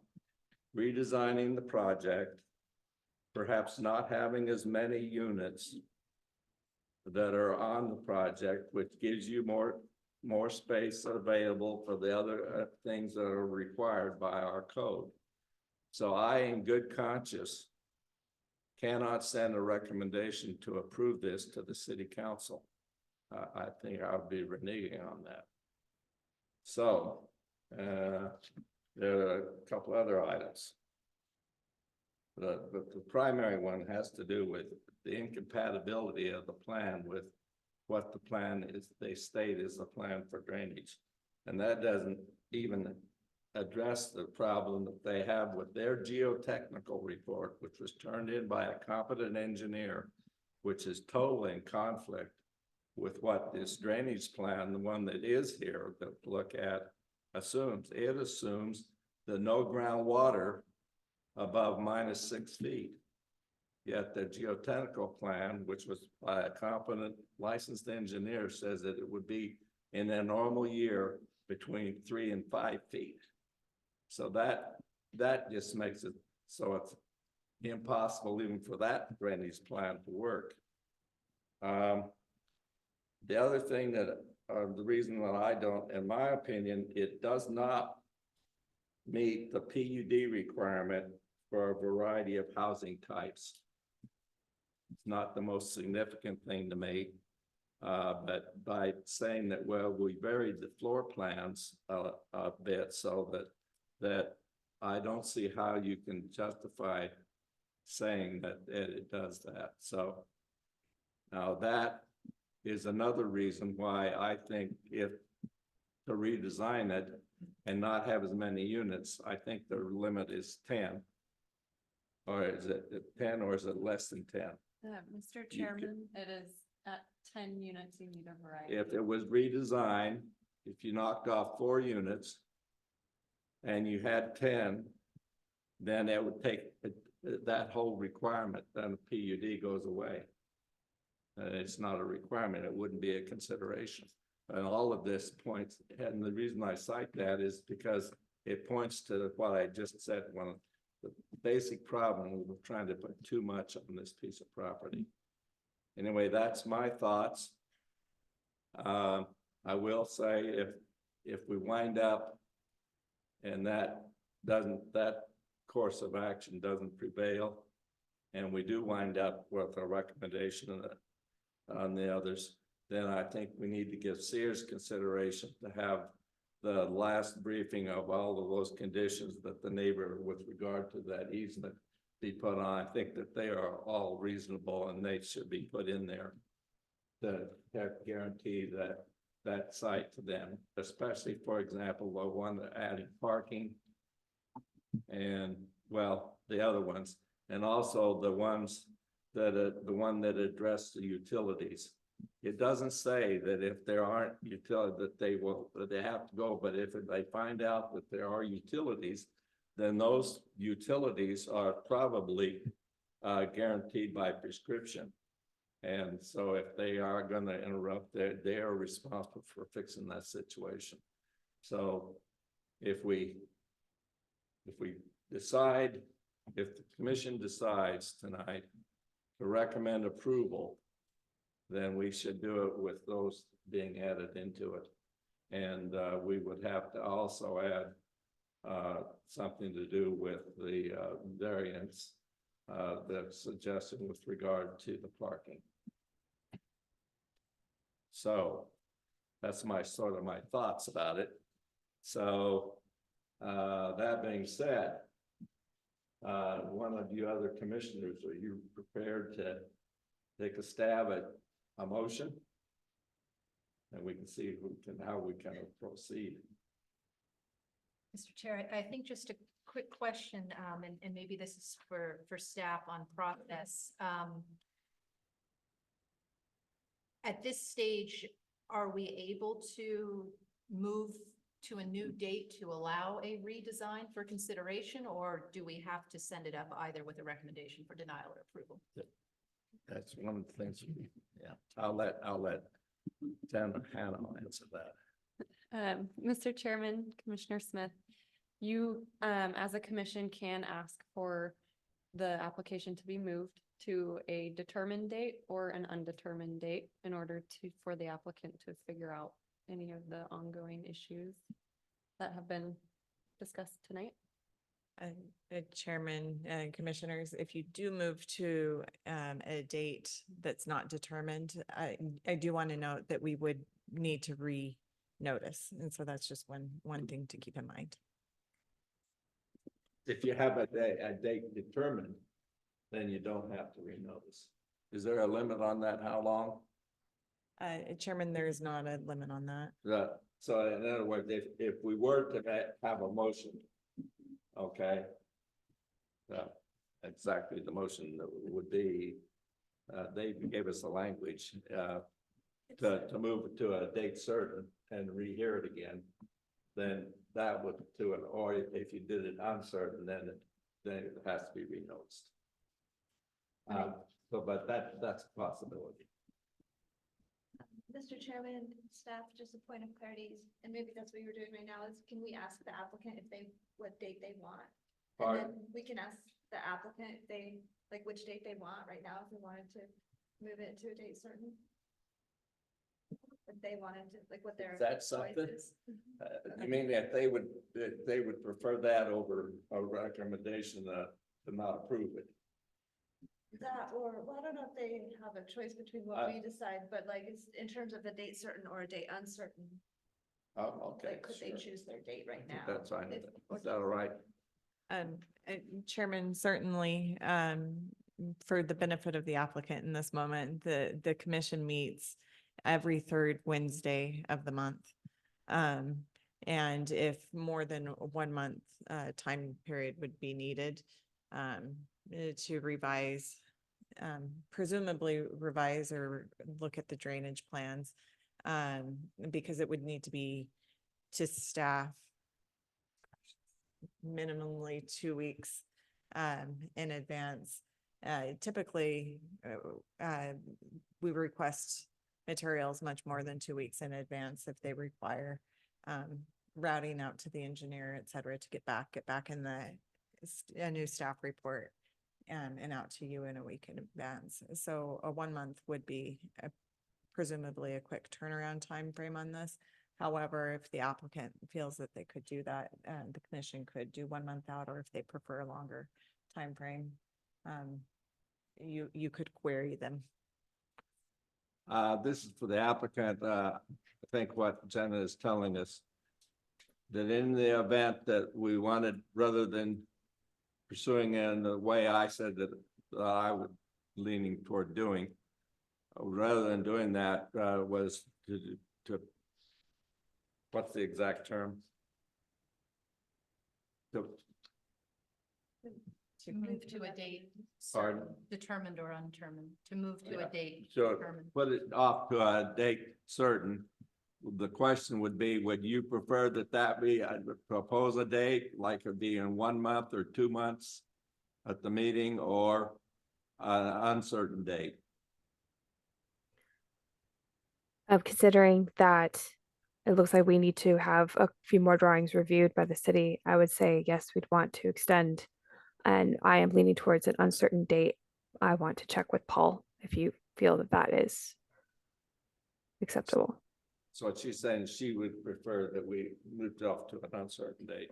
redesigning the project, perhaps not having as many units that are on the project, which gives you more space available for the other things that are required by our code. So I, in good conscience, cannot send a recommendation to approve this to the city council. I think I would be reneging on that. So there are a couple other items. The primary one has to do with the incompatibility of the plan with what the plan is, they state is the plan for drainage. And that doesn't even address the problem that they have with their geotechnical report, which was turned in by a competent engineer, which is totally in conflict with what this drainage plan, the one that is here that look at, assumes. It assumes that no groundwater above -6 feet. Yet the geotechnical plan, which was by a competent licensed engineer, says that it would be in a normal year between 3 and 5 feet. So that just makes it so it's impossible even for that drainage plan to work. The other thing that, the reason that I don't, in my opinion, it does not meet the PUD requirement for a variety of housing types. It's not the most significant thing to me, but by saying that, well, we varied the floor plans a bit so that I don't see how you can justify saying that it does that. So now that is another reason why I think if to redesign it and not have as many units, I think the limit is 10. Or is it 10 or is it less than 10? Mr. Chairman, it is at 10 units, you need a variety. If it was redesigned, if you knocked off 4 units and you had 10, then it would take that whole requirement, then the PUD goes away. It's not a requirement, it wouldn't be a consideration. And all of this points, and the reason I cite that is because it points to what I just said, one of the basic problem with trying to put too much on this piece of property. Anyway, that's my thoughts. I will say if we wind up and that course of action doesn't prevail, and we do wind up with a recommendation on the others, then I think we need to give serious consideration to have the last briefing of all of those conditions that the neighbor with regard to that easement be put on. I think that they are all reasonable and they should be put in there to guarantee that site to them, especially, for example, the one that adding parking and, well, the other ones, and also the ones that the one that address the utilities. it doesn't say that if there aren't utility, that they have to go, but if they find out that there are utilities, then those utilities are probably guaranteed by prescription. And so if they are gonna interrupt, they are responsible for fixing that situation. So if the commission decides tonight to recommend approval, then we should do it with those being added into it. And we would have to also add something to do with the variance that's suggested with regard to the parking. So that's my thoughts about it. So that being said, one of you other commissioners, are you prepared to take a stab at a motion? And we can see how we can proceed. Mr. Chair, I think just a quick question, and maybe this is for staff on process. At this stage, are we able to move to a new date to allow a redesign for consideration, or do we have to send it up either with a recommendation for denial or approval? That's one of the things. Yeah, I'll let Hannah answer that. Mr. Chairman, Commissioner Smith, you, as a commission, can ask for the application to be moved to a determined date or an undetermined date in order for the applicant to figure out any of the ongoing issues that have been discussed tonight. Chairman and commissioners, if you do move to a date that's not determined, I do want to note that we would need to re-notice. And so that's just one thing to keep in mind. If you have a date determined, then you don't have to renotice. Is there a limit on that? How long? Chairman, there is not a limit on that. So in other words, if we were to have a motion, okay, exactly the motion that would be, they gave us the language to move it to a date certain and rehear it again, then that would do it. Or if you did it uncertain, then it has to be renoticed. But that's a possibility. Mr. Chairman, staff, just a point of clarity, and maybe that's what you're doing right now, is can we ask the applicant what date they want? And then we can ask the applicant if they, which date they want right now, if we wanted to move it to a date certain. If they wanted to, what their That's something. choice is. You mean that they would prefer that over a recommendation to not approve it? That, or, well, I don't know if they have a choice between what we decide, but it's in terms of a date certain or a date uncertain. Oh, okay. Could they choose their date right now? That's fine. Is that all right? Chairman, certainly, for the benefit of the applicant in this moment, the commission meets every third Wednesday of the month. And if more than 1 month time period would be needed to revise, presumably revise or look at the drainage plans, because it would need to be to staff minimally 2 weeks in advance. Typically, we request materials much more than 2 weeks in advance if they require routing out to the engineer, et cetera, to get back in a new staff report and out to you in a week in advance. So a 1 month would be presumably a quick turnaround time frame on this. However, if the applicant feels that they could do that, the commission could do 1 month out, or if they prefer a longer time frame, you could query them. This is for the applicant. I think what Jenna is telling us, that in the event that we wanted, rather than pursuing in the way I said that I would leaning toward doing, rather than doing that, was to what's the exact term? To move to a date Pardon? certain, determined or undetermined, to move to Yeah. a date So determined. put it off to a date certain. The question would be, would you prefer that be, I would propose a date, like it'd be in 1 month or 2 months at the meeting, or an uncertain date? Considering that it looks like we need to have a few more drawings reviewed by the city, I would say, yes, we'd want to extend. And I am leaning towards an uncertain date. I want to check with Paul if you feel that that is acceptable. So what she's saying, she would prefer that we moved off to an uncertain date.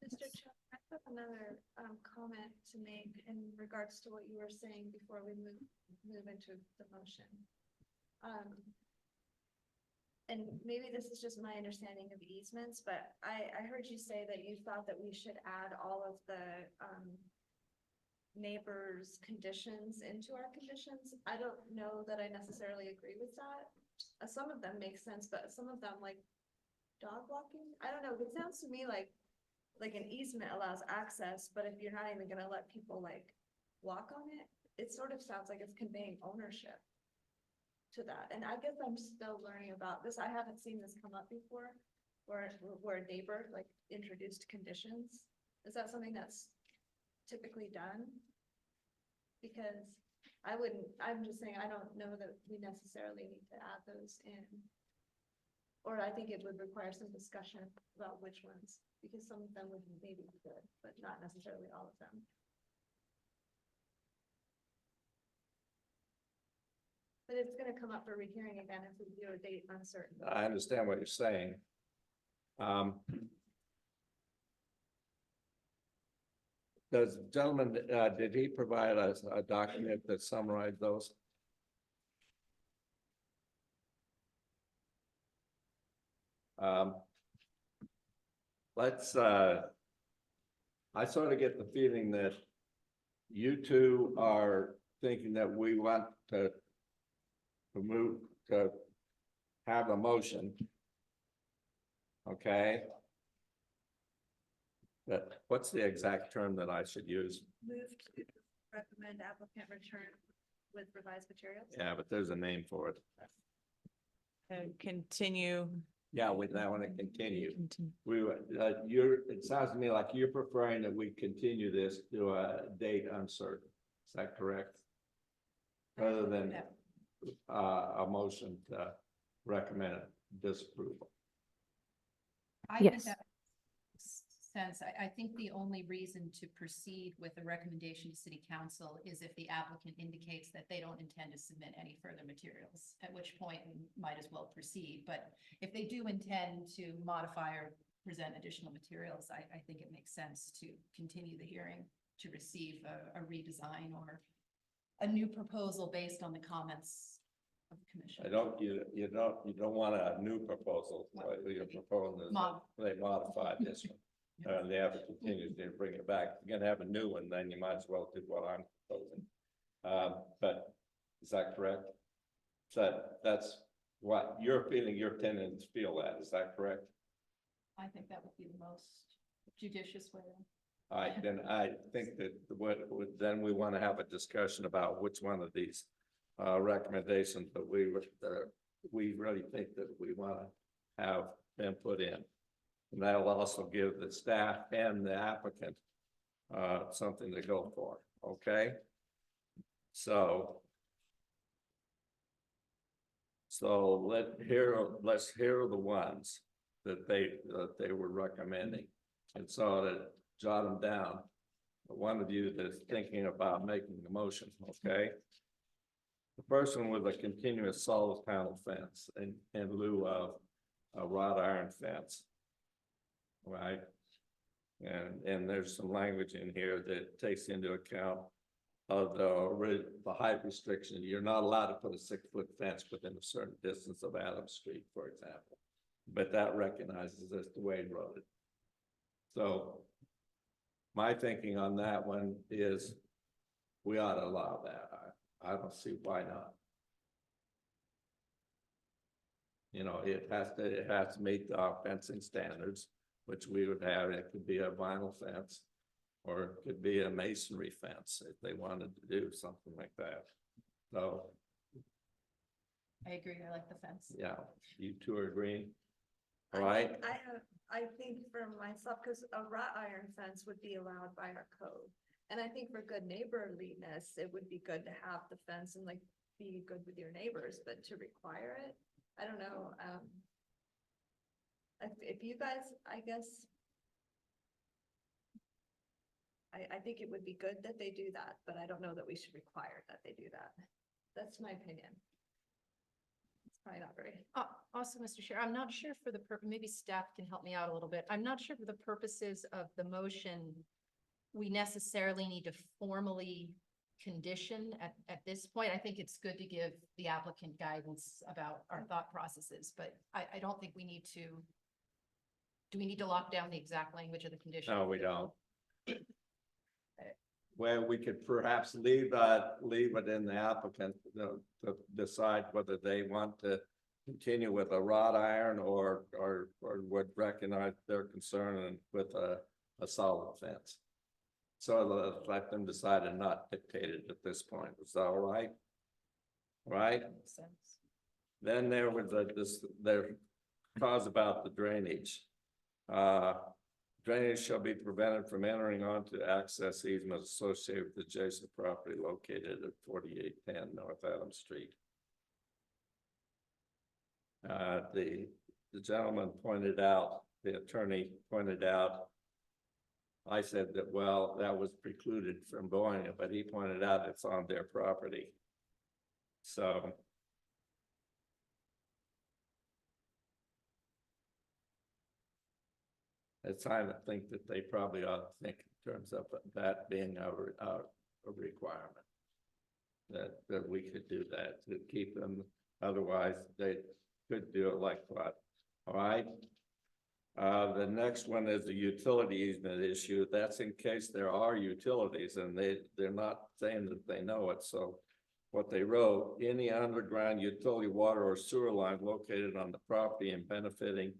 Mr. Chair, I have another comment to make in regards to what you were saying before we move into the motion. And maybe this is just my understanding of easements, but I heard you say that you thought that we should add all of the neighbors' conditions into our conditions. I don't know that I necessarily agree with that. Some of them make sense, but some of them, like dog walking, I don't know. It sounds to me like an easement allows access, but if you're not even gonna let people like walk on it, it sort of sounds like it's conveying ownership to that. And I guess I'm still learning about this. I haven't seen this come up before, where a neighbor like introduced conditions. Is that something that's typically done? Because I'm just saying, I don't know that we necessarily need to add those in. Or I think it would require some discussion about which ones, because some of them would maybe be good, but not necessarily all of them. But it's gonna come up for rehearing again if we do a date uncertain. I understand what you're saying. Does gentleman, did he provide us a document that summarized those? Let's, I sort of get the feeling that you two are thinking that we want to move, to have a motion. Okay. But what's the exact term that I should use? Move to recommend applicant return with revised materials. Yeah, but there's a name for it. And continue. Yeah, with that one, it continue. We would, it sounds to me like you're preferring that we continue this to a date uncertain. Is that correct? Rather than a motion to recommend disapproval. I think Yes. that makes sense. I think the only reason to proceed with a recommendation to city council is if the applicant indicates that they don't intend to submit any further materials, at which point we might as well proceed. But if they do intend to modify or present additional materials, I think it makes sense to continue the hearing to receive a redesign or a new proposal based on the comments of the commission. You don't want a new proposal. You're proposing that they modify this one. They have to continue to bring it back. If you're gonna have a new one, then you might as well do what I'm proposing. But is that correct? So that's what you're feeling, your tenants feel that, is that correct? I think that would be the most judicious way. All right, then I think that then we want to have a discussion about which one of these recommendations that we really think that we want to have them put in. And that'll also give the staff and the applicant something to go for, okay? So let's hear the ones that they were recommending. And so to jot them down, one of you that's thinking about making the motion, okay? The person with a continuous solid panel fence in lieu of a wrought iron fence. Right? And there's some language in here that takes into account of the height restriction. You're not allowed to put a 6-foot fence within a certain distance of Adams Street, for example. But that recognizes as the Wade Road. So my thinking on that one is we ought to allow that. I don't see why not. You know, it has to meet our fencing standards, which we would have. It could be a vinyl fence. Or it could be a masonry fence if they wanted to do something like that. So, I agree. I like the fence. yeah, you two are agreeing? All right, I think for myself, because a wrought iron fence would be allowed by our code. And I think for good neighborliness, it would be good to have the fence and like be good with your neighbors, but to require it, I don't know. If you guys, I guess. I think it would be good that they do that, but I don't know that we should require that they do that. That's my opinion. It's probably not very. Also, Mr. Chair, I'm not sure for the maybe staff can help me out a little bit. I'm not sure for the purposes of the motion, we necessarily need to formally condition at this point. I think it's good to give the applicant guidance about our thought processes, but I don't think we need to. Do we need to lock down the exact language of the condition? no, we don't. Where we could perhaps leave it in the applicant, to decide whether they want to continue with a wrought iron or would recognize their concern with a solid fence. So let them decide and not dictate it at this point. Is that all right? Right? Makes sense. Then there was their cause about the drainage. Drainage shall be prevented from entering onto access easement associated with adjacent property located at 4810 North Adams Street. The gentleman pointed out, the attorney pointed out, I said that, well, that was precluded from doing it, but he pointed out it's on their property. So. It's time to think that they probably ought to think in terms of that being a requirement. That we could do that to keep them, otherwise they could do it like what, all right? The next one is the utility easement issue. That's in case there are utilities and they're not saying that they know it, so what they wrote, any underground utility water or sewer line located on the property and benefiting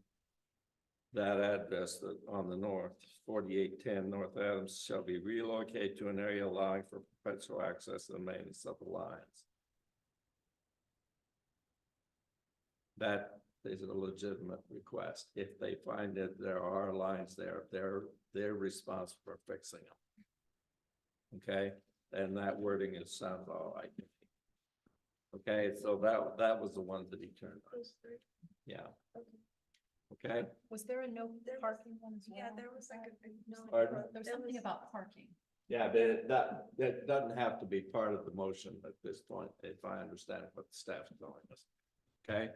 that address on the north, 4810 North Adams, shall be relocated to an area allowing for perpetual access and maintenance of the lines. That is a legitimate request. If they find that there are lines there, they're responsible for fixing them. Okay, and that wording sounds all right. Okay, so that was the one that he turned on. Yeah. Okay. Was there a no parking one as well? Yeah, there was like a no. Pardon? There was something about parking. Yeah, but that doesn't have to be part of the motion at this point, if I understand what the staff's telling us. Okay?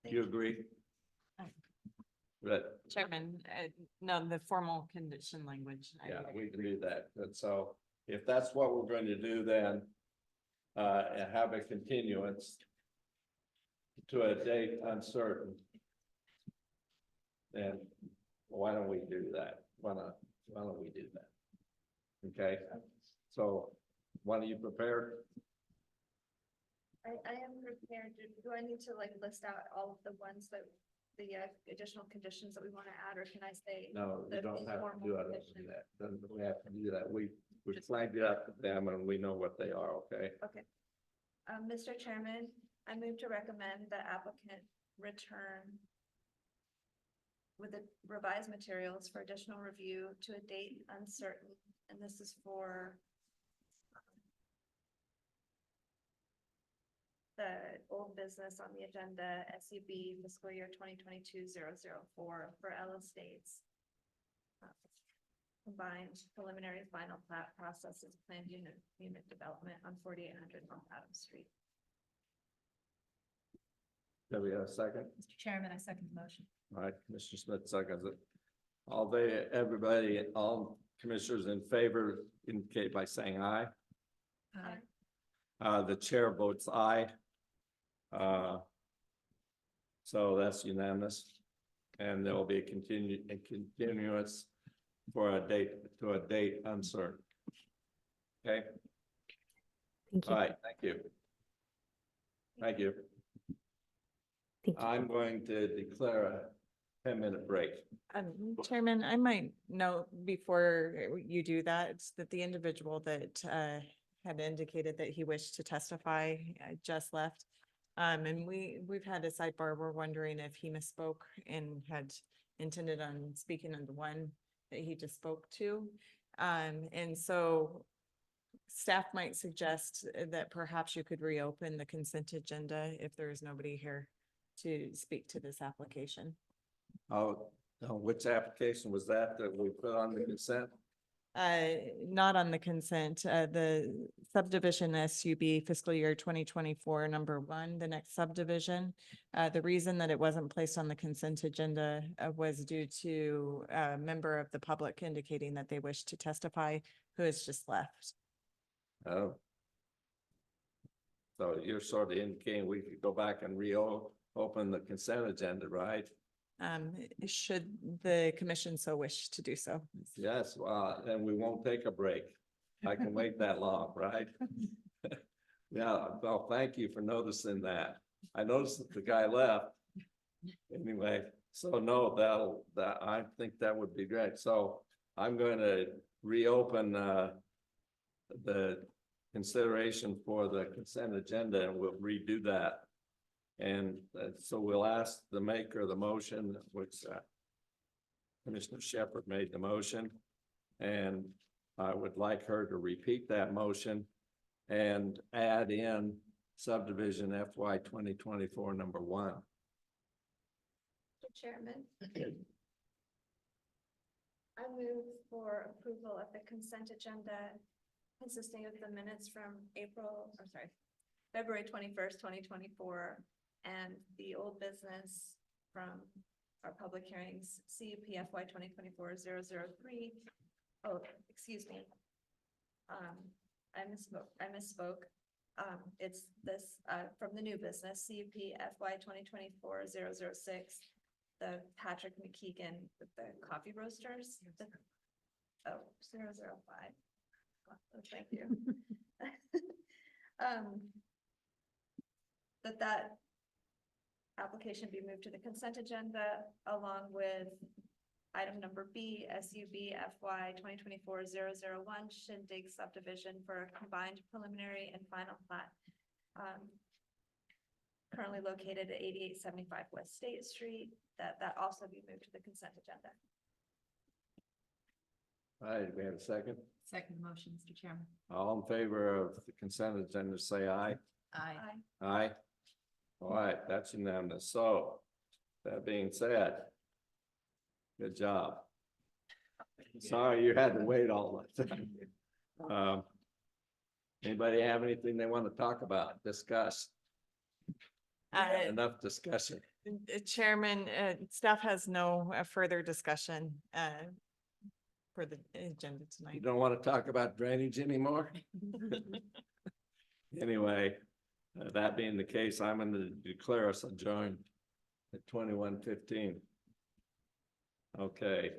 You agree? Good. Chairman, no, the formal condition language. Yeah, we can do that. And so if that's what we're going to do, then and have a continuance to a date uncertain, then why don't we do that? Why don't we do that? Okay, so when are you prepared? I am prepared. Do I need to like list out all of the ones that the additional conditions that we want to add, or can I say? No, you the don't have to informal do it. condition? Then we have to do that. We flagged it up to them and we know what they are, okay? Okay. Mr. Chairman, I move to recommend the applicant return with the revised materials for additional review to a date uncertain, and this is for the old business on the agenda, SUB fiscal year 2022-004 for Ella Estates. Combined preliminary final plat processes planned unit development on 4800 North Adams Street. Do we have a second? Mr. Chairman, I second the motion. All right, Mr. Smith seconds it. Everybody, all commissioners in favor indicate by saying aye. The chair votes aye. So that's unanimous. And there will be a continuance for a date uncertain. Okay. Thank you. All right, thank you. Thank you. Thank you. I'm going to declare 10-minute break. Chairman, I might note before you do that, that the individual that had indicated that he wished to testify just left. And we've had a sidebar. We're wondering if he misspoke and had intended on speaking on the one that he just spoke to. And so staff might suggest that perhaps you could reopen the consent agenda if there is nobody here to speak to this application. Oh, which application was that we put on the consent? Not on the consent, the subdivision SUB fiscal year 2024 #1, the next subdivision. The reason that it wasn't placed on the consent agenda was due to a member of the public indicating that they wish to testify who has just left. Oh. So you're sort of indicating we could go back and open the consent agenda, right? Should the commission so wish to do so. Yes, well, then we won't take a break. I can wait that long, right? Yeah, well, thank you for noticing that. I noticed that the guy left. Anyway, so no, I think that would be great. So I'm going to reopen the consideration for the consent agenda, and we'll redo that. And so we'll ask the maker of the motion, which Commissioner Shepherd made the motion. And I would like her to repeat that motion and add in subdivision FY 2024 #1. Mr. Chairman, I move for approval of the consent agenda consisting of the minutes from February 21st, 2024, and the old business from our public hearings, CUPFY 2024-0003. Oh, excuse me. I misspoke. It's this from the new business, CUPFY 2024-0006, the Patrick McKeegan with the coffee roasters. 005. Oh, thank you. That application be moved to the consent agenda along with item number B, SUB FY 2024-001 Shindig subdivision for a combined preliminary and final plat. Currently located at 8875 West State Street, that also be moved to the consent agenda. All right, we have a second. Second motion, Mr. Chairman. All in favor of the consent agenda, say aye. Aye. Aye. All right, that's unanimous. So that being said, good job. Sorry you had to wait all that time. Anybody have anything they want to talk about, discuss? Enough discussion. Chairman, staff has no further discussion for the agenda You tonight. don't want to talk about drainage anymore? Anyway, that being the case, I'm going to declare us adjourned at 21:15. Okay.